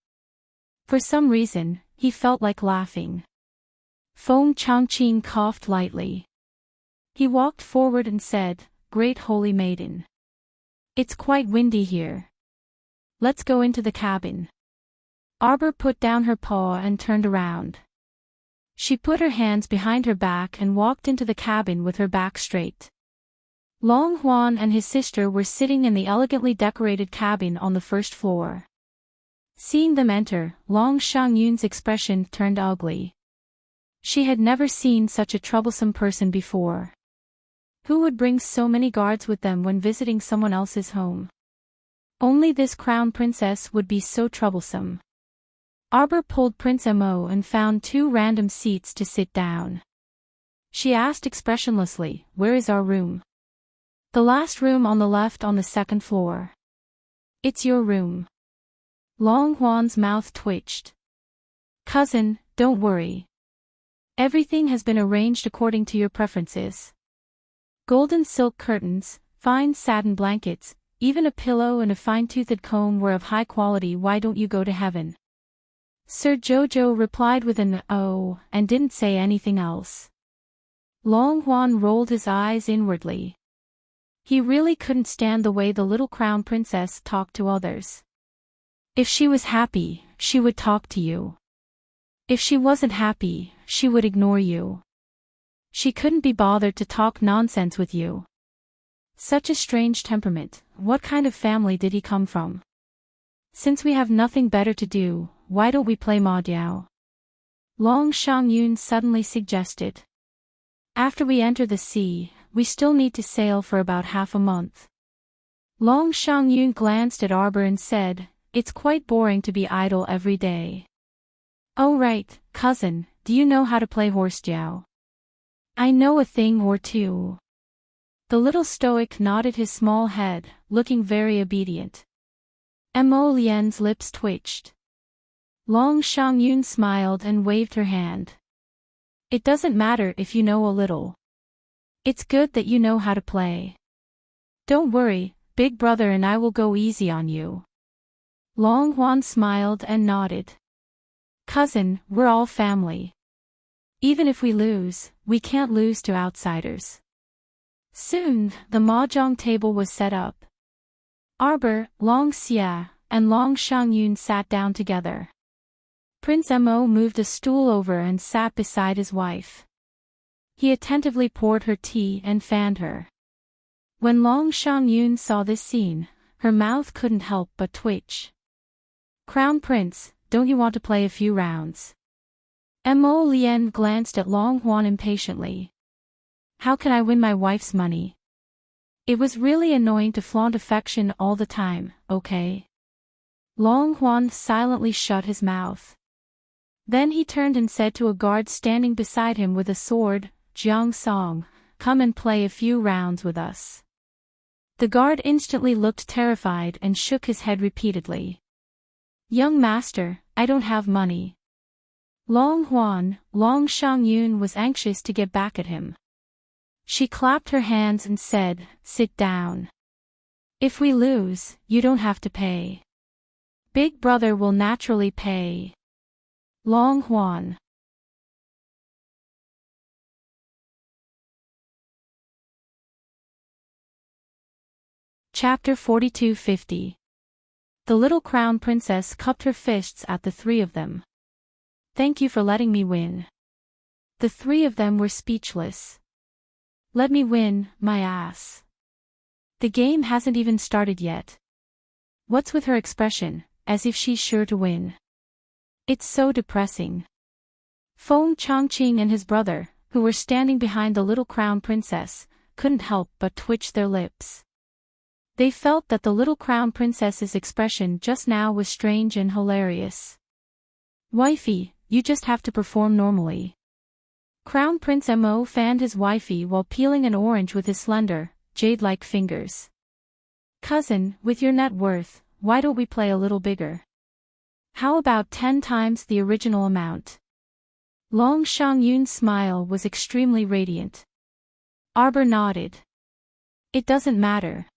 For some reason, he felt like laughing. Feng Chongqing coughed lightly. He walked forward and said, Great Holy Maiden. It's quite windy here. Let's go into the cabin. Arbor put down her paw and turned around. She put her hands behind her back and walked into the cabin with her back straight. Long Huan and his sister were sitting in the elegantly decorated cabin on the first floor. Seeing them enter, Long Shangyun's expression turned ugly. She had never seen such a troublesome person before. Who would bring so many guards with them when visiting someone else's home? Only this crown princess would be so troublesome. Arbor pulled Prince Mo and found 2 random seats to sit down. She asked expressionlessly, Where is our room? The last room on the left on the 2nd floor. It's your room. Long Huan's mouth twitched. Cousin, don't worry. Everything has been arranged according to your preferences. Golden silk curtains, fine satin blankets, even a pillow and a fine-toothed comb were of high quality. Why don't you go to heaven? Sir Jojo replied with an "oh" and didn't say anything else. Long Huan rolled his eyes inwardly. He really couldn't stand the way the little crown princess talked to others. If she was happy, she would talk to you. If she wasn't happy, she would ignore you. She couldn't be bothered to talk nonsense with you. Such a strange temperament. What kind of family did he come from? Since we have nothing better to do, why don't we play Mahjong? Long Shangyun suddenly suggested. After we enter the sea, we still need to sail for about half a month. Long Shangyun glanced at Arbor and said, It's quite boring to be idle every day. Oh right, cousin, do you know how to play horsejiao? I know a thing or two. The little stoic nodded his small head, looking very obedient. Mo Lien's lips twitched. Long Shangyun smiled and waved her hand. It doesn't matter if you know a little. It's good that you know how to play. Don't worry, big brother and I will go easy on you. Long Huan smiled and nodded. Cousin, we're all family. Even if we lose, we can't lose to outsiders. Soon, the mahjong table was set up. Arbor, Long Xia, and Long Shangyun sat down together. Prince Mo moved a stool over and sat beside his wife. He attentively poured her tea and fanned her. When Long Shangyun saw this scene, her mouth couldn't help but twitch. "Crown Prince, don't you want to play a few rounds?" Mo Lian glanced at Long Huan impatiently. "How can I win my wife's money?" It was really annoying to flaunt affection all the time, okay? Long Huan silently shut his mouth. Then he turned and said to a guard standing beside him with a sword, "Jiang Song, come and play a few rounds with us." The guard instantly looked terrified and shook his head repeatedly. "Young master, I don't have money." Long Shangyun was anxious to get back at him. She clapped her hands and said, "Sit down. If we lose, you don't have to pay. Big brother will naturally pay." Long Huan. Chapter 42-50. The little crown princess cupped her fists at the three of them. "Thank you for letting me win." The three of them were speechless. "Let me win, my ass. The game hasn't even started yet." What's with her expression, as if she's sure to win? It's so depressing. Feng Chongqing and his brother, who were standing behind the little crown princess, couldn't help but twitch their lips. They felt that the little crown princess's expression just now was strange and hilarious. "Wifey, you just have to perform normally." Crown Prince Mo fanned his wifey while peeling an orange with his slender, jade-like fingers. "Cousin, with your net worth, why don't we play a little bigger? How about 10 times the original amount?" Long Shangyun's smile was extremely radiant. Arbor nodded. "It doesn't matter.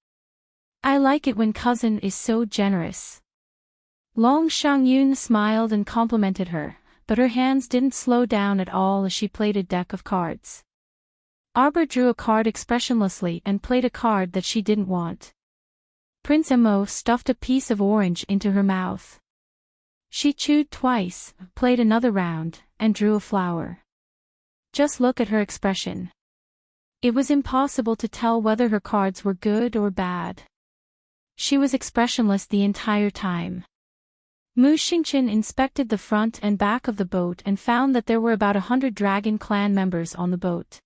I like it when cousin is so generous." Long Shangyun smiled and complimented her, but her hands didn't slow down at all as she played a deck of cards. Arbor drew a card expressionlessly and played a card that she didn't want. Prince Mo stuffed a piece of orange into her mouth. She chewed twice, played another round, and drew a flower. Just look at her expression. It was impossible to tell whether her cards were good or bad. She was expressionless the entire time. Mu Xingchen inspected the front and back of the boat and found that there were about 100 Dragon Clan members on the boat.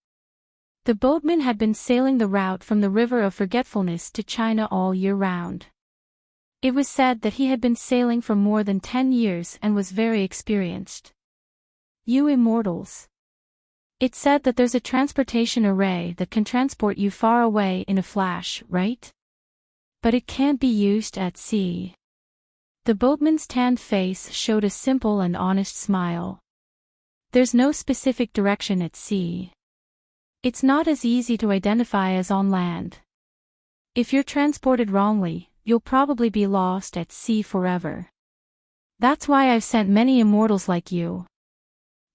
The boatman had been sailing the route from the River of Forgetfulness to China all year round. It was said that he had been sailing for more than 10 years and was very experienced. "You immortals. It said that there's a transportation array that can transport you far away in a flash, right? But it can't be used at sea." The boatman's tanned face showed a simple and honest smile. "There's no specific direction at sea. It's not as easy to identify as on land. If you're transported wrongly, you'll probably be lost at sea forever. That's why I've sent many immortals like you.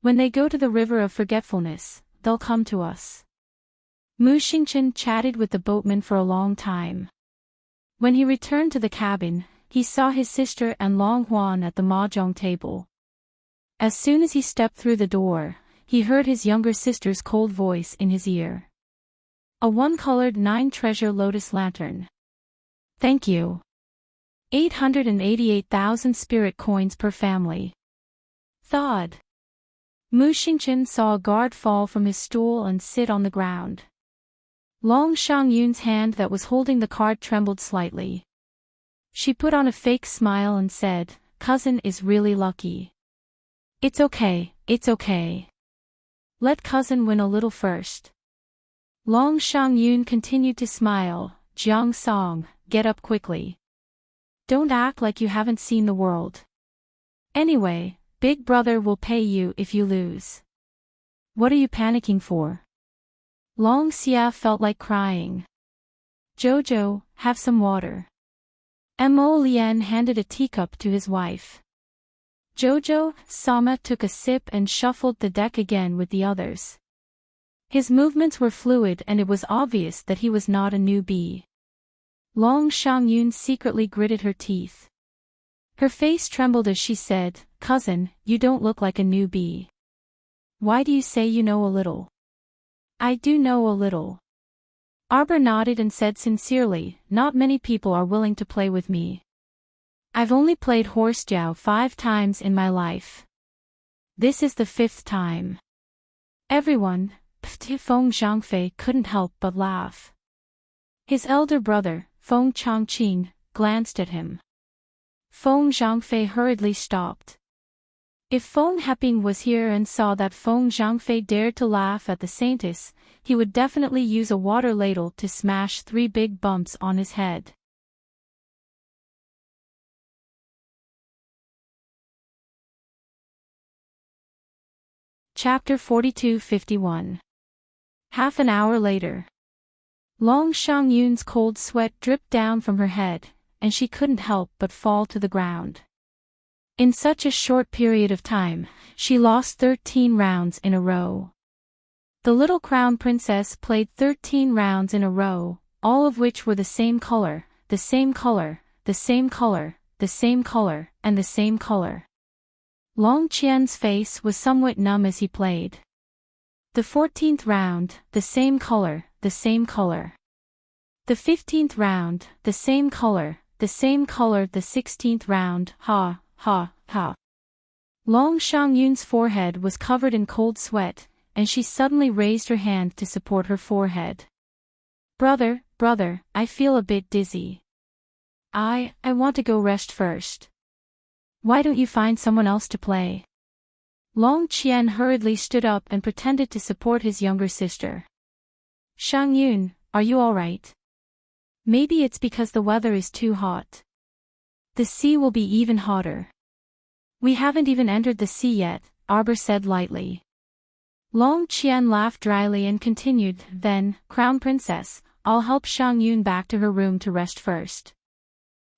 When they go to the River of Forgetfulness, they'll come to us." Mu Xingchen chatted with the boatman for a long time. When he returned to the cabin, he saw his sister and Long Huan at the mahjong table. As soon as he stepped through the door, he heard his younger sister's cold voice in his ear. "A one-colored 9-treasure lotus lantern. Thank you. 888,000 spirit coins per family." Thawed. Mu Xingchen saw a guard fall from his stool and sit on the ground. Long Shangyun's hand that was holding the card trembled slightly. She put on a fake smile and said, "Cousin is really lucky. It's okay, it's okay. Let cousin win a little first." Long Shangyun continued to smile. "Jiang Song, get up quickly. Don't act like you haven't seen the world. Anyway, Big Brother will pay you if you lose. What are you panicking for?" Long Xia felt like crying. "Jojo, have some water." Mo Lian handed a teacup to his wife. Jojo Sama took a sip and shuffled the deck again with the others. His movements were fluid and it was obvious that he was not a newbie. Long Xiangyun secretly gritted her teeth. Her face trembled as she said, "Cousin, you don't look like a newbie. Why do you say you know a little?" "I do know a little." Arbor nodded and said sincerely, "Not many people are willing to play with me. I've only played horse jiao 5 times in my life. This is the 5th time." Everyone, Feng Zhangfei couldn't help but laugh. His elder brother, Feng Changqing, glanced at him. Feng Zhangfei hurriedly stopped. If Feng Heping was here and saw that Feng Zhangfei dared to laugh at the saintess, he would definitely use a water ladle to smash 3 big bumps on his head. Chapter 42-51. Half an hour later. Long Xiangyun's cold sweat dripped down from her head, and she couldn't help but fall to the ground. In such a short period of time, she lost 13 rounds in a row. The little crown princess played 13 rounds in a row, all of which were the same color, the same color, the same color, the same color, and the same color. Long Qian's face was somewhat numb as he played. The 14th round, the same color, the same color. The 15th round, the same color, the same color. The 16th round, ha, ha, ha. Long Xiangyun's forehead was covered in cold sweat, and she suddenly raised her hand to support her forehead. Brother, I feel a bit dizzy. I want to go rest first. Why don't you find someone else to play? Long Qian hurriedly stood up and pretended to support his younger sister. Xiangyun, are you all right? Maybe it's because the weather is too hot. The sea will be even hotter. We haven't even entered the sea yet, Arbor said lightly. Long Qian laughed dryly and continued, then, Crown Princess, I'll help Xiangyun back to her room to rest first.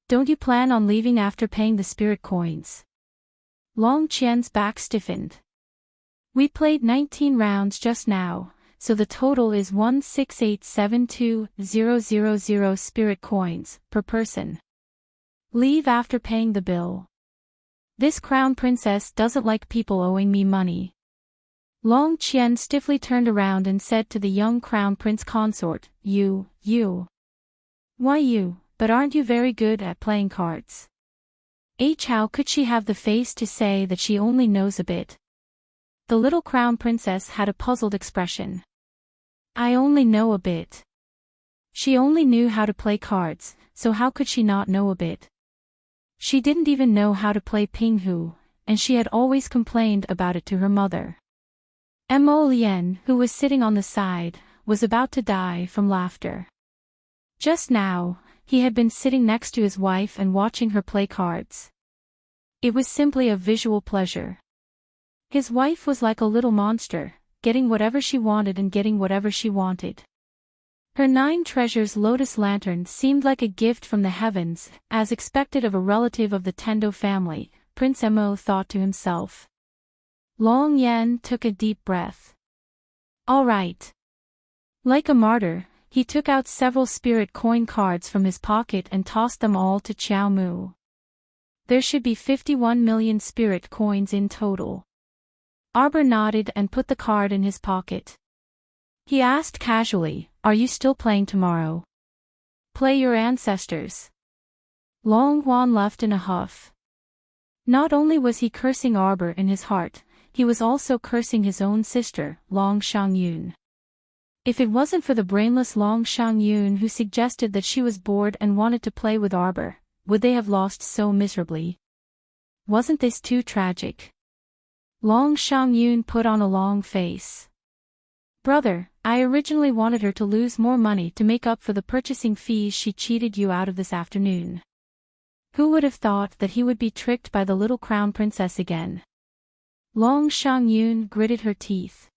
Don't you plan on leaving after paying the spirit coins? Long Qian's back stiffened. We played 19 rounds just now, so the total is 16872,000 spirit coins per person. Leave after paying the bill. This crown princess doesn't like people owing me money. Long Qian stiffly turned around and said to the young crown prince consort, You. Why you, but aren't you very good at playing cards? How could she have the face to say that she only knows a bit? The little crown princess had a puzzled expression. I only know a bit. She only knew how to play cards, so how could she not know a bit? She didn't even know how to play pinghu, and she had always complained about it to her mother. Mo Lian, who was sitting on the side, was about to die from laughter. Just now, he had been sitting next to his wife and watching her play cards. It was simply a visual pleasure. His wife was like a little monster, getting whatever she wanted and getting whatever she wanted. Her 9 treasures lotus lantern seemed like a gift from the heavens, as expected of a relative of the Tendo family, Prince Mo thought to himself. Long Yan took a deep breath. All right. Like a martyr, he took out several spirit coin cards from his pocket and tossed them all to Qiao Mu. There should be 51 million spirit coins in total. Arbor nodded and put the card in his pocket. He asked casually, Are you still playing tomorrow? Play your ancestors. Long Huan left in a huff. Not only was he cursing Arbor in his heart, he was also cursing his own sister, Long Xiangyun. If it wasn't for the brainless Long Xiangyun who suggested that she was bored and wanted to play with Arbor, would they have lost so miserably? Wasn't this too tragic? Long Xiangyun put on a long face. Brother, I originally wanted her to lose more money to make up for the purchasing fees she cheated you out of this afternoon. Who would have thought that he would be tricked by the little crown princess again? Long Xiangyun gritted her teeth.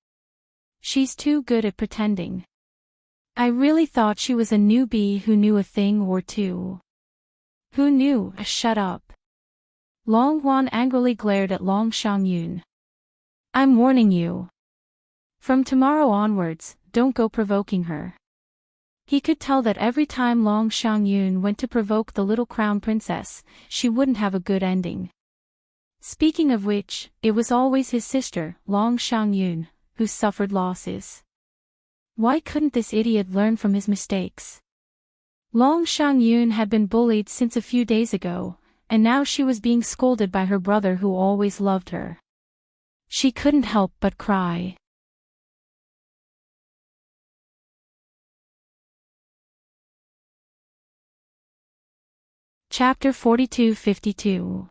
She's too good at pretending. I really thought she was a newbie who knew a thing or two. Who knew? Shut up. Long Huan angrily glared at Long Xiangyun. I'm warning you. From tomorrow onwards, don't go provoking her. He could tell that every time Long Xiangyun went to provoke the little crown princess, she wouldn't have a good ending. Speaking of which, it was always his sister, Long Xiangyun, who suffered losses. Why couldn't this idiot learn from his mistakes? Long Xiangyun had been bullied since a few days ago, and now she was being scolded by her brother who always loved her. She couldn't help but cry. Chapter 42-52.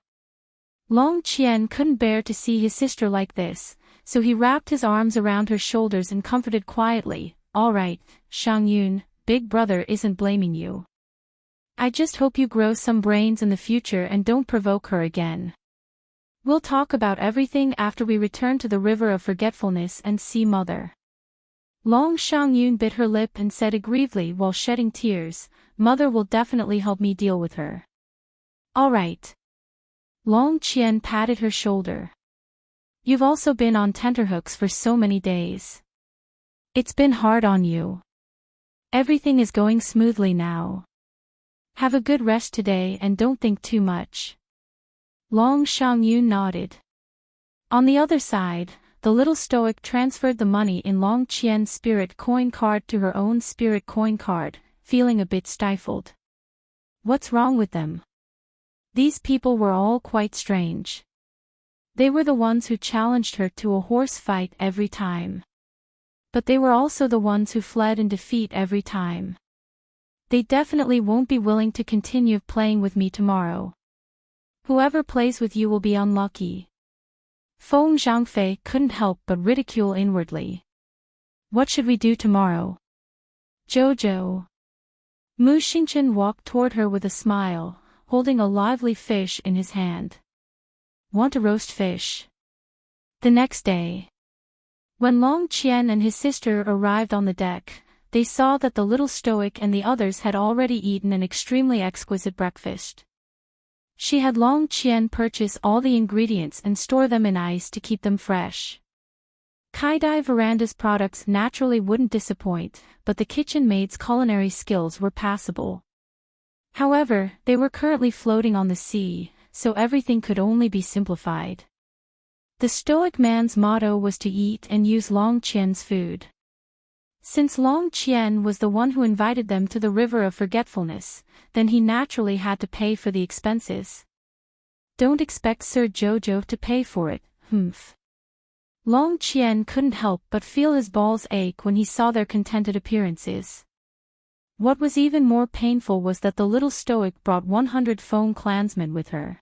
Long Qian couldn't bear to see his sister like this, so he wrapped his arms around her shoulders and comforted quietly, "All right, Xiangyun, big brother isn't blaming you. I just hope you grow some brains in the future and don't provoke her again. We'll talk about everything after we return to the River of Forgetfulness and see Mother." Long Xiangyun bit her lip and said aggrievedly while shedding tears, "Mother will definitely help me deal with her." "All right." Long Qian patted her shoulder. "You've also been on tenterhooks for so many days. It's been hard on you. Everything is going smoothly now. Have a good rest today and don't think too much." Long Xiangyun nodded. On the other side, the little stoic transferred the money in Long Qian's spirit coin card to her own spirit coin card, feeling a bit stifled. What's wrong with them? These people were all quite strange. They were the ones who challenged her to a horse fight every time. But they were also the ones who fled in defeat every time. They definitely won't be willing to continue playing with me tomorrow. Whoever plays with you will be unlucky. Feng Zhangfei couldn't help but ridicule inwardly. What should we do tomorrow? Jojo. Mu Xingchen walked toward her with a smile, holding a lively fish in his hand. Want to roast fish? The next day, when Long Qian and his sister arrived on the deck, they saw that the little stoic and the others had already eaten an extremely exquisite breakfast. She had Long Qian purchase all the ingredients and store them in ice to keep them fresh. Kaidai Veranda's products naturally wouldn't disappoint, but the kitchen maid's culinary skills were passable. However, they were currently floating on the sea, so everything could only be simplified. The stoic man's motto was to eat and use Long Qian's food. Since Long Qian was the one who invited them to the River of Forgetfulness, then he naturally had to pay for the expenses. Don't expect Sir Jojo to pay for it, humph. Long Qian couldn't help but feel his balls ache when he saw their contented appearances. What was even more painful was that the little stoic brought 100 Feng clansmen with her.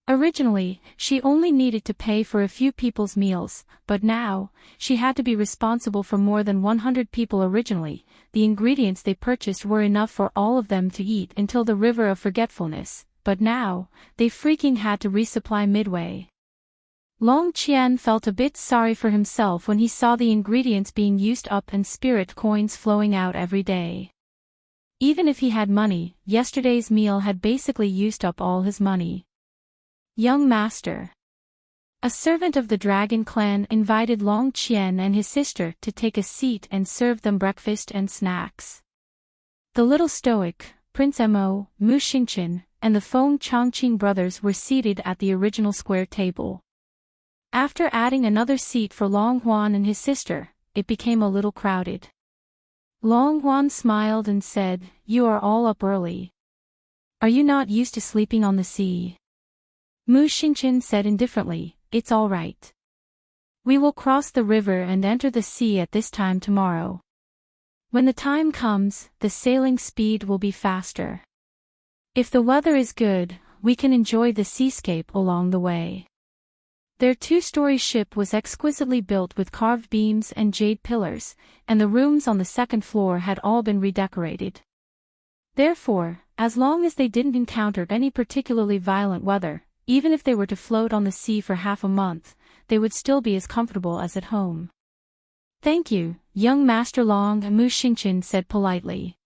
Originally, she only needed to pay for a few people's meals, but now, she had to be responsible for more than 100 people. Originally, the ingredients they purchased were enough for all of them to eat until the River of Forgetfulness, but now, they freaking had to resupply midway. Long Qian felt a bit sorry for himself when he saw the ingredients being used up and spirit coins flowing out every day. Even if he had money, yesterday's meal had basically used up all his money. Young master. A servant of the Dragon Clan invited Long Qian and his sister to take a seat and served them breakfast and snacks. The little stoic, Prince Mo, Mu Xingchen, and the Feng Chongqing brothers were seated at the original square table. After adding another seat for Long Huan and his sister, it became a little crowded. Long Huan smiled and said, "You are all up early. Are you not used to sleeping on the sea?" Mu Xingchen said indifferently, "It's all right. We will cross the river and enter the sea at this time tomorrow. When the time comes, the sailing speed will be faster. If the weather is good, we can enjoy the seascape along the way." Their two-story ship was exquisitely built with carved beams and jade pillars, and the rooms on the second floor had all been redecorated. Therefore, as long as they didn't encounter any particularly violent weather, even if they were to float on the sea for half a month, they would still be as comfortable as at home. "Thank you, young Master Long," Mu Xingchen said politely.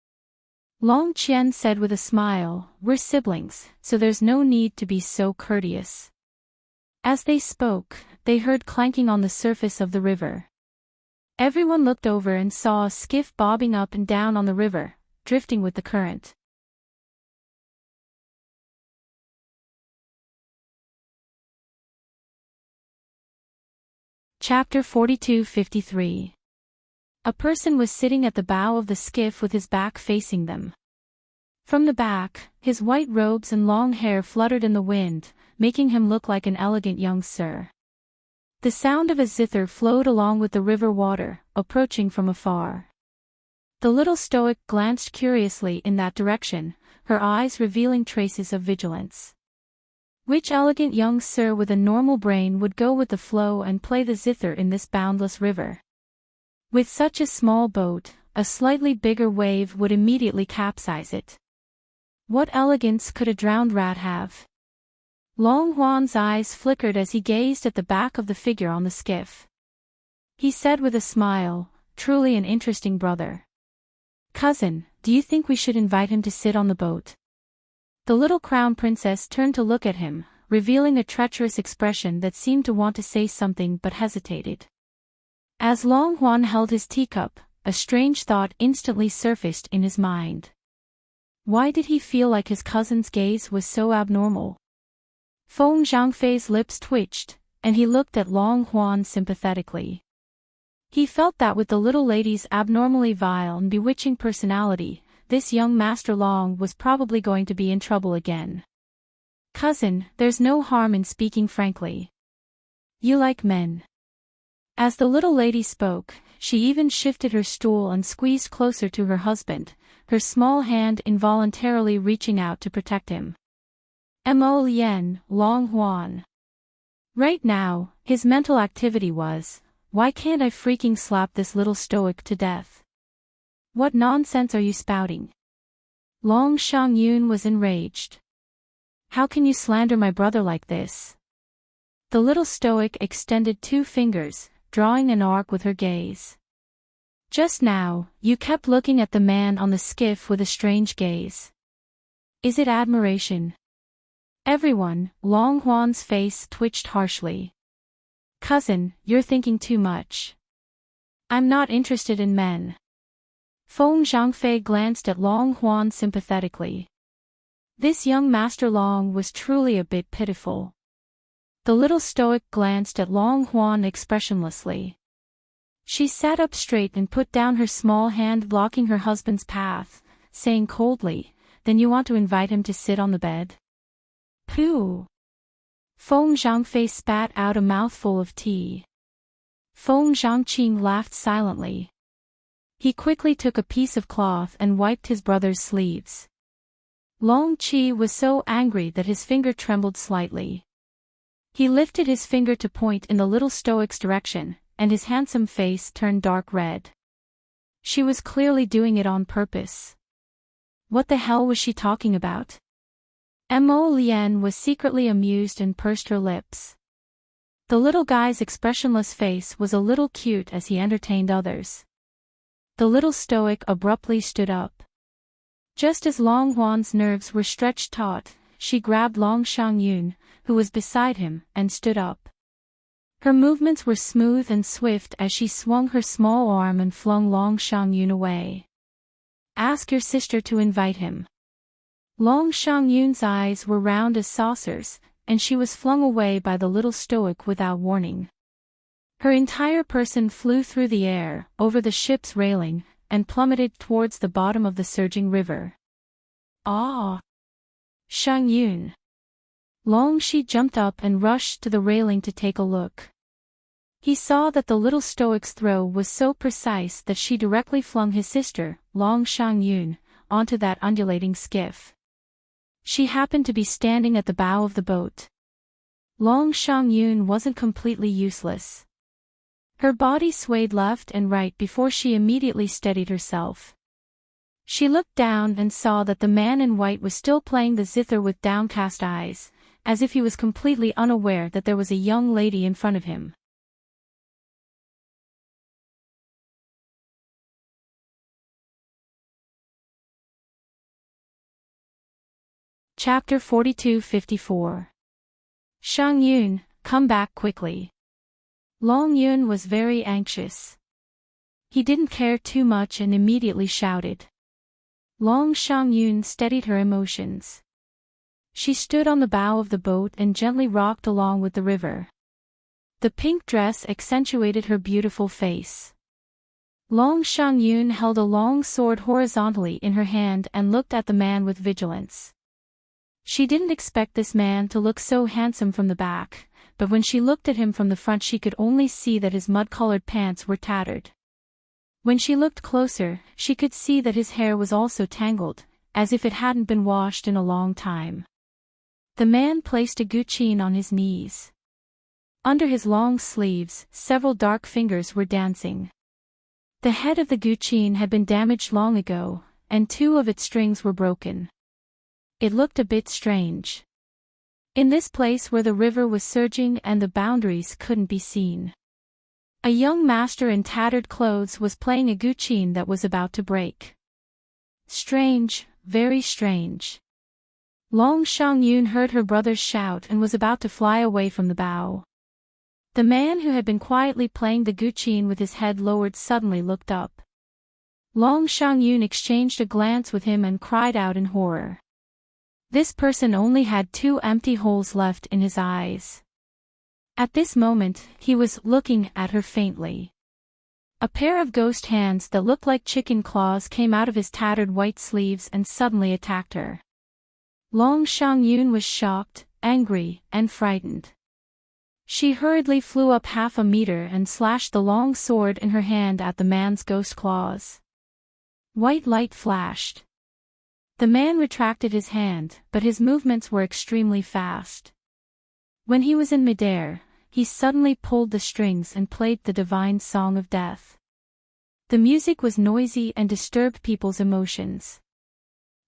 Long Qian said with a smile, "We're siblings, so there's no need to be so courteous." As they spoke, they heard clanking on the surface of the river. Everyone looked over and saw a skiff bobbing up and down on the river, drifting with the current. Chapter 42-53. A person was sitting at the bow of the skiff with his back facing them. From the back, his white robes and long hair fluttered in the wind, making him look like an elegant young sir. The sound of a zither flowed along with the river water, approaching from afar. The little Stoic glanced curiously in that direction, her eyes revealing traces of vigilance. Which elegant young sir with a normal brain would go with the flow and play the zither in this boundless river? With such a small boat, a slightly bigger wave would immediately capsize it. What elegance could a drowned rat have? Long Huan's eyes flickered as he gazed at the back of the figure on the skiff. He said with a smile, "Truly an interesting brother. Cousin, do you think we should invite him to sit on the boat?" The little crown princess turned to look at him, revealing a treacherous expression that seemed to want to say something but hesitated. As Long Huan held his teacup, a strange thought instantly surfaced in his mind. Why did he feel like his cousin's gaze was so abnormal? Feng Zhangfei's lips twitched, and he looked at Long Huan sympathetically. He felt that with the little lady's abnormally vile and bewitching personality, this young Master Long was probably going to be in trouble again. "Cousin, there's no harm in speaking frankly. You like men." As the little lady spoke, she even shifted her stool and squeezed closer to her husband, her small hand involuntarily reaching out to protect him. Mo Lien, Long Huan. Right now, his mental activity was, why can't I freaking slap this little Stoic to death? What nonsense are you spouting? Long Shangyun was enraged. How can you slander my brother like this? The little Stoic extended 2 fingers, drawing an arc with her gaze. Just now, you kept looking at the man on the skiff with a strange gaze. Is it admiration? Everyone, Long Huan's face twitched harshly. Cousin, you're thinking too much. I'm not interested in men. Feng Zhangfei glanced at Long Huan sympathetically. This young Master Long was truly a bit pitiful. The little Stoic glanced at Long Huan expressionlessly. She sat up straight and put down her small hand blocking her husband's path, saying coldly, "Then you want to invite him to sit on the bed?" Pooh! Feng Zhangfei spat out a mouthful of tea. Feng Zhangqing laughed silently. He quickly took a piece of cloth and wiped his brother's sleeves. Long Qi was so angry that his finger trembled slightly. He lifted his finger to point in the little Stoic's direction, and his handsome face turned dark red. She was clearly doing it on purpose. What the hell was she talking about? Mo Lien was secretly amused and pursed her lips. The little guy's expressionless face was a little cute as he entertained others. The little Stoic abruptly stood up. Just as Long Huan's nerves were stretched taut, she grabbed Long Shangyun, who was beside him, and stood up. Her movements were smooth and swift as she swung her small arm and flung Long Shangyun away. Ask your sister to invite him. Long Shangyun's eyes were round as saucers, and she was flung away by the little Stoic without warning. Her entire person flew through the air, over the ship's railing, and plummeted towards the bottom of the surging river. Ah! Shangyun! Long Shi jumped up and rushed to the railing to take a look. He saw that the little Stoic's throw was so precise that she directly flung his sister, Long Shangyun, onto that undulating skiff. She happened to be standing at the bow of the boat. Long Shangyun wasn't completely useless. Her body swayed left and right before she immediately steadied herself. She looked down and saw that the man in white was still playing the zither with downcast eyes, as if he was completely unaware that there was a young lady in front of him. Chapter 42-54. Shangyun, come back quickly. Long Yun was very anxious. He didn't care too much and immediately shouted. Long Xiangyun steadied her emotions. She stood on the bow of the boat and gently rocked along with the river. The pink dress accentuated her beautiful face. Long Xiangyun held a long sword horizontally in her hand and looked at the man with vigilance. She didn't expect this man to look so handsome from the back, but when she looked at him from the front she could only see that his mud-colored pants were tattered. When she looked closer, she could see that his hair was also tangled, as if it hadn't been washed in a long time. The man placed a guqin on his knees. Under his long sleeves, several dark fingers were dancing. The head of the guqin had been damaged long ago, and two of its strings were broken. It looked a bit strange. In this place where the river was surging and the boundaries couldn't be seen. A young master in tattered clothes was playing a guqin that was about to break. Strange, very strange. Long Xiangyun heard her brothers shout and was about to fly away from the bow. The man who had been quietly playing the guqin with his head lowered suddenly looked up. Long Xiangyun exchanged a glance with him and cried out in horror. This person only had 2 empty holes left in his eyes. At this moment, he was looking at her faintly. A pair of ghost hands that looked like chicken claws came out of his tattered white sleeves and suddenly attacked her. Long Xiangyun was shocked, angry, and frightened. She hurriedly flew up half a meter and slashed the long sword in her hand at the man's ghost claws. White light flashed. The man retracted his hand, but his movements were extremely fast. When he was in midair, he suddenly pulled the strings and played the divine song of death. The music was noisy and disturbed people's emotions.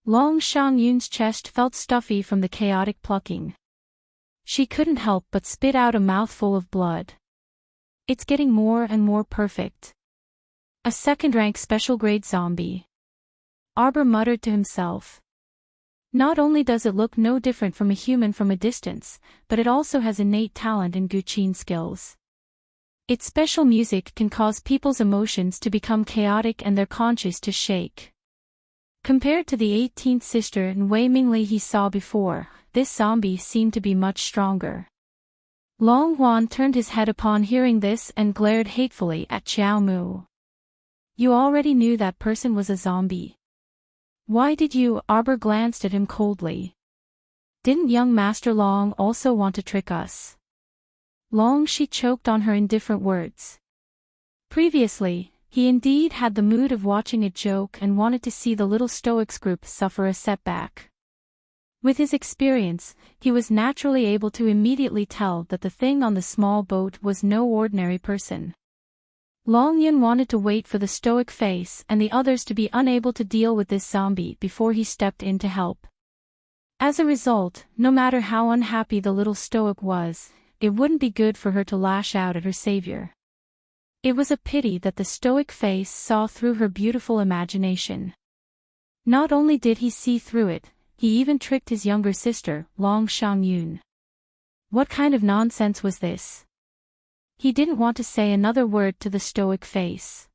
Long Xiangyun's chest felt stuffy from the chaotic plucking. She couldn't help but spit out a mouthful of blood. It's getting more and more perfect. A second-rank special-grade zombie. Arbor muttered to himself. Not only does it look no different from a human from a distance, but it also has innate talent in guqin skills. Its special music can cause people's emotions to become chaotic and their conscience to shake. Compared to the 18th sister and Wei Mingli he saw before, this zombie seemed to be much stronger. Long Huan turned his head upon hearing this and glared hatefully at Qiao Mu. You already knew that person was a zombie. Why did you? Arbor glanced at him coldly. Didn't young Master Long also want to trick us? Long she choked on her indifferent words. Previously, he indeed had the mood of watching a joke and wanted to see the little Stoics group suffer a setback. With his experience, he was naturally able to immediately tell that the thing on the small boat was no ordinary person. Long Yun wanted to wait for the stoic face and the others to be unable to deal with this zombie before he stepped in to help. As a result, no matter how unhappy the little stoic was, it wouldn't be good for her to lash out at her savior. It was a pity that the stoic face saw through her beautiful imagination. Not only did he see through it, he even tricked his younger sister, Long Xiangyun. What kind of nonsense was this? He didn't want to say another word to the stoic face.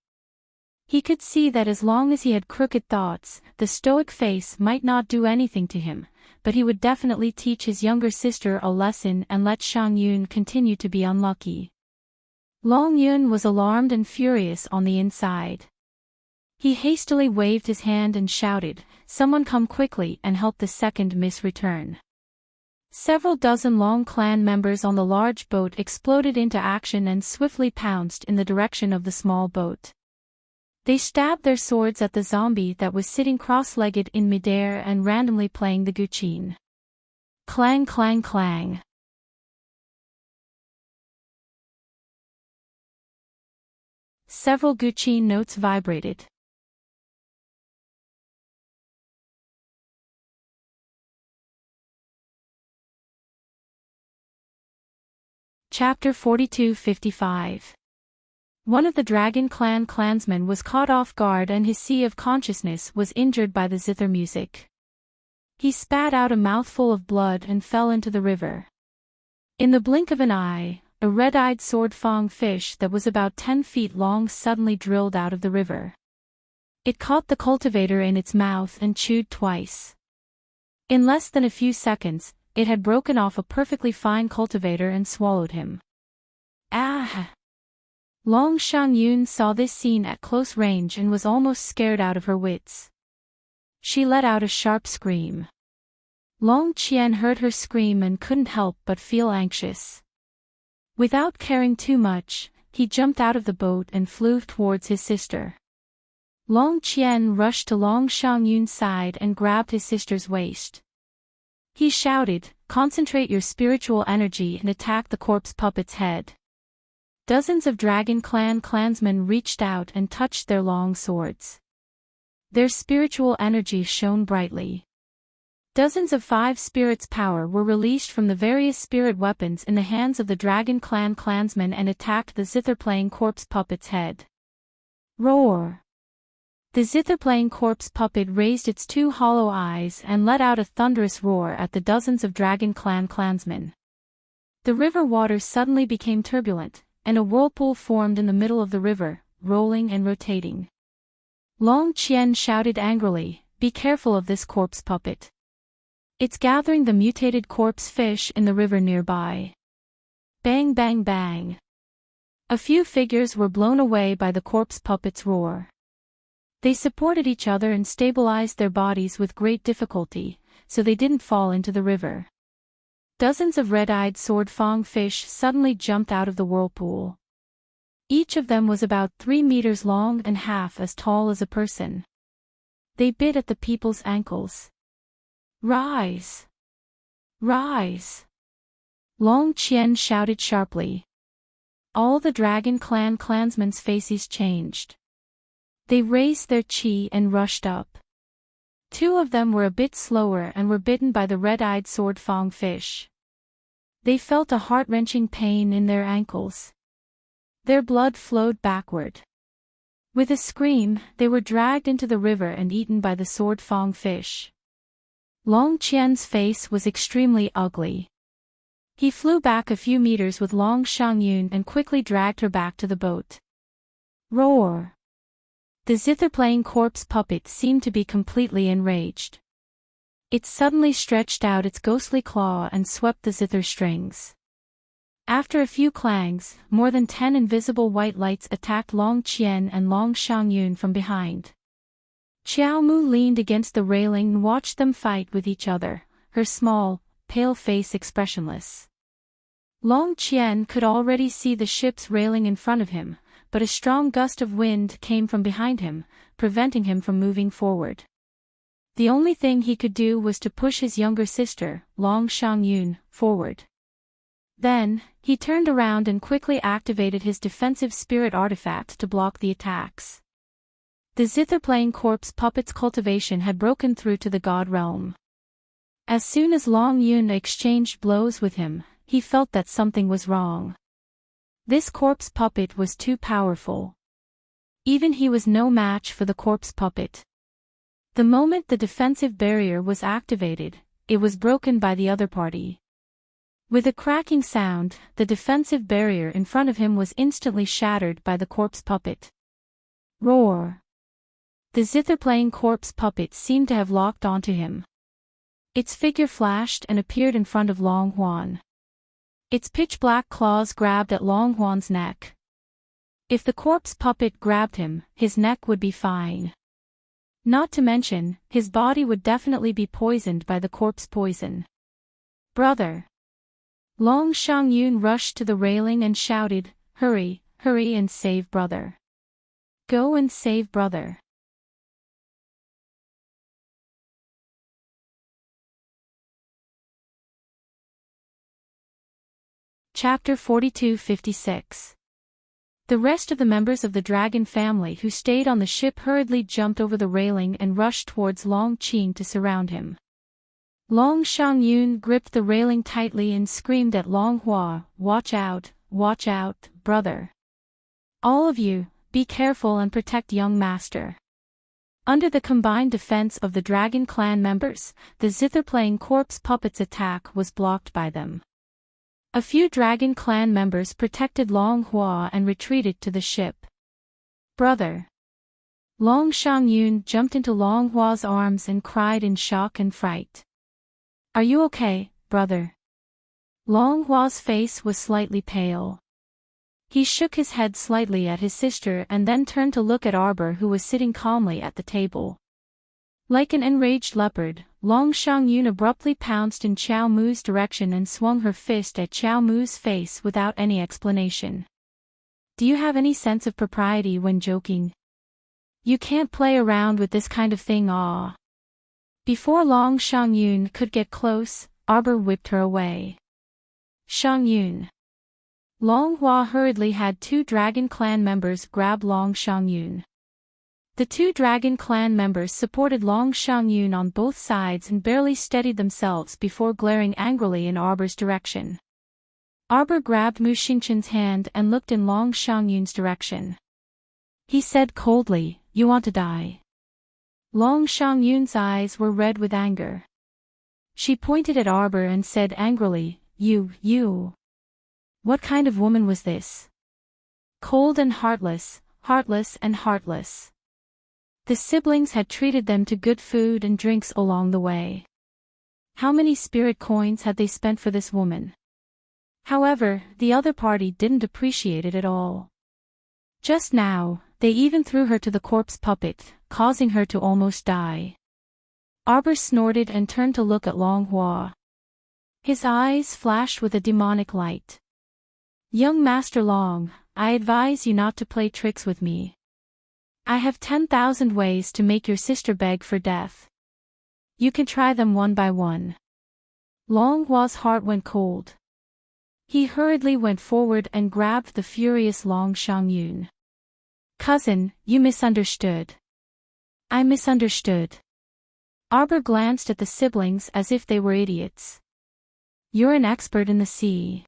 He could see that as long as he had crooked thoughts, the stoic face might not do anything to him, but he would definitely teach his younger sister a lesson and let Xiangyun continue to be unlucky. Long Yun was alarmed and furious on the inside. He hastily waved his hand and shouted, "Someone come quickly and help the second miss return." Several dozen Long clan members on the large boat exploded into action and swiftly pounced in the direction of the small boat. They stabbed their swords at the zombie that was sitting cross-legged in midair and randomly playing the guqin. Clang clang clang. Several guqin notes vibrated. Chapter 42-55. One of the Dragon Clan clansmen was caught off guard and his sea of consciousness was injured by the zither music. He spat out a mouthful of blood and fell into the river. In the blink of an eye, a red-eyed sword-fang fish that was about 10 feet long suddenly drilled out of the river. It caught the cultivator in its mouth and chewed twice. In less than a few seconds, it had broken off a perfectly fine cultivator and swallowed him. Ah! Long Xiangyun saw this scene at close range and was almost scared out of her wits. She let out a sharp scream. Long Qian heard her scream and couldn't help but feel anxious. Without caring too much, he jumped out of the boat and flew towards his sister. Long Qian rushed to Long Xiangyun's side and grabbed his sister's waist. He shouted, "Concentrate your spiritual energy and attack the corpse puppet's head." Dozens of Dragon Clan clansmen reached out and touched their long swords. Their spiritual energy shone brightly. Dozens of 5 spirits' power were released from the various spirit weapons in the hands of the Dragon Clan clansmen and attacked the zither-playing corpse puppet's head. Roar! The zither-playing corpse puppet raised its 2 hollow eyes and let out a thunderous roar at the dozens of Dragon Clan clansmen. The river waters suddenly became turbulent, and a whirlpool formed in the middle of the river, rolling and rotating. Long Qian shouted angrily, "Be careful of this corpse puppet. It's gathering the mutated corpse fish in the river nearby." Bang bang bang. A few figures were blown away by the corpse puppet's roar. They supported each other and stabilized their bodies with great difficulty, so they didn't fall into the river. Dozens of red-eyed sword-fang fish suddenly jumped out of the whirlpool. Each of them was about 3 meters long and half as tall as a person. They bit at the people's ankles. "Rise! Rise!" Long Qian shouted sharply. All the Dragon Clan clansmen's faces changed. They raised their qi and rushed up. 2 of them were a bit slower and were bitten by the red-eyed sword-fang fish. They felt a heart-wrenching pain in their ankles. Their blood flowed backward. With a scream, they were dragged into the river and eaten by the sword-fang fish. Long Qian's face was extremely ugly. He flew back a few meters with Long Xiangyun and quickly dragged her back to the boat. Roar! The zither-playing corpse puppet seemed to be completely enraged. It suddenly stretched out its ghostly claw and swept the zither strings. After a few clangs, more than 10 invisible white lights attacked Long Qian and Long Xiangyun from behind. Qiao Mu leaned against the railing and watched them fight with each other, her small, pale face expressionless. Long Qian could already see the ship's railing in front of him, but a strong gust of wind came from behind him, preventing him from moving forward. The only thing he could do was to push his younger sister, Long Xiangyun, forward. Then, he turned around and quickly activated his defensive spirit artifact to block the attacks. The zither-playing corpse puppet's cultivation had broken through to the god realm. As soon as Long Yun exchanged blows with him, he felt that something was wrong. This corpse puppet was too powerful. Even he was no match for the corpse puppet. The moment the defensive barrier was activated, it was broken by the other party. With a cracking sound, the defensive barrier in front of him was instantly shattered by the corpse puppet. Roar! The zither-playing corpse puppet seemed to have locked onto him. Its figure flashed and appeared in front of Long Huan. Its pitch-black claws grabbed at Long Huan's neck. If the corpse puppet grabbed him, his neck would be fine. Not to mention, his body would definitely be poisoned by the corpse poison. "Brother!" Long Xiangyun rushed to the railing and shouted, "Hurry, hurry and save brother. Go and save brother." Chapter 42-56. The rest of the members of the dragon family who stayed on the ship hurriedly jumped over the railing and rushed towards Long Qing to surround him. Long Xiangyun gripped the railing tightly and screamed at Long Hua, watch out, brother. All of you, be careful and protect young master." Under the combined defense of the Dragon Clan members, the zither-playing corpse puppet's attack was blocked by them. A few Dragon Clan members protected Long Hua and retreated to the ship. Brother. Long Xiangyun jumped into Long Hua's arms and cried in shock and fright. Are you okay, brother? Long Hua's face was slightly pale. He shook his head slightly at his sister and then turned to look at Arbor, who was sitting calmly at the table. Like an enraged leopard, Long Xiangyun abruptly pounced in Qiao Mu's direction and swung her fist at Qiao Mu's face without any explanation. Do you have any sense of propriety when joking? You can't play around with this kind of thing, ah. Before Long Xiangyun could get close, Arbor whipped her away. Xiangyun. Long Hua hurriedly had two Dragon Clan members grab Long Xiangyun. The two Dragon Clan members supported Long Xiangyun on both sides and barely steadied themselves before glaring angrily in Arbor's direction. Arbor grabbed Mu Xingchen's hand and looked in Long Xiangyun's direction. He said coldly, "You want to die." Long Xiangyun's eyes were red with anger. She pointed at Arbor and said angrily, You. What kind of woman was this? Cold and heartless, heartless and heartless. The siblings had treated them to good food and drinks along the way. How many spirit coins had they spent for this woman? However, the other party didn't appreciate it at all. Just now, they even threw her to the corpse puppet, causing her to almost die. Arbor snorted and turned to look at Long Hua. His eyes flashed with a demonic light. Young Master Long, I advise you not to play tricks with me. I have 10,000 ways to make your sister beg for death. You can try them one by one. Long Hua's heart went cold. He hurriedly went forward and grabbed the furious Long Xiangyun. Cousin, you misunderstood. I misunderstood. Arbor glanced at the siblings as if they were idiots. You're an expert in the sea.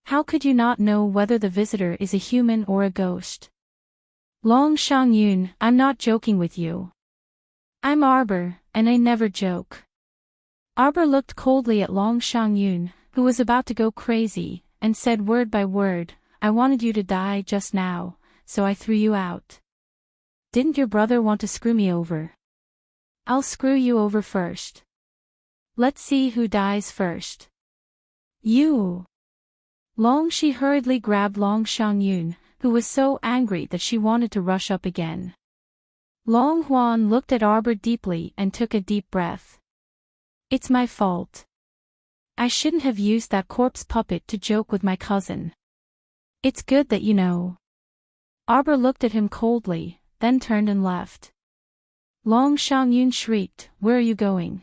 How could you not know whether the visitor is a human or a ghost? Long Xiangyun, I'm not joking with you. I'm Arbor, and I never joke. Arbor looked coldly at Long Xiangyun, who was about to go crazy, and said word by word, I wanted you to die just now, so I threw you out. Didn't your brother want to screw me over? I'll screw you over first. Let's see who dies first. You. Long Shi hurriedly grabbed Long Xiangyun, who was so angry that she wanted to rush up again. Long Huan looked at Arbor deeply and took a deep breath. It's my fault. I shouldn't have used that corpse puppet to joke with my cousin. It's good that you know. Arbor looked at him coldly, then turned and left. Long Xiangyun shrieked, Where are you going?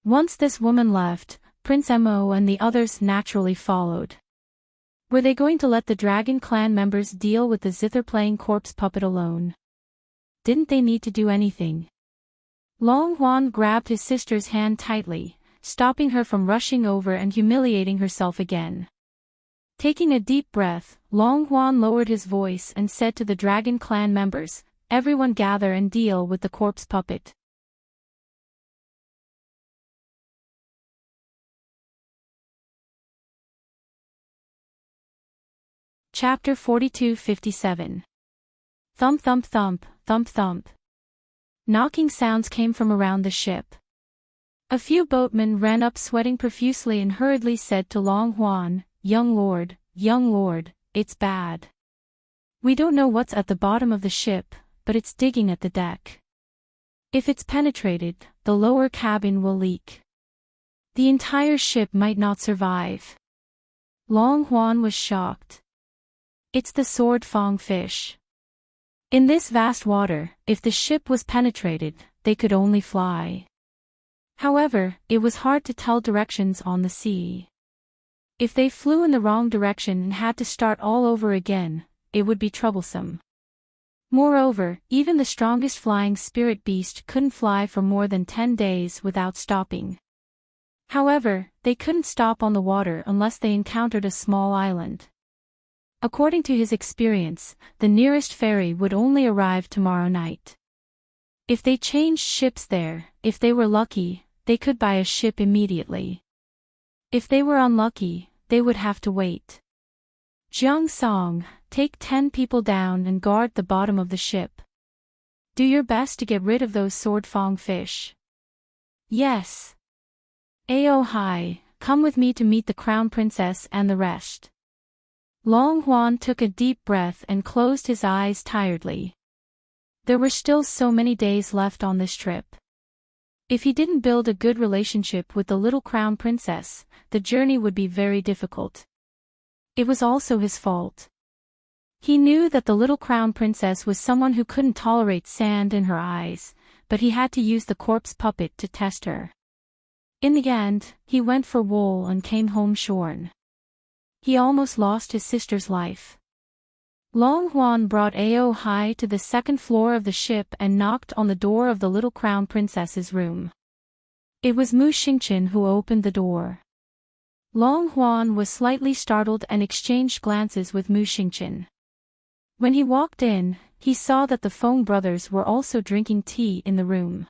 Once this woman left, Prince Mo and the others naturally followed. Were they going to let the Dragon Clan members deal with the zither-playing corpse puppet alone? Didn't they need to do anything? Long Huan grabbed his sister's hand tightly, stopping her from rushing over and humiliating herself again. Taking a deep breath, Long Huan lowered his voice and said to the Dragon Clan members, Everyone gather and deal with the corpse puppet. Chapter 42-57. Thump thump thump, thump thump. Knocking sounds came from around the ship. A few boatmen ran up sweating profusely and hurriedly said to Long Huan, young lord, it's bad. We don't know what's at the bottom of the ship, but it's digging at the deck. If it's penetrated, the lower cabin will leak. The entire ship might not survive. Long Huan was shocked. It's the sword fang fish. In this vast water, if the ship was penetrated, they could only fly. However, it was hard to tell directions on the sea. If they flew in the wrong direction and had to start all over again, it would be troublesome. Moreover, even the strongest flying spirit beast couldn't fly for more than 10 days without stopping. However, they couldn't stop on the water unless they encountered a small island. According to his experience, the nearest ferry would only arrive tomorrow night. If they changed ships there, if they were lucky, they could buy a ship immediately. If they were unlucky, they would have to wait. Jiang Song, take 10 people down and guard the bottom of the ship. Do your best to get rid of those sword fang fish. Yes. Ao Hai, come with me to meet the crown princess and the rest. Long Huan took a deep breath and closed his eyes tiredly. There were still so many days left on this trip. If he didn't build a good relationship with the little crown princess, the journey would be very difficult. It was also his fault. He knew that the little crown princess was someone who couldn't tolerate sand in her eyes, but he had to use the corpse puppet to test her. In the end, he went for wool and came home shorn. He almost lost his sister's life. Long Huan brought Ao Hai to the second floor of the ship and knocked on the door of the little crown princess's room. It was Mu Xingqian who opened the door. Long Huan was slightly startled and exchanged glances with Mu Xingqian. When he walked in, he saw that the Feng brothers were also drinking tea in the room.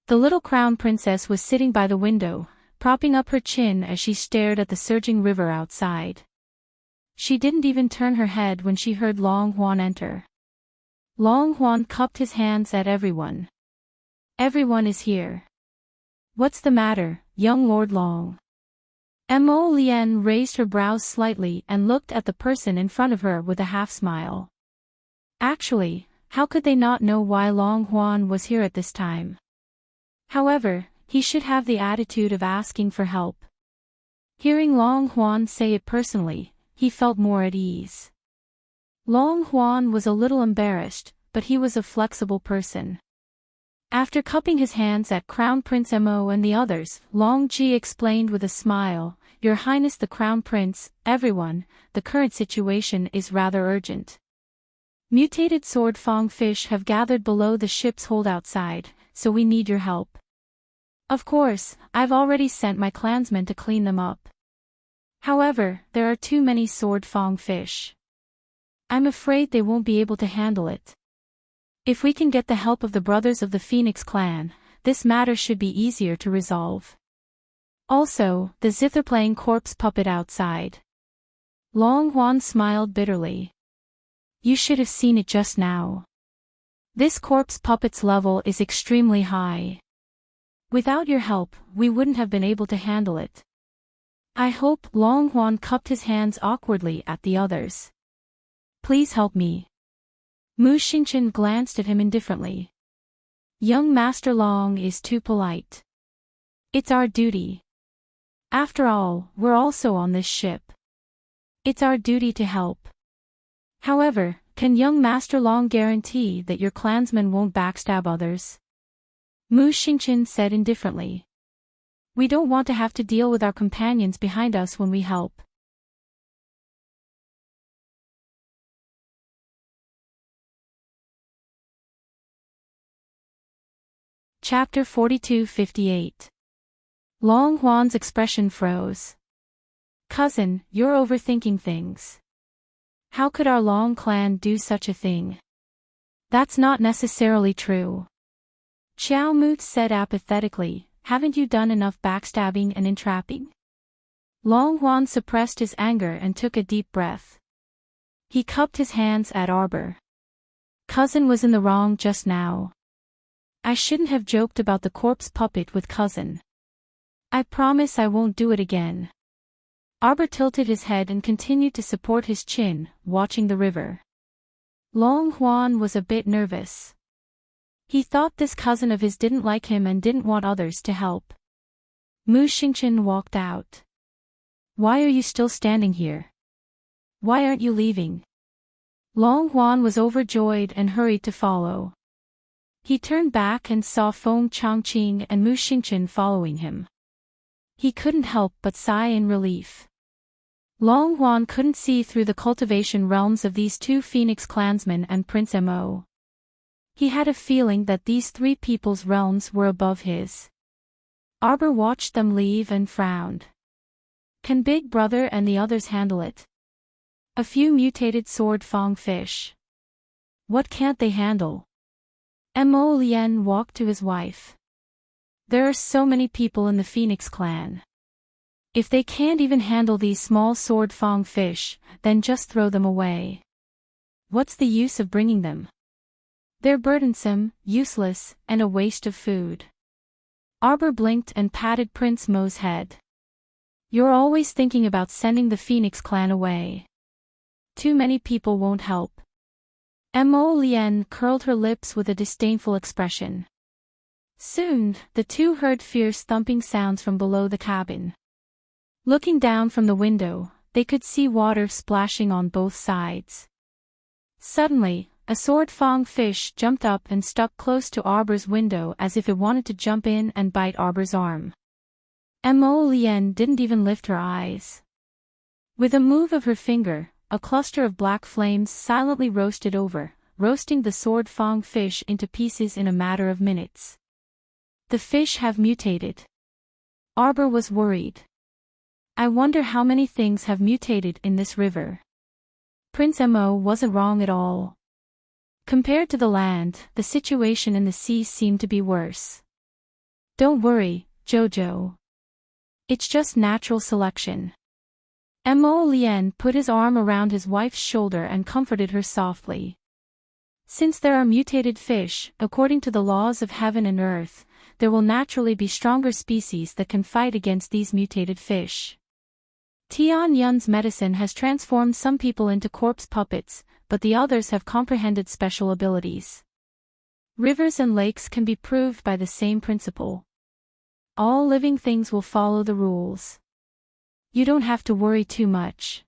The little crown princess was sitting by the window, propping up her chin as she stared at the surging river outside. She didn't even turn her head when she heard Long Huan enter. Long Huan cupped his hands at everyone. Everyone is here. What's the matter, young Lord Long? Mo Lian raised her brows slightly and looked at the person in front of her with a half-smile. Actually, how could they not know why Long Huan was here at this time? However, he should have the attitude of asking for help. Hearing Long Huan say it personally, he felt more at ease. Long Huan was a little embarrassed, but he was a flexible person. After cupping his hands at Crown Prince Mo and the others, Long Ji explained with a smile, Your Highness the Crown Prince, everyone, the current situation is rather urgent. Mutated sword fang fish have gathered below the ship's hold outside, so we need your help. Of course, I've already sent my clansmen to clean them up. However, there are too many sword fang fish. I'm afraid they won't be able to handle it. If we can get the help of the brothers of the Phoenix clan, this matter should be easier to resolve. Also, the zither playing corpse puppet outside. Long Huan smiled bitterly. You should have seen it just now. This corpse puppet's level is extremely high. Without your help, we wouldn't have been able to handle it. I hope. Long Huan cupped his hands awkwardly at the others. Please help me. Mu Xingqian glanced at him indifferently. Young Master Long is too polite. It's our duty. After all, we're also on this ship. It's our duty to help. However, can young Master Long guarantee that your clansmen won't backstab others? Mu Xingqian said indifferently. We don't want to have to deal with our companions behind us when we help. Chapter 42-58. Long Huan's expression froze. Cousin, you're overthinking things. How could our Long clan do such a thing? That's not necessarily true. Xiao Mu said apathetically, haven't you done enough backstabbing and entrapping? Long Huan suppressed his anger and took a deep breath. He cupped his hands at Arbor. Cousin was in the wrong just now. I shouldn't have joked about the corpse puppet with Cousin. I promise I won't do it again. Arbor tilted his head and continued to support his chin, watching the river. Long Huan was a bit nervous. He thought this cousin of his didn't like him and didn't want others to help. Mu Xingqian walked out. Why are you still standing here? Why aren't you leaving? Long Huan was overjoyed and hurried to follow. He turned back and saw Feng Changqing and Mu Xingqian following him. He couldn't help but sigh in relief. Long Huan couldn't see through the cultivation realms of these two Phoenix clansmen and Prince Mo. He had a feeling that these three people's realms were above his. Arbor watched them leave and frowned. Can Big Brother and the others handle it? A few mutated sword fang fish. What can't they handle? Mo Lian walked to his wife. There are so many people in the Phoenix clan. If they can't even handle these small sword-fang fish, then just throw them away. What's the use of bringing them? They're burdensome, useless, and a waste of food. Arbor blinked and patted Prince Mo's head. You're always thinking about sending the Phoenix clan away. Too many people won't help. Mo Lien curled her lips with a disdainful expression. Soon, the two heard fierce thumping sounds from below the cabin. Looking down from the window, they could see water splashing on both sides. Suddenly, a sword-fang fish jumped up and stuck close to Arbor's window as if it wanted to jump in and bite Arbor's arm. Mo Lien didn't even lift her eyes. With a move of her finger, a cluster of black flames silently roasting the sword-fang fish into pieces in a matter of minutes. The fish have mutated. Arbor was worried. I wonder how many things have mutated in this river. Prince Mo wasn't wrong at all. Compared to the land, the situation in the sea seemed to be worse. Don't worry, Jojo. It's just natural selection. Mo Lien put his arm around his wife's shoulder and comforted her softly. Since there are mutated fish, according to the laws of heaven and earth, there will naturally be stronger species that can fight against these mutated fish. Tian Yun's medicine has transformed some people into corpse puppets, but the others have comprehended special abilities. Rivers and lakes can be proved by the same principle. All living things will follow the rules. You don't have to worry too much.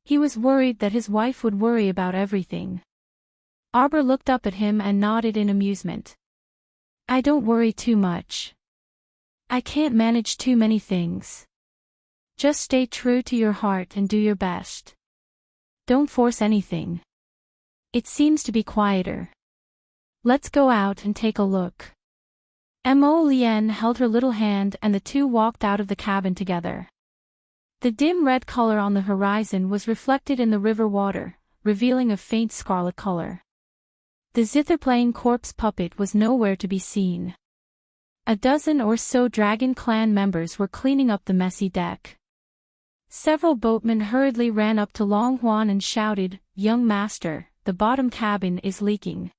He was worried that his wife would worry about everything. Arbor looked up at him and nodded in amusement. I don't worry too much. I can't manage too many things. Just stay true to your heart and do your best. Don't force anything. It seems to be quieter. Let's go out and take a look. Mo Lien held her little hand and the two walked out of the cabin together. The dim red color on the horizon was reflected in the river water, revealing a faint scarlet color. The zither-playing corpse puppet was nowhere to be seen. A dozen or so Dragon Clan members were cleaning up the messy deck. Several boatmen hurriedly ran up to Long Huan and shouted, "Young master, the bottom cabin is leaking."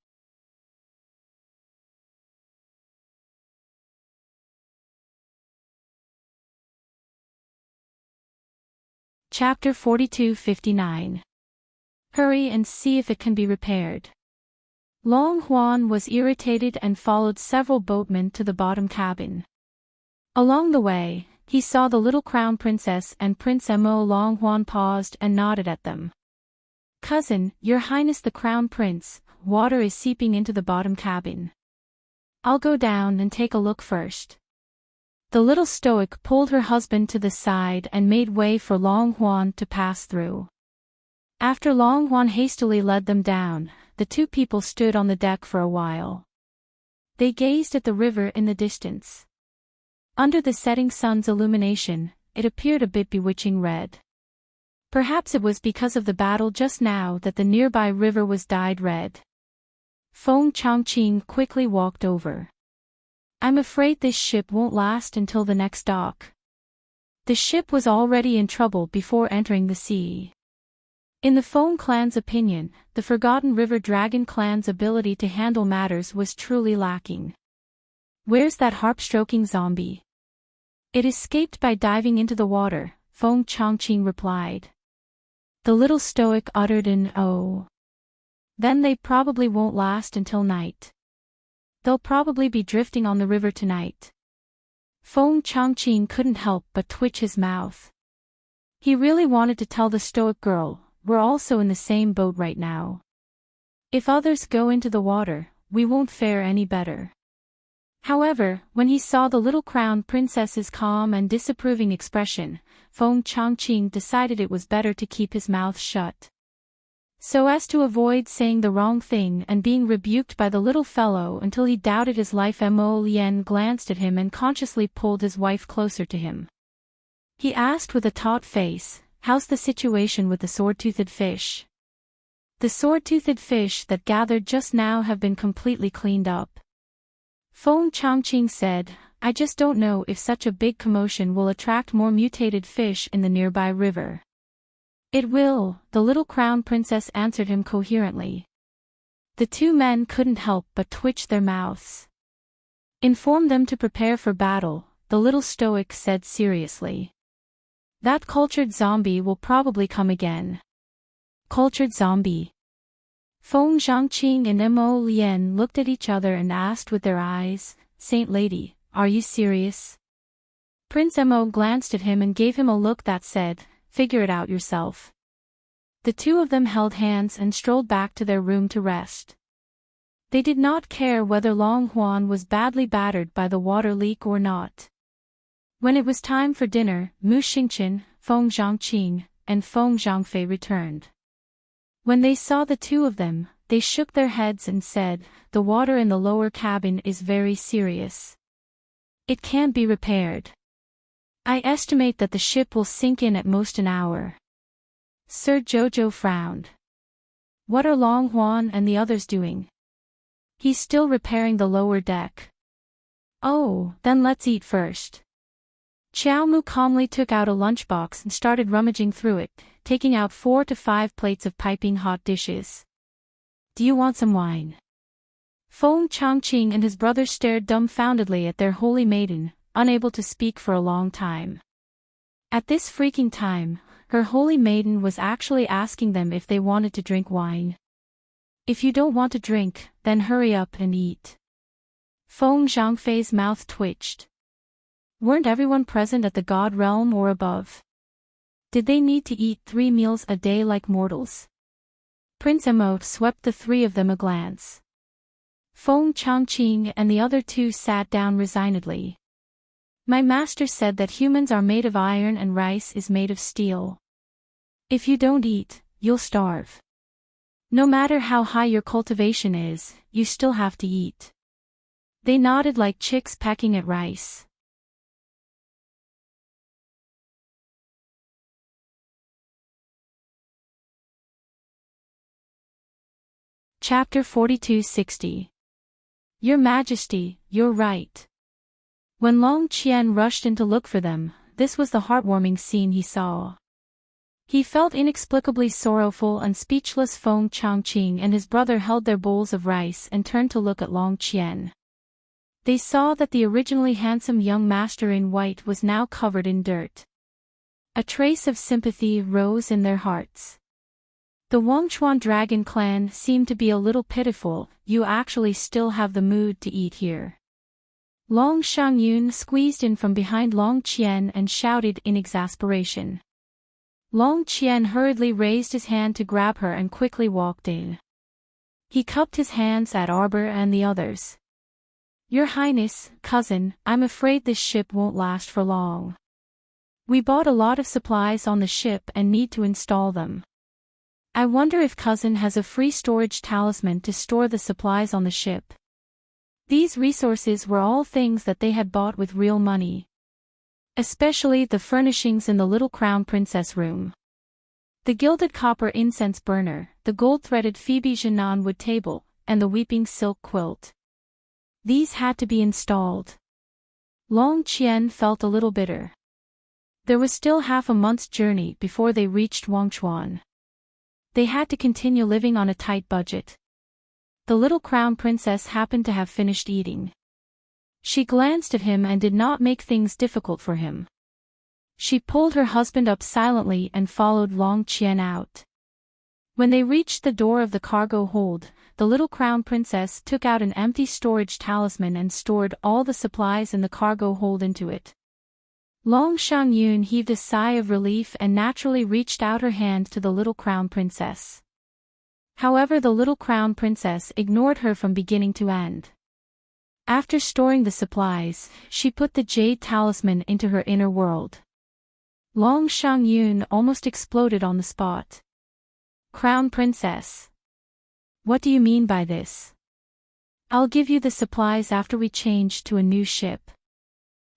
Chapter 42-59. Hurry and see if it can be repaired. Long Huan was irritated and followed several boatmen to the bottom cabin. Along the way, he saw the little crown princess and Prince Mo. Long Huan paused and nodded at them. "Cousin, Your Highness the Crown Prince, water is seeping into the bottom cabin. I'll go down and take a look first." The little stoic pulled her husband to the side and made way for Long Huan to pass through. After Long Huan hastily led them down, the two people stood on the deck for a while. They gazed at the river in the distance. Under the setting sun's illumination, it appeared a bit bewitching red. Perhaps it was because of the battle just now that the nearby river was dyed red. Feng Chongqing quickly walked over. "I'm afraid this ship won't last until the next dock." The ship was already in trouble before entering the sea. In the Feng clan's opinion, the Forgotten River Dragon clan's ability to handle matters was truly lacking. "Where's that harp-stroking zombie?" "It escaped by diving into the water," Feng Chongqing replied. The little stoic uttered an "oh." "Then they probably won't last until night. They'll probably be drifting on the river tonight." Feng Chongqing couldn't help but twitch his mouth. He really wanted to tell the stoic girl, "We're also in the same boat right now. If others go into the water, we won't fare any better." However, when he saw the little crown princess's calm and disapproving expression, Feng Chongqing decided it was better to keep his mouth shut. So as to avoid saying the wrong thing and being rebuked by the little fellow until he doubted his life, Mo Lien glanced at him and consciously pulled his wife closer to him. He asked with a taut face, "How's the situation with the sword-toothed fish?" "The sword-toothed fish that gathered just now have been completely cleaned up," Feng Chongqing said. I just don't know if such a big commotion will attract more mutated fish in the nearby river. It will, the little crown princess answered him coherently. The two men couldn't help but twitch their mouths. Inform them to prepare for battle, the little stoic said seriously. That cultured zombie will probably come again. Cultured zombie. Feng Zhangqing and Mo Lian looked at each other and asked with their eyes, Saint Lady, are you serious? Prince Mo glanced at him and gave him a look that said, figure it out yourself. The two of them held hands and strolled back to their room to rest. They did not care whether Long Huan was badly battered by the water leak or not. When it was time for dinner, Mu Xingqian, Feng Zhangqing, and Feng Zhangfei returned. When they saw the two of them, they shook their heads and said, the water in the lower cabin is very serious. It can't be repaired. I estimate that the ship will sink in at most an hour. Sir Jojo frowned. What are Long Huan and the others doing? He's still repairing the lower deck. Oh, then let's eat first. Qiao Mu calmly took out a lunchbox and started rummaging through it, taking out 4 to 5 plates of piping hot dishes. Do you want some wine? Feng Changqing and his brother stared dumbfoundedly at their holy maiden, unable to speak for a long time. At this freaking time, her holy maiden was actually asking them if they wanted to drink wine. If you don't want to drink, then hurry up and eat. Feng Zhangfei's mouth twitched. Weren't everyone present at the god realm or above? Did they need to eat 3 meals a day like mortals? Prince Mo swept the three of them a glance. Feng Changqing and the other two sat down resignedly. My master said that humans are made of iron and rice is made of steel. If you don't eat, you'll starve. No matter how high your cultivation is, you still have to eat. They nodded like chicks pecking at rice. Chapter 4260. Your Majesty, you're right. When Long Qian rushed in to look for them, this was the heartwarming scene he saw. He felt inexplicably sorrowful and speechless. Feng Changqing and his brother held their bowls of rice and turned to look at Long Qian. They saw that the originally handsome young master in white was now covered in dirt. A trace of sympathy rose in their hearts. The Wangchuan dragon clan seemed to be a little pitiful. You actually still have the mood to eat here. Long Shangyun squeezed in from behind Long Qian and shouted in exasperation. Long Qian hurriedly raised his hand to grab her and quickly walked in. He cupped his hands at Arbor and the others. Your Highness, cousin, I'm afraid this ship won't last for long. We bought a lot of supplies on the ship and need to install them. I wonder if cousin has a free storage talisman to store the supplies on the ship. These resources were all things that they had bought with real money. Especially the furnishings in the little crown princess room. The gilded copper incense burner, the gold-threaded Phoebe Jinan wood table, and the weeping silk quilt. These had to be installed. Long Qian felt a little bitter. There was still half a month's journey before they reached Wangchuan. They had to continue living on a tight budget. The little crown princess happened to have finished eating. She glanced at him and did not make things difficult for him. She pulled her husband up silently and followed Long Qian out. When they reached the door of the cargo hold, the little crown princess took out an empty storage talisman and stored all the supplies in the cargo hold into it. Long Shangyun heaved a sigh of relief and naturally reached out her hand to the little crown princess. However, the little crown princess ignored her from beginning to end. After storing the supplies, she put the jade talisman into her inner world. Long Shangyun almost exploded on the spot. Crown princess. What do you mean by this? I'll give you the supplies after we change to a new ship.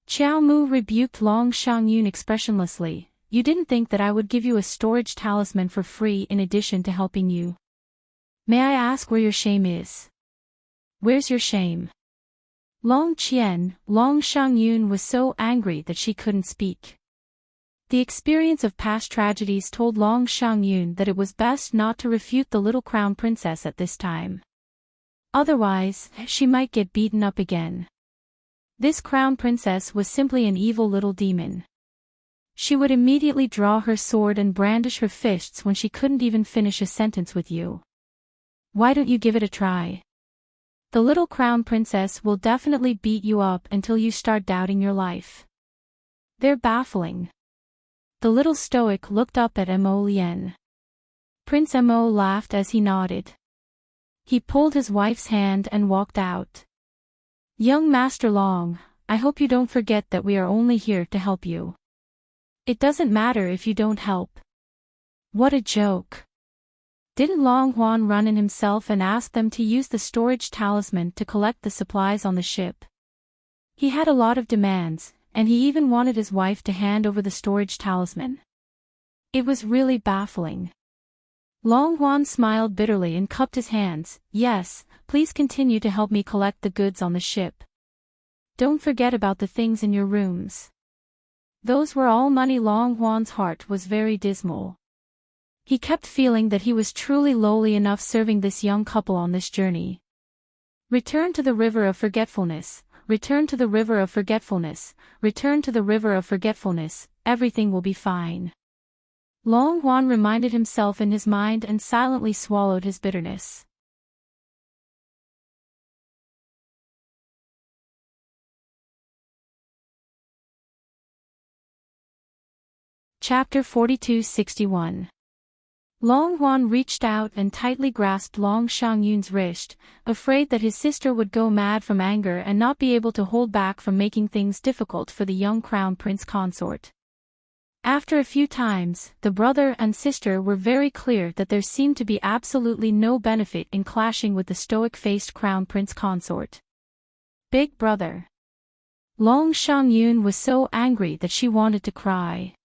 Qiao Mu rebuked Long Shangyun expressionlessly. You didn't think that I would give you a storage talisman for free in addition to helping you. May I ask where your shame is? Where's your shame? Long Qian, Long Shangyun was so angry that she couldn't speak. The experience of past tragedies told Long Shangyun that it was best not to refute the little crown princess at this time. Otherwise, she might get beaten up again. This crown princess was simply an evil little demon. She would immediately draw her sword and brandish her fists when she couldn't even finish a sentence with you. Why don't you give it a try? The little crown princess will definitely beat you up until you start doubting your life. They're baffling. The little stoic looked up at Mo Lien. Prince Mo laughed as he nodded. He pulled his wife's hand and walked out. Young Master Long, I hope you don't forget that we are only here to help you. It doesn't matter if you don't help. What a joke. Didn't Long Huan run in himself and ask them to use the storage talisman to collect the supplies on the ship? He had a lot of demands, and he even wanted his wife to hand over the storage talisman. It was really baffling. Long Huan smiled bitterly and cupped his hands. Yes, please continue to help me collect the goods on the ship. Don't forget about the things in your rooms. Those were all money. Long Huan's heart was very dismal. He kept feeling that he was truly lowly enough serving this young couple on this journey. Return to the river of forgetfulness, return to the river of forgetfulness, return to the river of forgetfulness, everything will be fine. Long Huan reminded himself in his mind and silently swallowed his bitterness. Chapter 42-61. Long Huan reached out and tightly grasped Long Shangyun's wrist, afraid that his sister would go mad from anger and not be able to hold back from making things difficult for the young crown prince consort. After a few times, the brother and sister were very clear that there seemed to be absolutely no benefit in clashing with the stoic-faced crown prince consort. Big brother. Long Shangyun was so angry that she wanted to cry.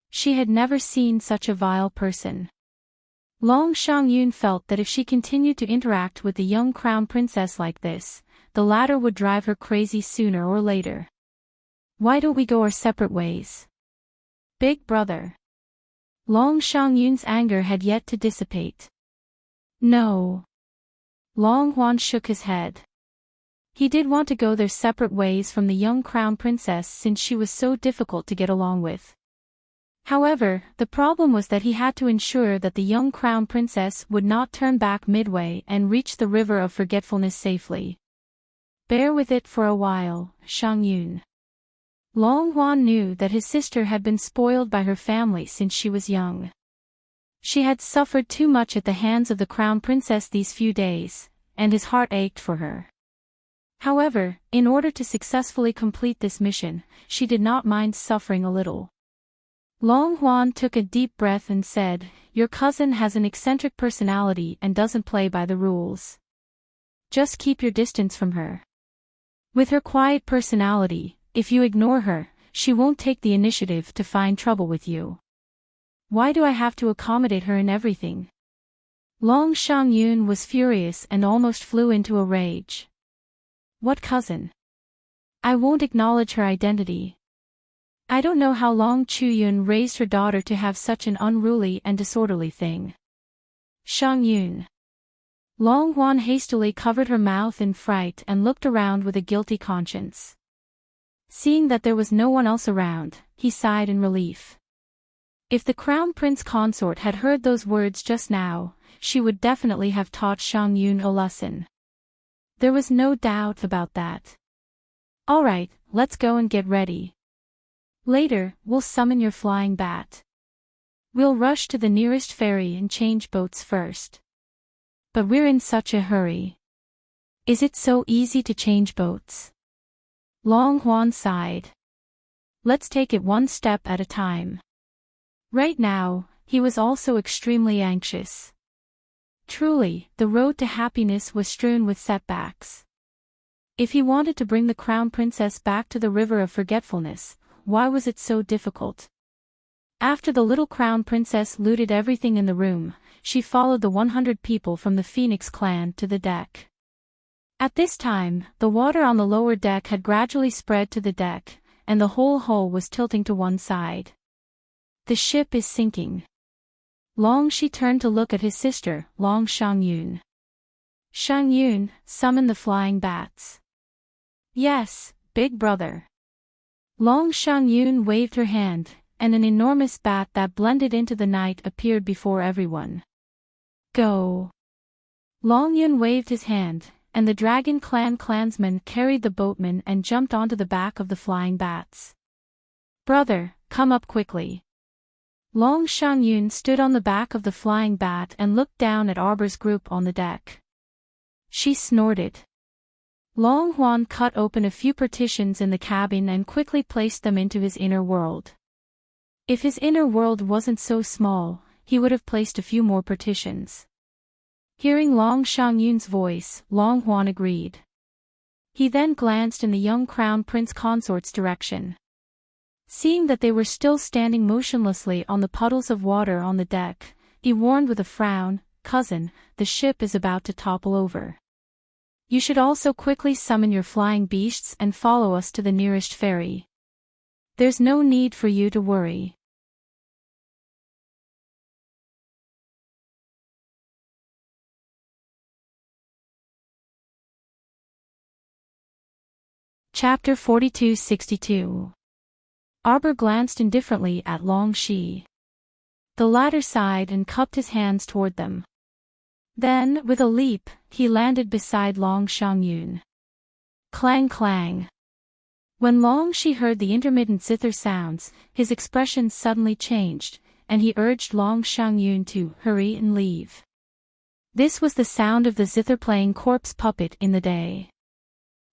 She had never seen such a vile person. Long Shangyun felt that if she continued to interact with the young crown princess like this, the latter would drive her crazy sooner or later. Why don't we go our separate ways? Big brother. Long Shangyun's anger had yet to dissipate. No. Long Huan shook his head. He did want to go their separate ways from the young crown princess since she was so difficult to get along with. However, the problem was that he had to ensure that the young crown princess would not turn back midway and reach the river of forgetfulness safely. Bear with it for a while, Shangyun. Long Huan knew that his sister had been spoiled by her family since she was young. She had suffered too much at the hands of the crown princess these few days, and his heart ached for her. However, in order to successfully complete this mission, she did not mind suffering a little. Long Huan took a deep breath and said, "Your cousin has an eccentric personality and doesn't play by the rules. Just keep your distance from her. With her quiet personality, if you ignore her, she won't take the initiative to find trouble with you. Why do I have to accommodate her in everything?" Long Shangyun was furious and almost flew into a rage. What cousin? I won't acknowledge her identity. I don't know how Long Chuyun raised her daughter to have such an unruly and disorderly thing. Shangyun. Long Huan hastily covered her mouth in fright and looked around with a guilty conscience. Seeing that there was no one else around, he sighed in relief. If the crown prince consort had heard those words just now, she would definitely have taught Shangyun a lesson. There was no doubt about that. All right, let's go and get ready. Later, we'll summon your flying bat. We'll rush to the nearest ferry and change boats first. But we're in such a hurry. Is it so easy to change boats? Long Huan sighed. Let's take it one step at a time. Right now, he was also extremely anxious. Truly, the road to happiness was strewn with setbacks. If he wanted to bring the crown princess back to the river of forgetfulness, why was it so difficult? After the little crown princess looted everything in the room, she followed the 100 people from the Phoenix clan to the deck. At this time, the water on the lower deck had gradually spread to the deck, and the whole hull was tilting to one side. The ship is sinking. Long Shi turned to look at his sister, Long Xiangyun. Xiangyun, summon the flying bats. Yes, big brother. Long Xiangyun waved her hand, and an enormous bat that blended into the night appeared before everyone. Go. Long Yun waved his hand, and the Dragon Clan clansmen carried the boatman and jumped onto the back of the flying bats. Brother, come up quickly. Long Xiangyun stood on the back of the flying bat and looked down at Arbor's group on the deck. She snorted. Long Huan cut open a few partitions in the cabin and quickly placed them into his inner world. If his inner world wasn't so small, he would have placed a few more partitions. Hearing Long Xiangyun's voice, Long Huan agreed. He then glanced in the young crown prince consort's direction. Seeing that they were still standing motionlessly on the puddles of water on the deck, he warned with a frown, "Cousin, the ship is about to topple over. You should also quickly summon your flying beasts and follow us to the nearest ferry. There's no need for you to worry." Chapter 42-62. Arbor glanced indifferently at Long Shi. The latter sighed and cupped his hands toward them. Then, with a leap, he landed beside Long Xiangyun. Clang clang. When Long Shi heard the intermittent zither sounds, his expression suddenly changed, and he urged Long Xiangyun to hurry and leave. This was the sound of the zither-playing corpse puppet in the day.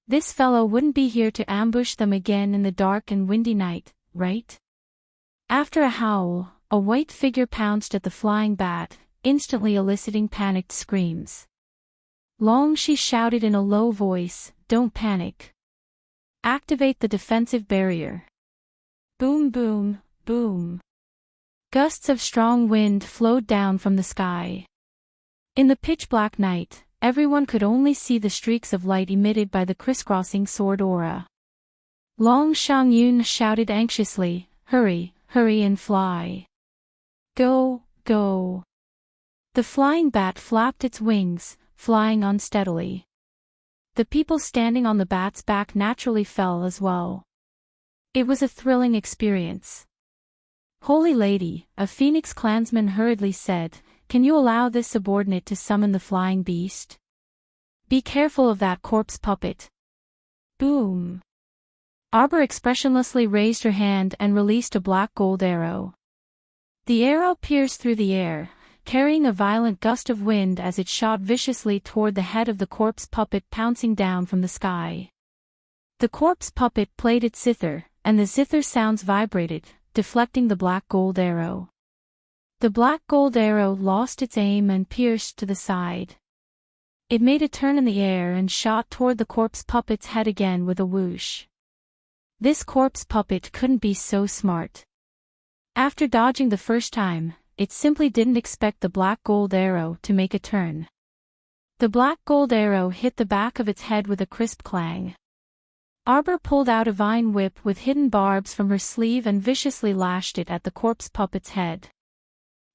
This fellow wouldn't be here to ambush them again in the dark and windy night, right? After a howl, a white figure pounced at the flying bat, instantly eliciting panicked screams. Long Shi shouted in a low voice, "Don't panic. Activate the defensive barrier." Boom boom, boom. Gusts of strong wind flowed down from the sky. In the pitch-black night, everyone could only see the streaks of light emitted by the crisscrossing sword aura. Long Xiangyun shouted anxiously, "Hurry, hurry and fly. Go, go." The flying bat flapped its wings, flying unsteadily. The people standing on the bat's back naturally fell as well. It was a thrilling experience. "Holy Lady," a Phoenix clansman hurriedly said, "can you allow this subordinate to summon the flying beast? Be careful of that corpse puppet." Boom. Arbor expressionlessly raised her hand and released a black gold arrow. The arrow pierced through the air, carrying a violent gust of wind as it shot viciously toward the head of the corpse puppet pouncing down from the sky. The corpse puppet played its zither, and the zither sounds vibrated, deflecting the black gold arrow. The black gold arrow lost its aim and pierced to the side. It made a turn in the air and shot toward the corpse puppet's head again with a whoosh. This corpse puppet couldn't be so smart. After dodging the first time, it simply didn't expect the black gold arrow to make a turn. The black gold arrow hit the back of its head with a crisp clang. Arbor pulled out a vine whip with hidden barbs from her sleeve and viciously lashed it at the corpse puppet's head.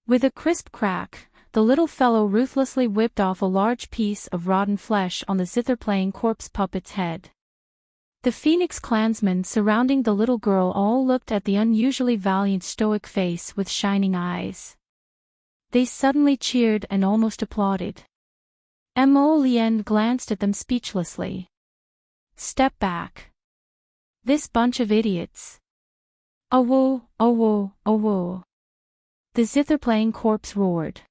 With a crisp crack, the little fellow ruthlessly whipped off a large piece of rotten flesh on the zither-playing corpse puppet's head. The Phoenix clansmen surrounding the little girl all looked at the unusually valiant stoic face with shining eyes. They suddenly cheered and almost applauded. Mo Lien glanced at them speechlessly. "Step back. This bunch of idiots." "Oh whoa, oh whoa." The zither-playing corpse roared.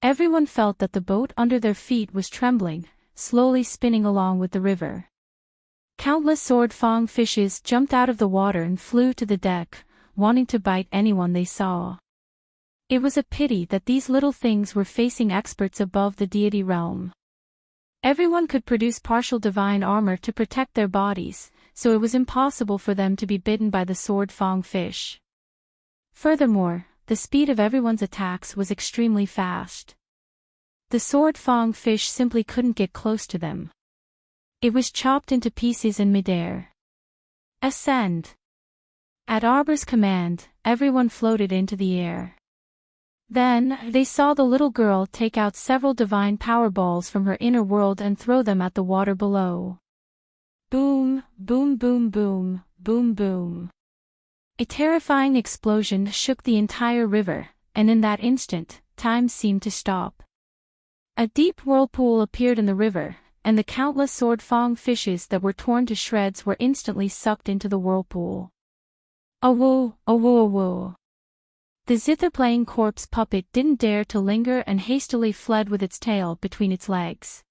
Everyone felt that the boat under their feet was trembling, slowly spinning along with the river. Countless sword-fang fishes jumped out of the water and flew to the deck, wanting to bite anyone they saw. It was a pity that these little things were facing experts above the deity realm. Everyone could produce partial divine armor to protect their bodies, so it was impossible for them to be bitten by the sword-fang fish. Furthermore, the speed of everyone's attacks was extremely fast. The sword-fang fish simply couldn't get close to them. It was chopped into pieces in midair. Ascend. At Arbor's command, everyone floated into the air. Then, they saw the little girl take out several divine power balls from her inner world and throw them at the water below. Boom, boom, boom, boom, boom, boom. A terrifying explosion shook the entire river, and in that instant, time seemed to stop. A deep whirlpool appeared in the river, and the countless sword-fang fishes that were torn to shreds were instantly sucked into the whirlpool. Awoo, awoo, awoo. The zither-playing corpse puppet didn't dare to linger and hastily fled with its tail between its legs.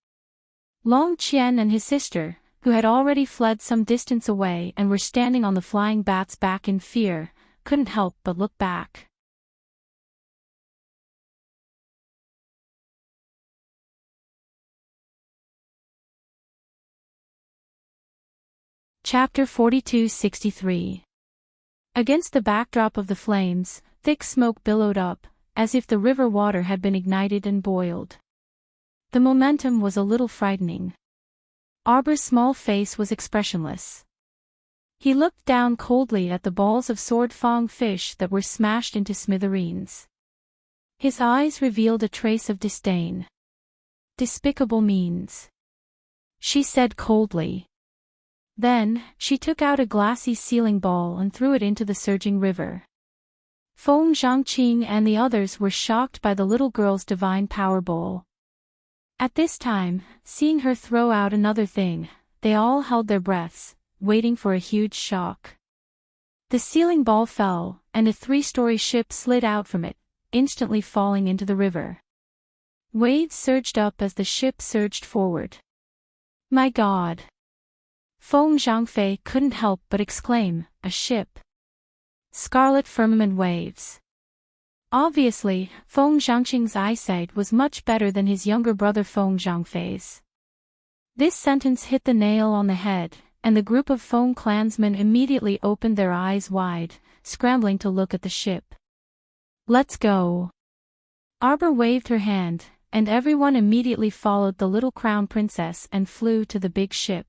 Long Qian and his sister, who had already fled some distance away and were standing on the flying bat's back in fear, couldn't help but look back. Chapter 42-63. Against the backdrop of the flames, thick smoke billowed up, as if the river water had been ignited and boiled. The momentum was a little frightening. Arbor's small face was expressionless. He looked down coldly at the balls of sword-fang fish that were smashed into smithereens. His eyes revealed a trace of disdain. Despicable means, she said coldly. Then, she took out a glassy sealing ball and threw it into the surging river. Feng Zhangqing and the others were shocked by the little girl's divine power ball. At this time, seeing her throw out another thing, they all held their breaths, waiting for a huge shock. The sealing ball fell, and a 3-story ship slid out from it, instantly falling into the river. Waves surged up as the ship surged forward. My God! Feng Zhangfei couldn't help but exclaim, a ship. Scarlet firmament waves. Obviously, Feng Zhangqing's eyesight was much better than his younger brother Feng Zhangfei's. This sentence hit the nail on the head, and the group of Feng clansmen immediately opened their eyes wide, scrambling to look at the ship. Let's go. Arbor waved her hand, and everyone immediately followed the little crown princess and flew to the big ship.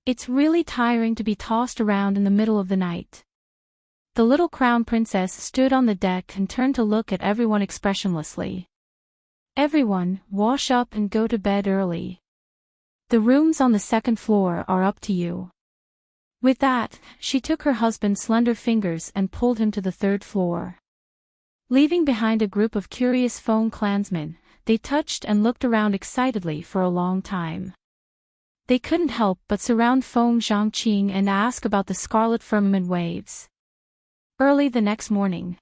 It's really tiring to be tossed around in the middle of the night. The little crown princess stood on the deck and turned to look at everyone expressionlessly. Everyone, wash up and go to bed early. The rooms on the 2nd floor are up to you. With that, she took her husband's slender fingers and pulled him to the 3rd floor. Leaving behind a group of curious Feng clansmen, they touched and looked around excitedly for a long time. They couldn't help but surround Feng Zhangqing and ask about the scarlet firmament waves. Early the next morning,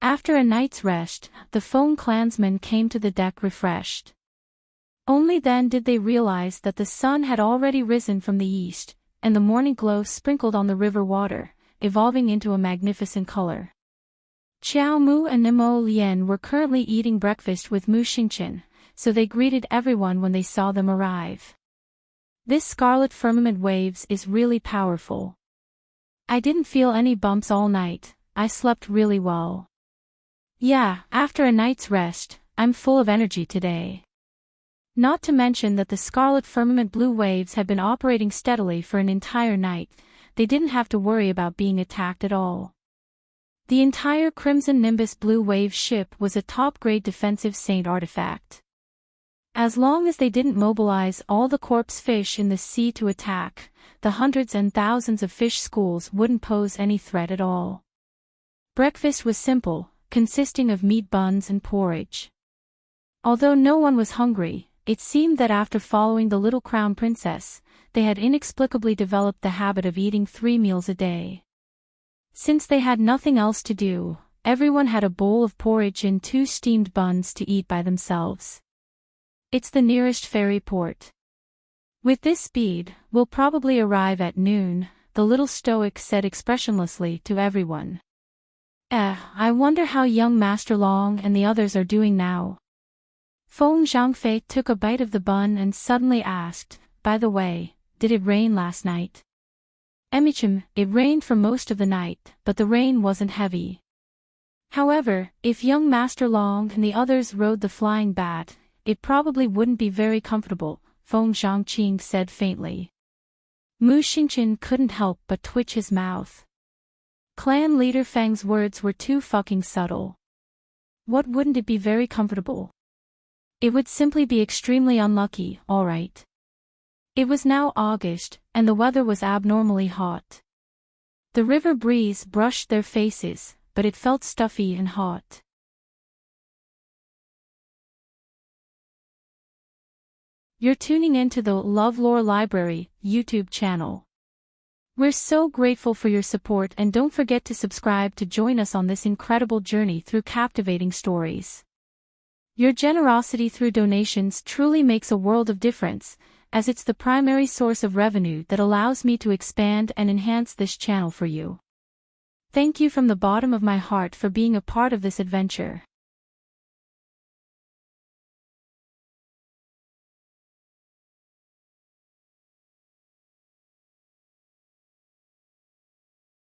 after a night's rest, the Feng clansmen came to the deck refreshed. Only then did they realize that the sun had already risen from the east, and the morning glow sprinkled on the river water, evolving into a magnificent color. Qiao Mu and Nemo Lian were currently eating breakfast with Mu Xingqian, so they greeted everyone when they saw them arrive. This scarlet firmament waves is really powerful. I didn't feel any bumps all night, I slept really well. Yeah, after a night's rest, I'm full of energy today. Not to mention that the scarlet firmament blue waves had been operating steadily for an entire night, they didn't have to worry about being attacked at all. The entire Crimson Nimbus Blue Wave ship was a top-grade defensive saint artifact. As long as they didn't mobilize all the corpse fish in the sea to attack, the hundreds and thousands of fish schools wouldn't pose any threat at all. Breakfast was simple, consisting of meat buns and porridge. Although no one was hungry, it seemed that after following the little crown princess, they had inexplicably developed the habit of eating 3 meals a day. Since they had nothing else to do, everyone had a bowl of porridge and 2 steamed buns to eat by themselves. It's the nearest ferry port. With this speed, we'll probably arrive at noon, the little stoic said expressionlessly to everyone. I wonder how young Master Long and the others are doing now. Feng Zhangfei took a bite of the bun and suddenly asked, by the way, did it rain last night? Emichim, it rained for most of the night, but the rain wasn't heavy. However, if young Master Long and the others rode the flying bat, it probably wouldn't be very comfortable, Feng Zhangqing said faintly. Mu Xingqian couldn't help but twitch his mouth. Clan leader Fang's words were too fucking subtle. What wouldn't it be very comfortable? It would simply be extremely unlucky, alright. It was now August, and the weather was abnormally hot. The river breeze brushed their faces, but it felt stuffy and hot. You're tuning into the Love Lore Library YouTube channel. We're so grateful for your support, and don't forget to subscribe to join us on this incredible journey through captivating stories. Your generosity through donations truly makes a world of difference, as it's the primary source of revenue that allows me to expand and enhance this channel for you. Thank you from the bottom of my heart for being a part of this adventure.